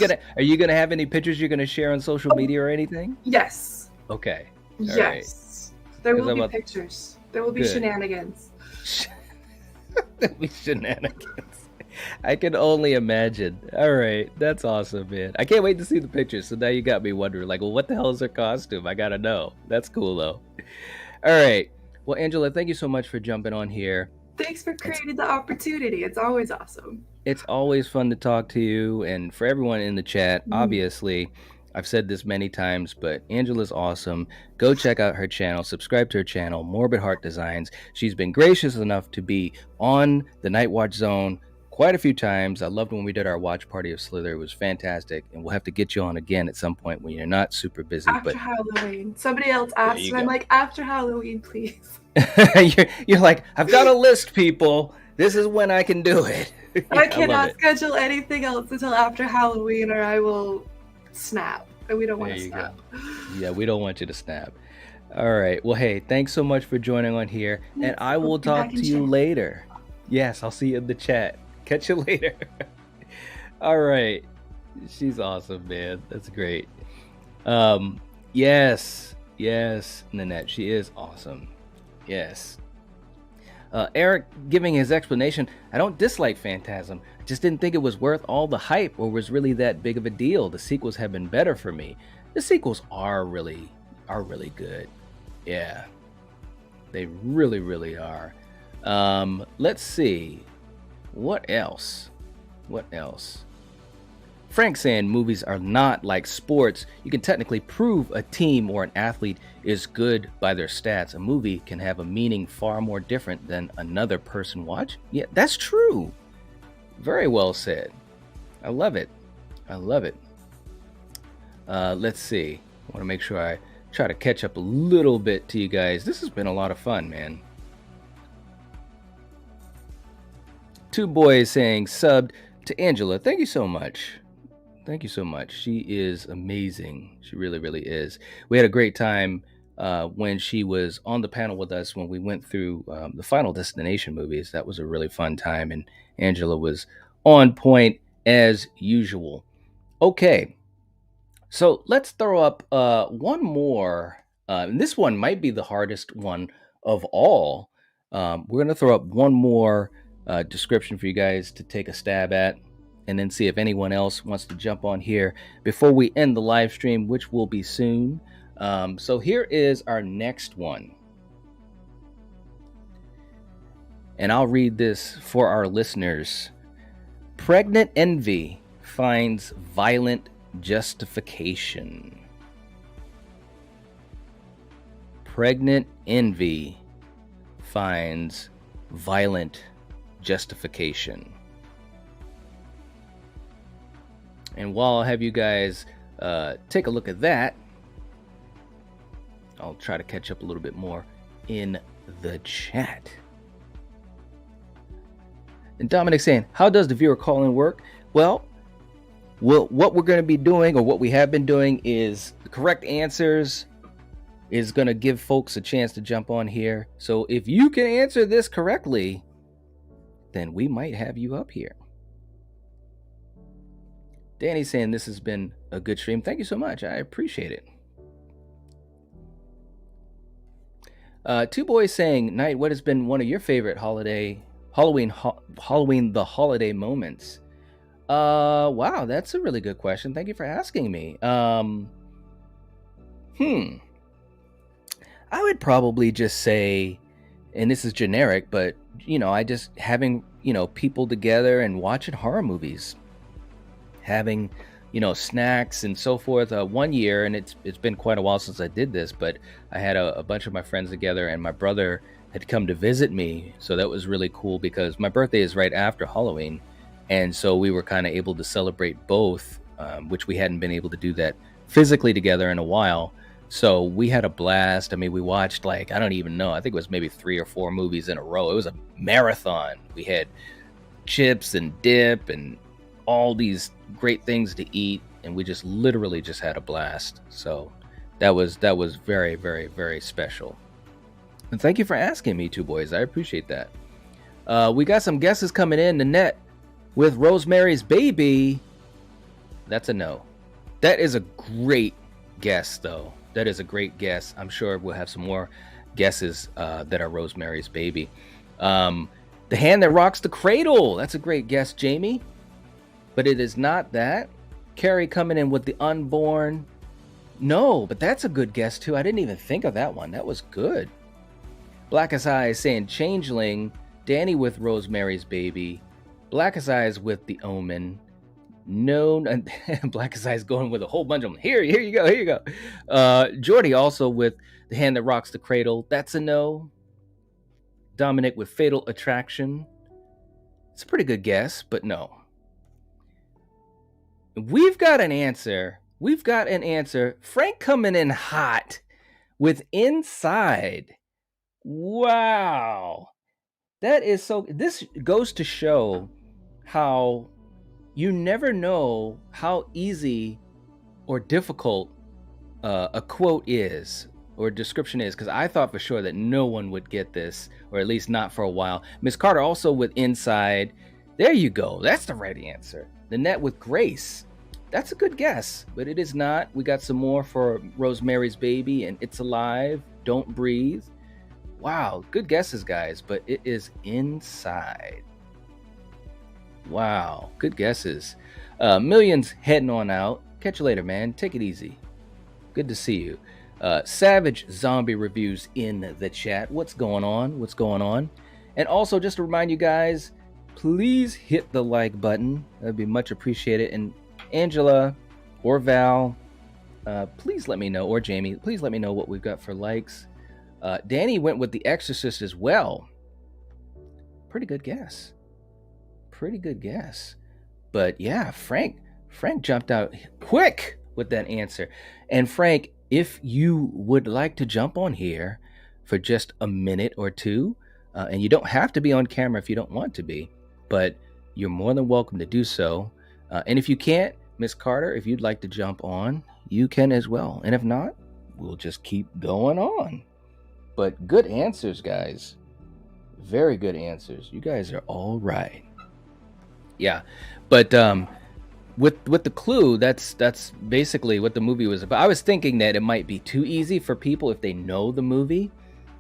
gonna have any pictures you're gonna share on social media or anything? Yes. Okay. All Yes. right. There 'Cause will I'm be about- pictures. There will be Good. shenanigans. There'll be shenanigans. I can only imagine. All right, that's awesome, man. I can't wait to see the pictures. So now you got me wondering, like, well, what the hell is her costume? I gotta know. That's cool though. All right. Well, Angela, thank you so much for jumping on here. Thanks for creating the opportunity. It's always awesome. It's always fun to talk to you, and for everyone in the chat, obviously, I've said this many times, but Angela's awesome. Go check out her channel, subscribe to her channel, Morbid Heart Designs. She's been gracious enough to be on the Night Watch Zone quite a few times. I loved when we did our watch party of Slither. It was fantastic, and we'll have to get you on again at some point when you're not super busy. After Halloween. Somebody else asked, you and I'm go. like, after Halloween, please. you're like, I've got a list, people. This is when I can do it. I love cannot it. schedule anything else until after Halloween, or I will snap. And we don't want There to you snap. Yeah, we don't want you to snap. All right. Well, hey, thanks so much for joining on here, and I will Be back talk in to you chat. later. Yes, I'll see you in the chat. Catch you later. All right. She's awesome, man. That's great. Yes, Nanette, she is awesome. Yes. Eric giving his explanation. I don't dislike Phantasm. I just didn't think it was worth all the hype or was really that big of a deal. The sequels have been better for me. The sequels are really good. Yeah. They really, really are. Let's see. What else? Frank saying movies are not like sports. You can technically prove a team or an athlete is good by their stats. A movie can have a meaning far more different than another person watch. Yeah, that's true. Very well said. I love it. Let's see. I want to make sure I try to catch up a little bit to you guys. This has been a lot of fun, man. Two boys saying subbed to Angela. Thank you so much. She is amazing. She really, really is. We had a great time when she was on the panel with us when we went through the Final Destination movies. That was a really fun time, and Angela was on point as usual. Okay, so let's throw up one more. And this one might be the hardest one of all. We're going to throw up one more description for you guys to take a stab at, and then see if anyone else wants to jump on here before we end the live stream, which will be soon. So here is our next one. And I'll read this for our listeners. Pregnant envy finds violent justification. Pregnant envy finds violent justification. And while I have you guys take a look at that, I'll try to catch up a little bit more in the chat. And Dominic saying, how does the viewer call-in work? Well, what we're going to be doing, or what we have been doing, is the correct answers is going to give folks a chance to jump on here. So if you can answer this correctly, then we might have you up here. Danny's saying this has been a good stream. Thank you so much. I appreciate it. Two boys saying, Night, what has been one of your favorite Halloween the holiday moments? Wow, that's a really good question. Thank you for asking me. I would probably just say, and this is generic, but I just having people together and watching horror movies, having snacks and so forth. One year, and it's been quite a while since I did this, but I had a bunch of my friends together, and my brother had come to visit me, so that was really cool because my birthday is right after Halloween, and so we were kind of able to celebrate both, which we hadn't been able to do that physically together in a while. So we had a blast. I mean, we watched, like, I don't even know, I think it was maybe 3 or 4 movies in a row. It was a marathon. We had chips and dip and all these great things to eat, and we just literally just had a blast. So that was very, very, very special. And thank you for asking me, two boys. I appreciate that. We got some guesses coming in. Nanette with Rosemary's Baby. That's a no. That is a great guess, though. That is a great guess. I'm sure we'll have some more guesses that are Rosemary's Baby. The Hand That Rocks the Cradle. That's a great guess, Jamie. But it is not that. Carrie coming in with The Unborn. No, but that's a good guess, too. I didn't even think of that one. That was good. Blackest Eyes saying Changeling. Danny with Rosemary's Baby. Blackest Eyes with The Omen. No, Blackest Eyes going with a whole bunch of them. Here you go. Jordy also with The Hand That Rocks the Cradle. That's a no. Dominic with Fatal Attraction. It's a pretty good guess, but no. We've got an answer. Frank coming in hot with Inside. Wow. That is so... This goes to show how you never know how easy or difficult a quote is or description is, because I thought for sure that no one would get this, or at least not for a while. Miss Carter also with Inside. There you go. That's the right answer. The Net with Grace. That's a good guess, but it is not. We got some more for Rosemary's Baby and It's Alive, Don't Breathe. Wow, good guesses, guys, but it is Inside. Wow, good guesses. Millions heading on out. Catch you later, man. Take it easy. Good to see you. Savage Zombie Reviews in the chat. What's going on? And also, just to remind you guys, please hit the like button. That'd be much appreciated. And Angela or Val, please let me know, or Jamie, please let me know what we've got for likes. Danny went with The Exorcist as well. Pretty good guess. But yeah, Frank jumped out quick with that answer. And Frank, if you would like to jump on here for just a minute or two, and you don't have to be on camera if you don't want to be, but you're more than welcome to do so. And if you can't, Miss Carter, if you'd like to jump on, you can as well. And if not, we'll just keep going on. But good answers, guys. Very good answers. You guys are all right. Yeah, but with the clue, that's basically what the movie was about. I was thinking that it might be too easy for people if they know the movie,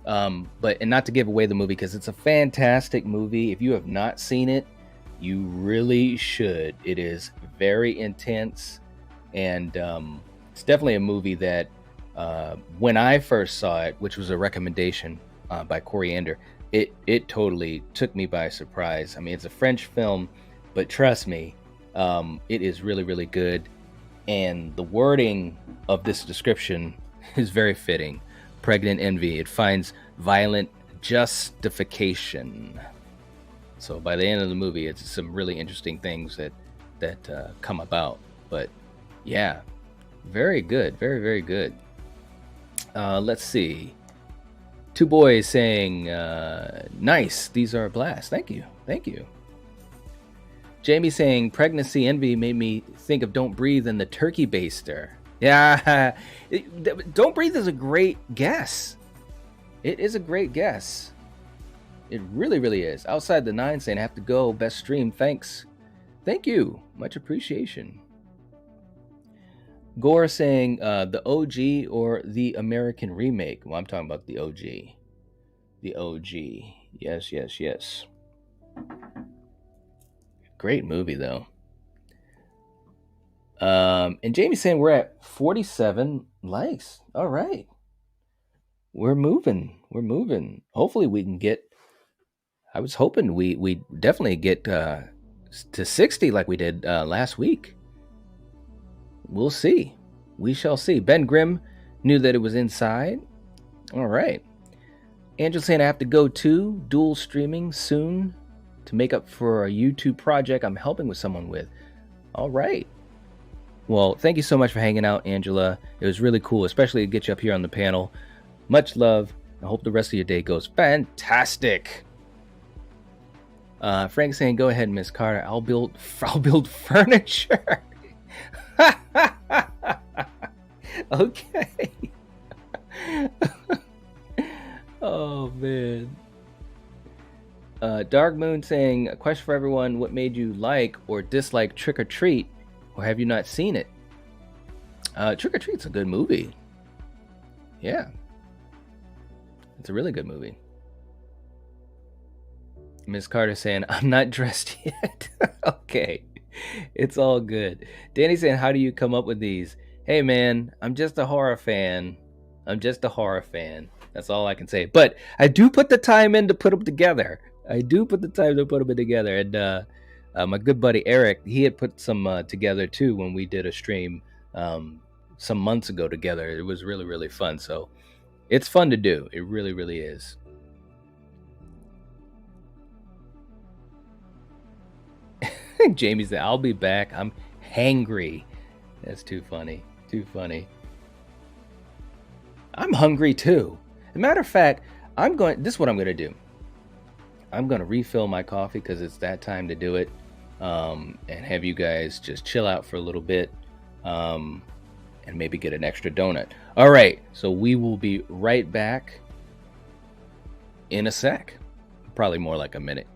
but not to give away the movie, because it's a fantastic movie. If you have not seen it, you really should. It is very intense, and it's definitely a movie that when I first saw it, which was a recommendation by Coriander, it totally took me by surprise. I mean, it's a French film, but trust me, it is really, really good. And the wording of this description is very fitting. Pregnant envy. It finds violent justification. So by the end of the movie, it's some really interesting things that come about. But yeah, very good. Very, very good. Let's see. Two boys saying, nice. These are a blast. Thank you. Jamie saying, pregnancy envy made me think of Don't Breathe and the Turkey Baster. Yeah, Don't Breathe is a great guess. It is a great guess. It really, really is. Outside the Nine saying, have to go. Best stream. Thanks. Thank you. Much appreciation. Gore saying, the OG or the American remake? Well, I'm talking about the OG. The OG. Yes. Great movie, though. And Jamie's saying we're at 47 likes. All right. We're moving. Hopefully we can get... I was hoping we definitely get to 60 like we did last week. we'll see. We shall see. Ben Grimm knew that it was inside. All right. Angel saying I have to go too. Dual streaming soon to make up for a YouTube project I'm helping with someone with. All right. Well, thank you so much for hanging out, Angela. It was really cool, especially to get you up here on the panel. Much love. I hope the rest of your day goes fantastic. Frank saying, "Go ahead, Miss Carter. I'll build furniture." Okay. Oh man. Dark Moon saying, "A question for everyone: what made you like or dislike Trick or Treat, or have you not seen it?" Trick or Treat's a good movie. Yeah, it's a really good movie. Miss Carter saying, "I'm not dressed yet." Okay, it's all good. Danny saying, "How do you come up with these?" Hey man, I'm just a horror fan. That's all I can say. But I do put the time in to put them together. And my good buddy Eric, he had put some together too when we did a stream some months ago together. It was really, really fun. So it's fun to do. It really, really is. Jamie said, "I'll be back. I'm hangry." That's too funny. I'm hungry too. As a matter of fact, this is what I'm going to do. I'm going to refill my coffee because it's that time to do it, and have you guys just chill out for a little bit, and maybe get an extra donut. All right, so we will be right back in a sec. Probably more like a minute.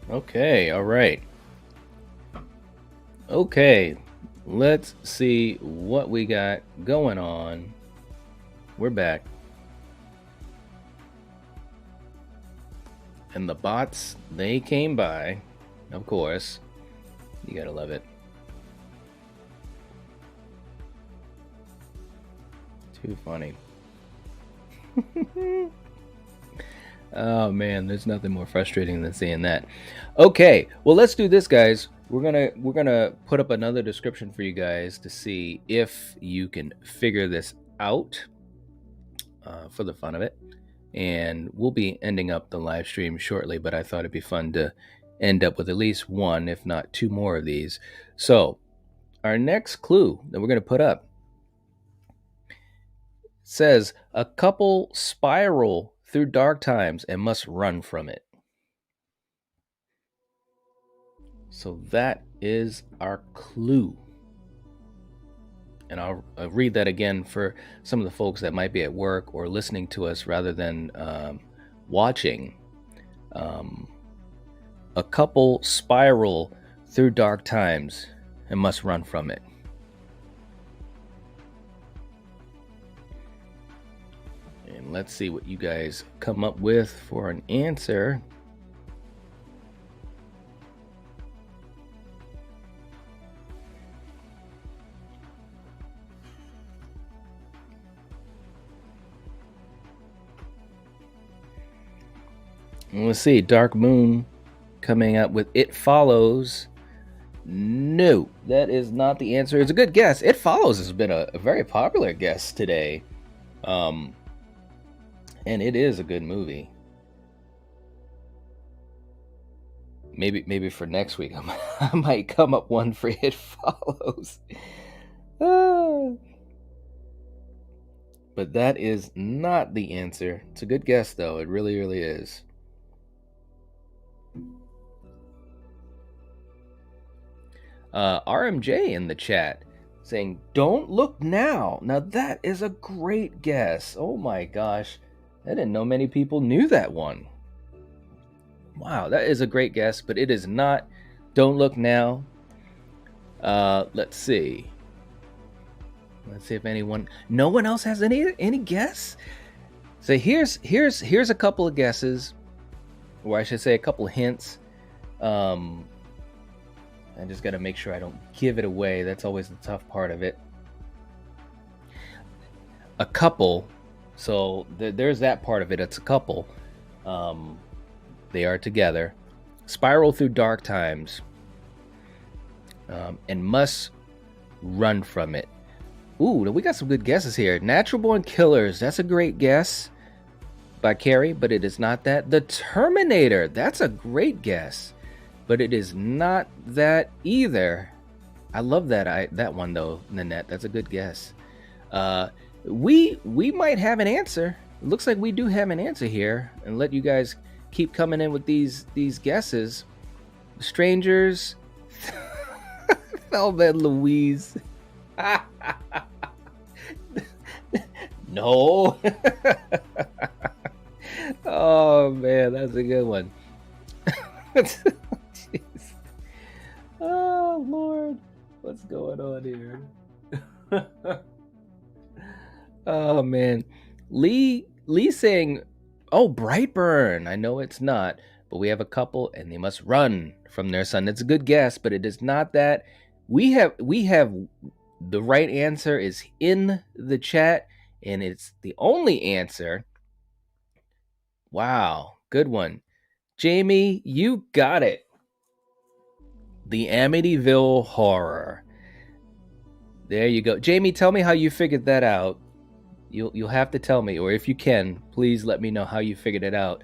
Okay, all right. Okay, let's see what we got going on. We're back. And the bots, they came by, of course. You gotta love it. Too funny. Oh man, there's nothing more frustrating than seeing that. Okay, well let's do this, guys. We're gonna put up another description for you guys to see if you can figure this out for the fun of it. And we'll be ending up the live stream shortly, but I thought it'd be fun to end up with at least one, if not two more of these. So our next clue that we're gonna put up says a couple spiral through dark times and must run from it. So that is our clue. And I'll read that again for some of the folks that might be at work or listening to us rather than watching. A couple spiral through dark times and must run from it. And let's see what you guys come up with for an answer. And let's see, Dark Moon coming up with It Follows. No, that is not the answer. It's a good guess. It Follows has been a very popular guess today. And it is a good movie. Maybe for next week I might come up one for It Follows. But that is not the answer. It's a good guess though. It really, really is. RMJ in the chat saying, "Don't Look Now." Now that is a great guess. Oh my gosh. I didn't know many people knew that one. Wow, that is a great guess, but it is not Don't Look Now. Let's see. Let's see if no one else has any guess. So here's a couple of guesses, or I should say a couple of hints. I just got to make sure I don't give it away. That's always the tough part of it. A couple. So there's that part of it. It's a couple. They are together. Spiral through dark times. And must run from it. Ooh, we got some good guesses here. Natural Born Killers. That's a great guess by Carrie, but it is not that. The Terminator. That's a great guess, but it is not that either. I love that one though, Nanette. That's a good guess. We might have an answer. It looks like we do have an answer here, and let you guys keep coming in with these guesses. Strangers. Thelma and Louise. No. Oh man, that's a good one. Jeez. Oh Lord, what's going on here? Oh man, Lee saying, "Oh, Brightburn." I know it's not, but we have a couple, and they must run from their son. It's a good guess, but it is not that. We have the right answer is in the chat, and it's the only answer. Wow, good one. Jamie, you got it. The Amityville Horror. There you go. Jamie, tell me how you figured that out. You'll have to tell me, or if you can, please let me know how you figured it out.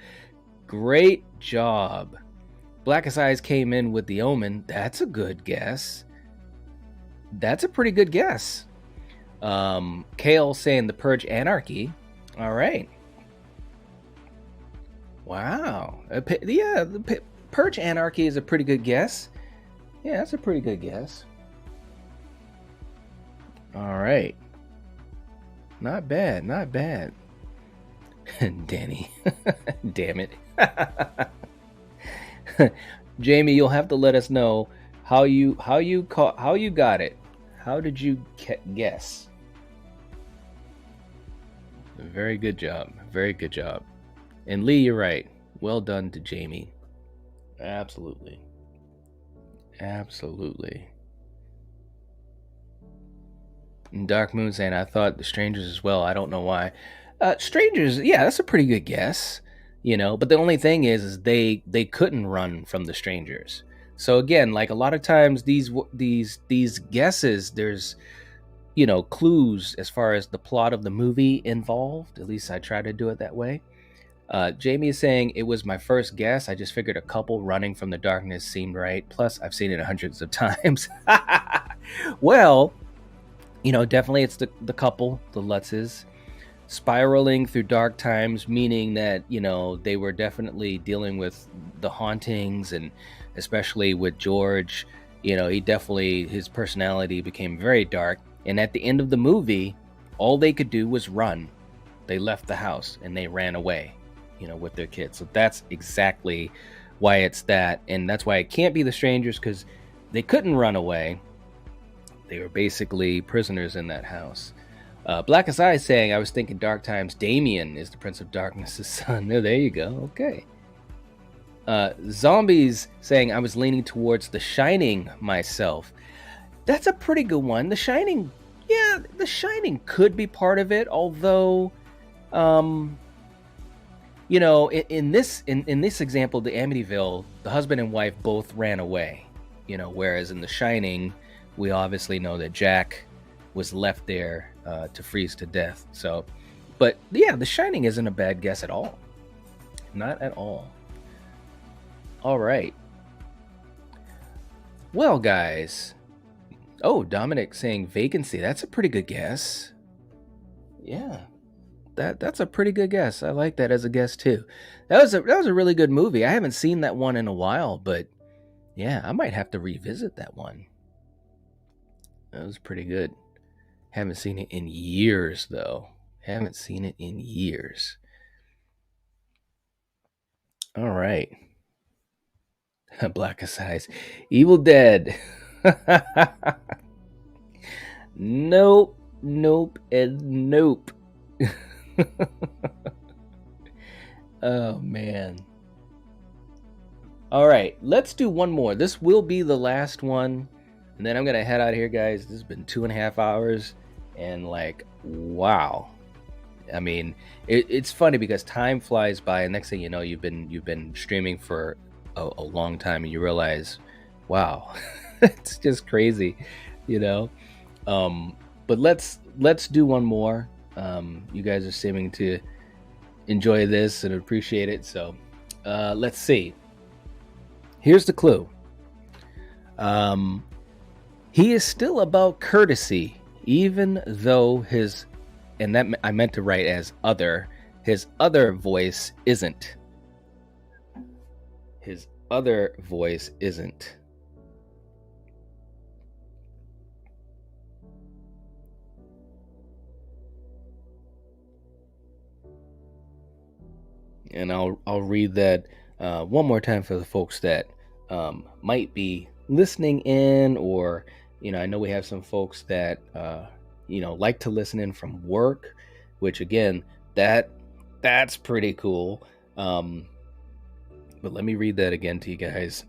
Great job. Blackest Eyes came in with The Omen. That's a good guess. That's a pretty good guess. Kale saying The Purge Anarchy. All right. Wow. The Purge Anarchy is a pretty good guess. Yeah, that's a pretty good guess. All right. Not bad, not bad. Danny. Damn it. Jamie, you'll have to let us know how you got it. How did you guess? Very good job. Very good job. And Lee, you're right. Well done to Jamie. Absolutely. Absolutely. And Dark Moon saying, I thought The Strangers as well. I don't know why. Strangers, yeah, that's a pretty good guess. But the only thing is they couldn't run from the strangers. So again, like a lot of times these guesses, there's clues as far as the plot of the movie involved. At least I try to do it that way. Jamie is saying, it was my first guess. I just figured a couple running from the darkness seemed right. Plus, I've seen it hundreds of times. Well, definitely it's the couple, the Lutzes, spiraling through dark times, meaning that, they were definitely dealing with the hauntings, and especially with George, his personality became very dark. And at the end of the movie, all they could do was run. They left the house and they ran away, with their kids. So that's exactly why it's that. And that's why it can't be the strangers, because they couldn't run away. They were basically prisoners in that house. Black as I saying, I was thinking Dark Times. Damien is the Prince of Darkness' son. There you go. Okay. Zombies saying, I was leaning towards The Shining myself. That's a pretty good one. The Shining, yeah, The Shining could be part of it. Although, in this example, the Amityville, the husband and wife both ran away. Whereas in The Shining, we obviously know that Jack was left there to freeze to death. So, but yeah, The Shining isn't a bad guess at all. Not at all. All right. Well, guys. Oh, Dominic saying Vacancy. That's a pretty good guess. Yeah. That's a pretty good guess. I like that as a guess too. That was a really good movie. I haven't seen that one in a while, but yeah, I might have to revisit that one. That was pretty good. Haven't seen it in years, though. Haven't seen it in years. All right. Black as Eyes. Evil Dead. Nope, and nope. Oh, man. All right, let's do one more. This will be the last one. And then I'm going to head out of here, guys. This has been 2.5 hours. And wow. I mean, it's funny because time flies by. And next thing you know, you've been streaming for a long time. And you realize, wow, it's just crazy, But let's do one more. You guys are seeming to enjoy this and appreciate it. So let's see. Here's the clue. He is still about courtesy, even though his, and that I meant to write as other, his other voice isn't. His other voice isn't. And I'll read that one more time for the folks that might be listening in, or I know we have some folks that like to listen in from work, which again, that's pretty cool. But let me read that again to you guys.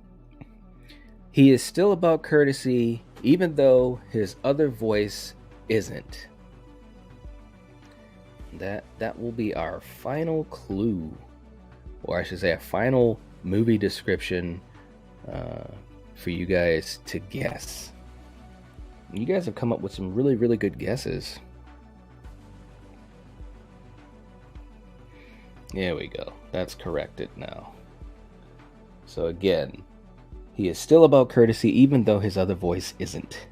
He is still about courtesy, even though his other voice isn't. That will be our final clue, or I should say a final movie description for you guys to guess. You guys have come up with some really, really good guesses. There we go. That's corrected now. So again, he is still about courtesy, even though his other voice isn't.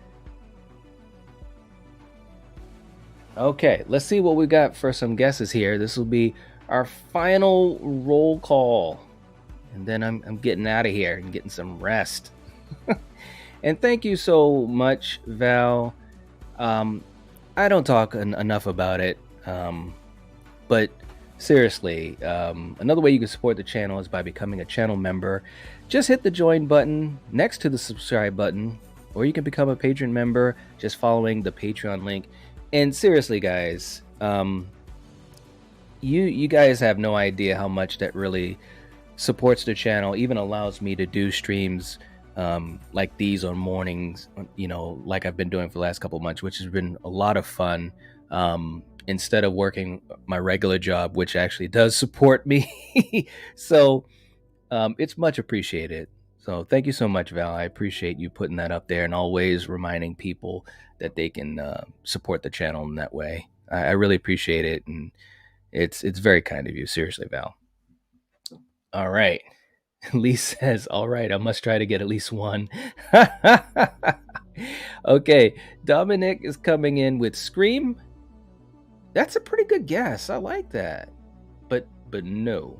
Okay, let's see what we got for some guesses here. This will be our final roll call. And then I'm getting out of here and getting some rest. And thank you so much, Val. I don't talk enough about it. But seriously, another way you can support the channel is by becoming a channel member. Just hit the join button next to the subscribe button, or you can become a patron member just following the Patreon link. And seriously, guys, you guys have no idea how much that really supports the channel, even allows me to do streams like these on mornings, like I've been doing for the last couple months, which has been a lot of fun, instead of working my regular job, which actually does support me. So it's much appreciated. So thank you so much, Val. I appreciate you putting that up there and always reminding people that they can support the channel in that way. I really appreciate it, and it's very kind of you. Seriously, Val. All right. Lee says, all right, I must try to get at least one. Okay, Dominic is coming in with Scream. That's a pretty good guess. I like that. But no.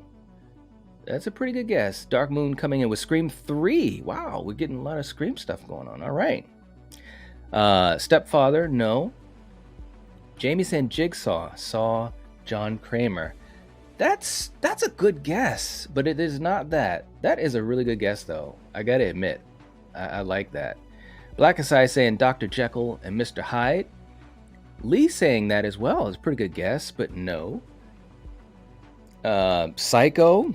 That's a pretty good guess. Dark Moon coming in with Scream 3. Wow, we're getting a lot of Scream stuff going on. All right. Stepfather, no. Jamie saying Jigsaw, saw John Kramer. That's a good guess, but it is not that. That is a really good guess, though. I gotta admit, I like that. Black Asai saying Dr. Jekyll and Mr. Hyde. Lee saying that as well is a pretty good guess, but no. Psycho,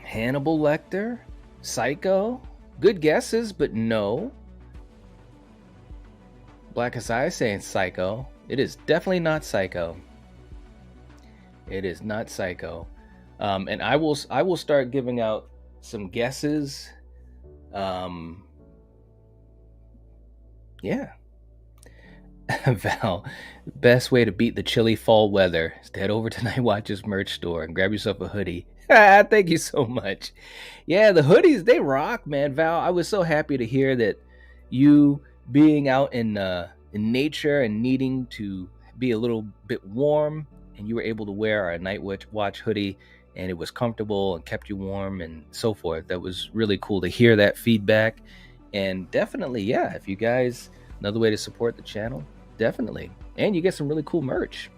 Hannibal Lecter, Psycho. Good guesses, but no. Black Asai saying Psycho. It is definitely not Psycho. It is not Psycho. And I will start giving out some guesses. Yeah. Val, best way to beat the chilly fall weather is to head over to Nightwatch's merch store and grab yourself a hoodie. Thank you so much. Yeah, the hoodies, they rock, man. Val, I was so happy to hear that you being out in nature and needing to be a little bit warm, and you were able to wear our Nightwatch hoodie, and it was comfortable and kept you warm and so forth. That was really cool to hear that feedback. And definitely, yeah, if you guys, another way to support the channel, definitely. And you get some really cool merch.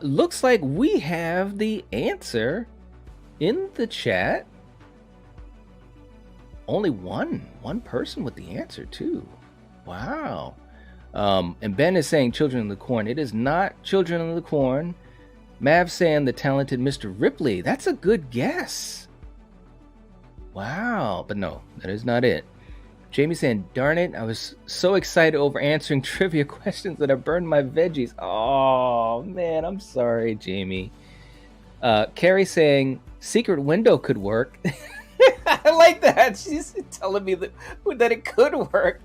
Looks like we have the answer in the chat. Only one person with the answer too. Wow. And Ben is saying Children of the Corn. It is not Children of the Corn. Mav saying the talented Mr. Ripley. That's a good guess. Wow. But no, that is not it. Jamie saying, darn it, I was so excited over answering trivia questions that I burned my veggies. Oh, man, I'm sorry, Jamie. Carrie saying, secret window could work. I like that. She's telling me that it could work.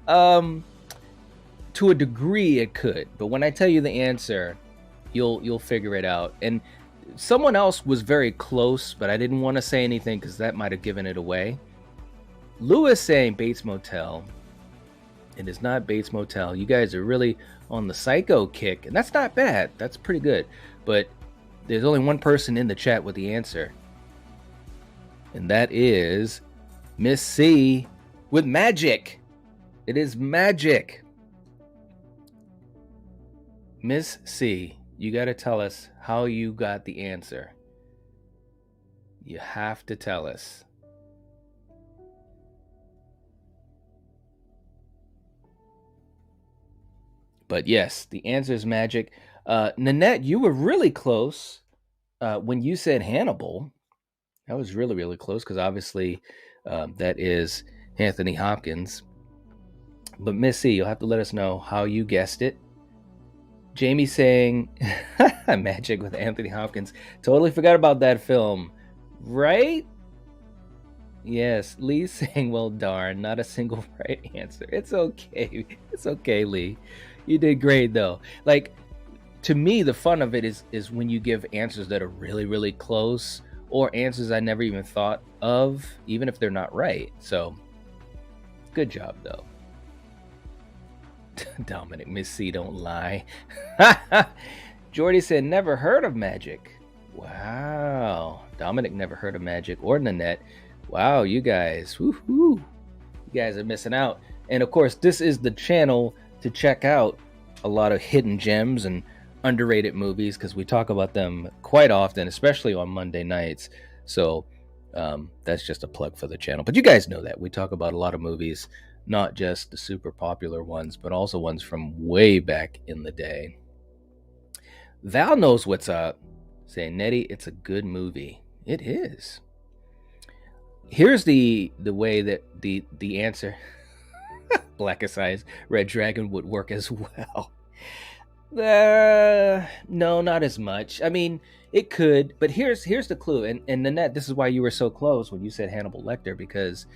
To a degree, it could. But when I tell you the answer, you'll figure it out. And someone else was very close, but I didn't want to say anything because that might have given it away. Lewis saying Bates Motel. It is not Bates Motel. You guys are really on the Psycho kick, and that's not bad. That's pretty good. But there's only one person in the chat with the answer, and that is Miss C with Magic. It is Magic. Miss C, you got to tell us how you got the answer. You have to tell us. But yes, the answer is Magic. Nanette, you were really close when you said Hannibal. That was really, really close because obviously that is Anthony Hopkins. But Miss C, you'll have to let us know how you guessed it. Jamie saying Magic with Anthony Hopkins. Totally forgot about that film. Right? Yes. Lee saying, well, darn, not a single right answer. It's okay. It's okay, Lee. You did great, though. Like, to me, the fun of it is when you give answers that are really, really close, or answers I never even thought of, even if they're not right. So, good job, though. Dominic, Miss C, don't lie. Jordy said, never heard of Magic. Wow. Dominic never heard of Magic, or Nanette. Wow, you guys. Woohoo. You guys are missing out. And, of course, this is the channel to check out a lot of hidden gems and underrated movies because we talk about them quite often, especially on Monday nights. So that's just a plug for the channel. But you guys know that we talk about a lot of movies, not just the super popular ones, but also ones from way back in the day. Val knows what's up, saying, Nettie, it's a good movie. It is. Here's the way that the answer, Blackest Eyes, Red Dragon would work as well. No, not as much. I mean, it could, but here's the clue. And Nanette, this is why you were so close when you said Hannibal Lecter, because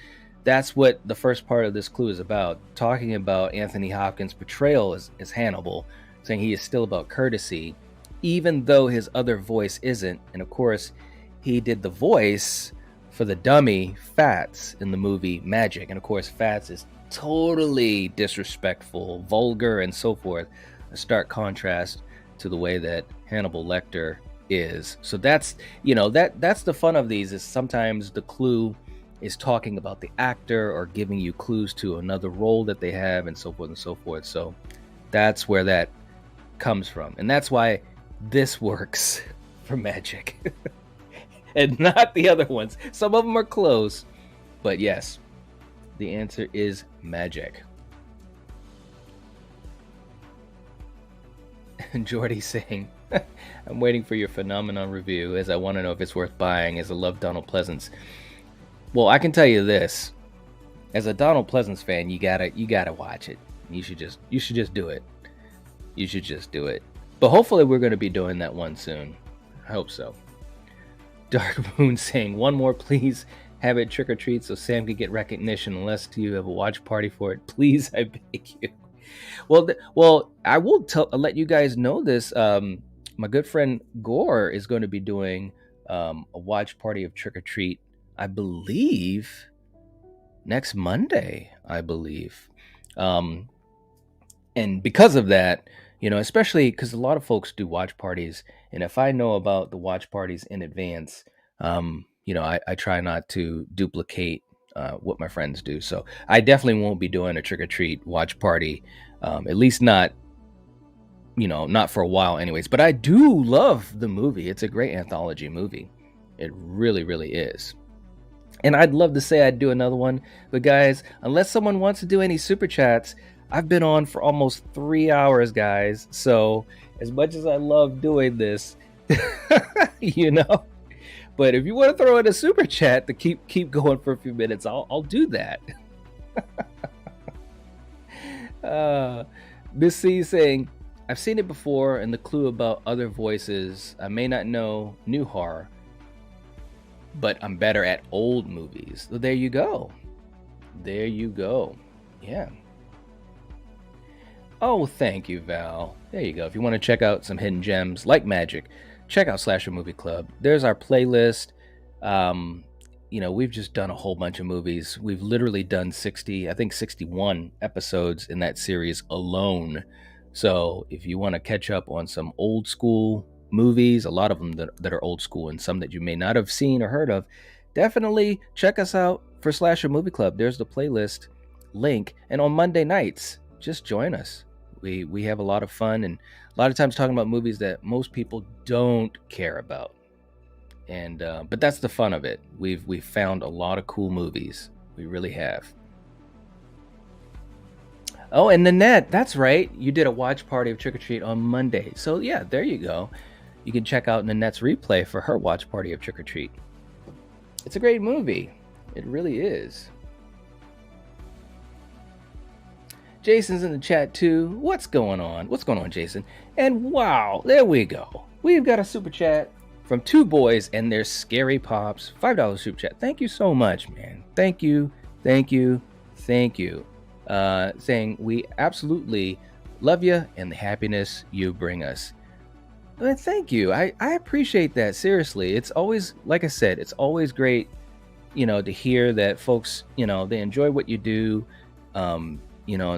that's what the first part of this clue is about. Talking about Anthony Hopkins' portrayal as Hannibal, saying he is still about courtesy, even though his other voice isn't. And of course, he did the voice for the dummy Fats in the movie Magic. And of course, Fats is totally disrespectful, vulgar, and so forth. A stark contrast to the way that Hannibal Lecter is. So that's, that's the fun of these, is sometimes the clue is talking about the actor or giving you clues to another role that they have, and so forth and so forth. So that's where that comes from. And that's why this works for Magic and not the other ones. Some of them are close, but yes, the answer is Magic. And Jordy saying, I'm waiting for your Phenomenon review as I want to know if it's worth buying, as I love Donald Pleasance. Well, I can tell you this. As a Donald Pleasance fan, you gotta watch it. You should just do it. You should just do it. But hopefully we're going to be doing that one soon. I hope so. Dark Moon saying, one more please. Have it trick or treat so Sam can get recognition, unless you have a watch party for it. Please, I beg you. Well, I will let you guys know this. My good friend Gore is going to be doing a watch party of Trick or Treat, I believe, next Monday, I believe. And because of that, especially because a lot of folks do watch parties, and if I know about the watch parties in advance, I try not to duplicate what my friends do. So I definitely won't be doing a Trick or Treat watch party. At least not for a while anyways. But I do love the movie. It's a great anthology movie. It really, really is. And I'd love to say I'd do another one. But guys, unless someone wants to do any super chats, I've been on for almost 3 hours, guys. So as much as I love doing this, but if you want to throw in a super chat to keep going for a few minutes, I'll do that. Miss C saying, I've seen it before, and the clue about other voices. I may not know new horror, but I'm better at old movies. So there you go. There you go. Yeah. Oh, thank you, Val. There you go. If you want to check out some hidden gems like Magic, check out Slasher Movie Club. There's our playlist. We've just done a whole bunch of movies. We've literally done 61 episodes in that series alone. So if you want to catch up on some old school movies, a lot of them that are old school and some that you may not have seen or heard of, definitely check us out for Slasher Movie Club. There's the playlist link. And on Monday nights, just join us. We have a lot of fun, and a lot of times talking about movies that most people don't care about. And but that's the fun of it. We've found a lot of cool movies. We really have. Oh, and Nanette, that's right. You did a watch party of Trick or Treat on Monday. So yeah, there you go. You can check out Nanette's replay for her watch party of Trick or Treat. It's a great movie. It really is. Jason's in the chat too. What's going on? What's going on, Jason? And wow, there we go. We've got a super chat from two boys and their scary pops. $5 super chat. Thank you so much, man. Thank you. Saying we absolutely love you and the happiness you bring us. Thank you. I appreciate that. Seriously, it's always, like I said, it's always great, to hear that folks, they enjoy what you do, and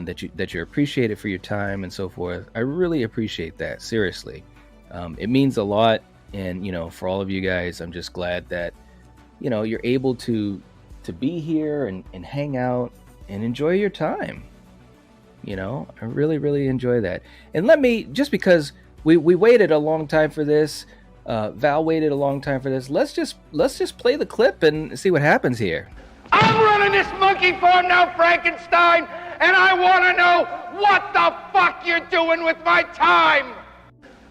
that you're appreciated for your time and so forth. I really appreciate that. Seriously, it means a lot. And for all of you guys, I'm just glad that you're able to be here and hang out and enjoy your time. I really, really enjoy that. And let me, just because we waited a long time for this. Val waited a long time for this. Let's just play the clip and see what happens here. I'm running this monkey farm now, Frankenstein, and I want to know what the fuck you're doing with my time.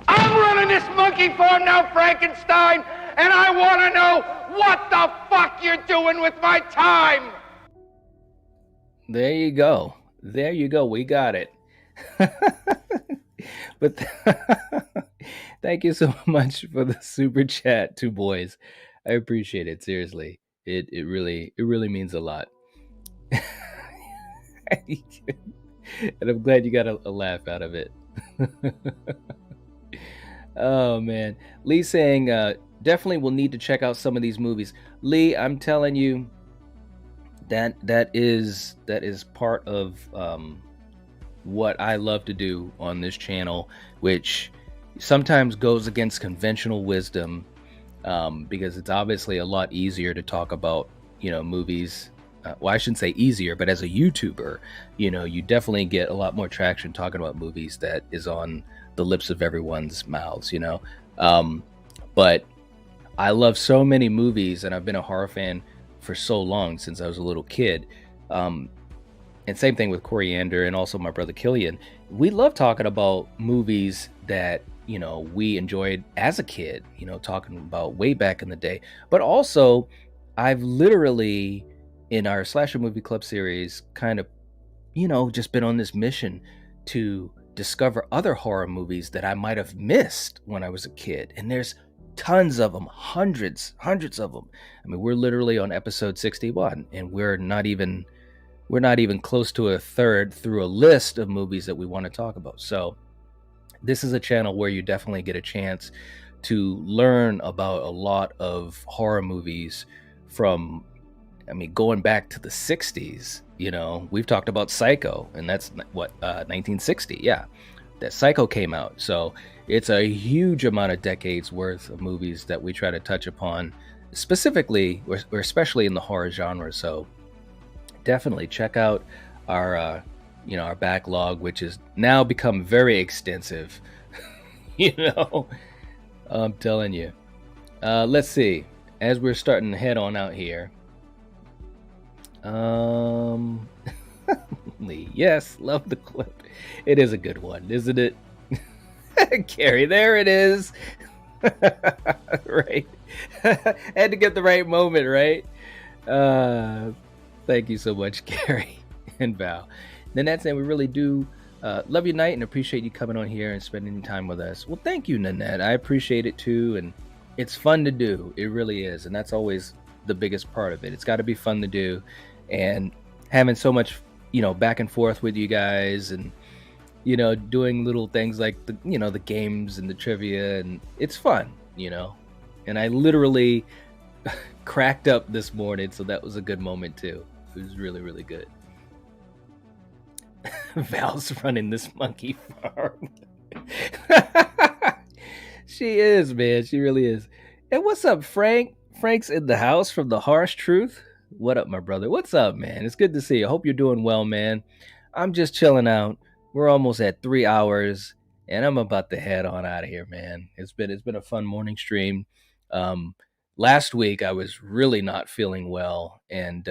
I'm running this monkey farm now, Frankenstein, and I want to know what the fuck you're doing with my time. There you go. There you go. We got it. But thank you so much for the super chat, two boys. I appreciate it. Seriously, it really means a lot. And I'm glad you got a laugh out of it. Oh man, Lee saying definitely will need to check out some of these movies. Lee, I'm telling you, that is part of what I love to do on this channel, which sometimes goes against conventional wisdom, because it's obviously a lot easier to talk about, movies. Well, I shouldn't say easier, but as a YouTuber, you definitely get a lot more traction talking about movies that is on the lips of everyone's mouths, but I love so many movies, and I've been a horror fan for so long, since I was a little kid. And same thing with Coriander and also my brother Killian. We love talking about movies that, we enjoyed as a kid, talking about way back in the day. But also, I've literally, in our Slasher Movie Club series, kind of, just been on this mission to discover other horror movies that I might have missed when I was a kid. And there's tons of them, hundreds of them. I mean, we're literally on episode 61, and we're not even close to a third through a list of movies that we want to talk about. So this is a channel where you definitely get a chance to learn about a lot of horror movies from, going back to the 60s. We've talked about Psycho, and that's what, 1960. Yeah, that Psycho came out. So it's a huge amount of decades worth of movies that we try to touch upon, specifically or especially in the horror genre. So definitely check out our our backlog, which has now become very extensive. I'm telling you. Let's see, as we're starting to head on out here. Yes, love the clip. It is a good one, isn't it? Carrie, there it is. Right. Had to get the right moment, right? Thank you so much, Carrie and Val. Nanette saying we really do love you, Night, and appreciate you coming on here and spending time with us. Well, thank you, Nanette. I appreciate it too, and it's fun to do. It really is, and that's always the biggest part of it. It's got to be fun to do, and having so much, back and forth with you guys, and doing little things like the the games and the trivia, and it's fun, And I literally cracked up this morning, so that was a good moment too. It was really, really good. Val's running this monkey farm. She is, man. She really is. And what's up, Frank? Frank's in the house from The Harsh Truth. What up, my brother? What's up, man? It's good to see you. I hope you're doing well, man. I'm just chilling out. We're almost at 3 hours, and I'm about to head on out of here, man. It's been a fun morning stream. Last week I was really not feeling well, and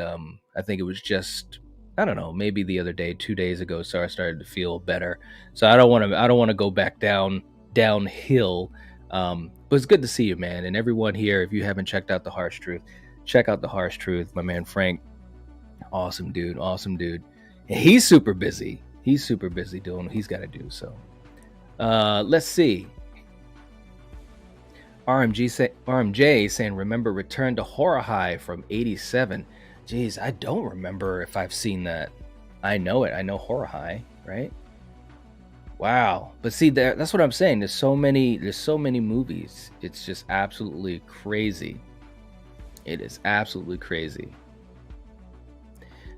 I think it was just, I don't know, maybe the other day, 2 days ago, so I started to feel better. So I don't want to go back downhill. But it's good to see you, man, and everyone here. If you haven't checked out The Harsh Truth, check out The Harsh Truth. My man Frank, awesome dude. And he's super busy. Doing what he's got to do. So let's see. RMJ saying, remember Return to Horror High from 87. Jeez, I don't remember if I've seen that. I know it. I know Horror High, right? Wow. But see, that's what I'm saying. There's so many movies. It's just absolutely crazy. It is absolutely crazy.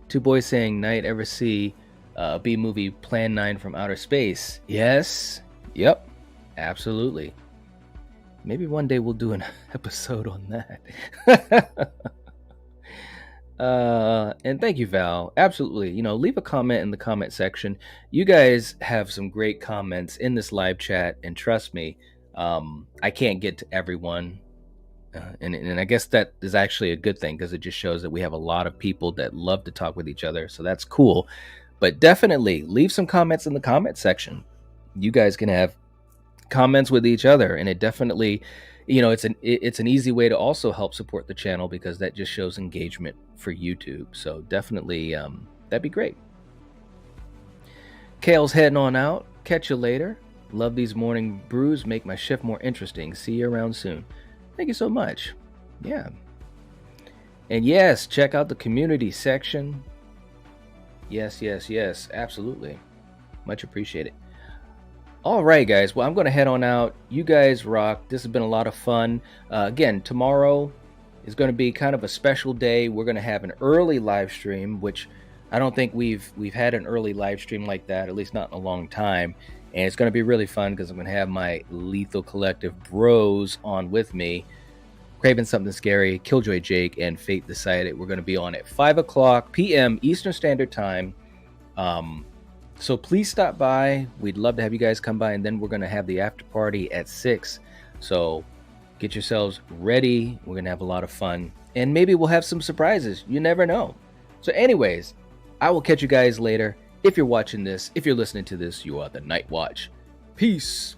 Two boys saying, Night, ever see a B movie Plan 9 from Outer Space? Yes. Yep. Absolutely. Maybe one day we'll do an episode on that. And thank you, Val. Absolutely. Leave a comment in the comment section. You guys have some great comments in this live chat, and trust me, I can't get to everyone. And I guess that is actually a good thing because it just shows that we have a lot of people that love to talk with each other. So that's cool. But definitely leave some comments in the comment section. You guys can have comments with each other, and it definitely, it's an easy way to also help support the channel because that just shows engagement for YouTube. So definitely, that'd be great. Kale's heading on out. Catch you later. Love these morning brews. Make my shift more interesting. See you around soon. Thank you so much. Yeah. And yes, check out the community section. Yes, absolutely. Much appreciated. All right, guys. Well, I'm going to head on out. You guys rock. This has been a lot of fun. Again, tomorrow is going to be kind of a special day. We're going to have an early live stream, which I don't think we've had an early live stream like that, at least not in a long time. And it's going to be really fun because I'm going to have my Lethal Collective bros on with me. Craven Something Scary, Killjoy Jake, and Fate Decided. We're going to be on at 5 o'clock p.m. Eastern Standard Time. So please stop by. We'd love to have you guys come by. And then we're going to have the after party at 6. So get yourselves ready. We're going to have a lot of fun. And maybe we'll have some surprises. You never know. So anyways, I will catch you guys later. If you're watching this, if you're listening to this, you are the Night Watch. Peace.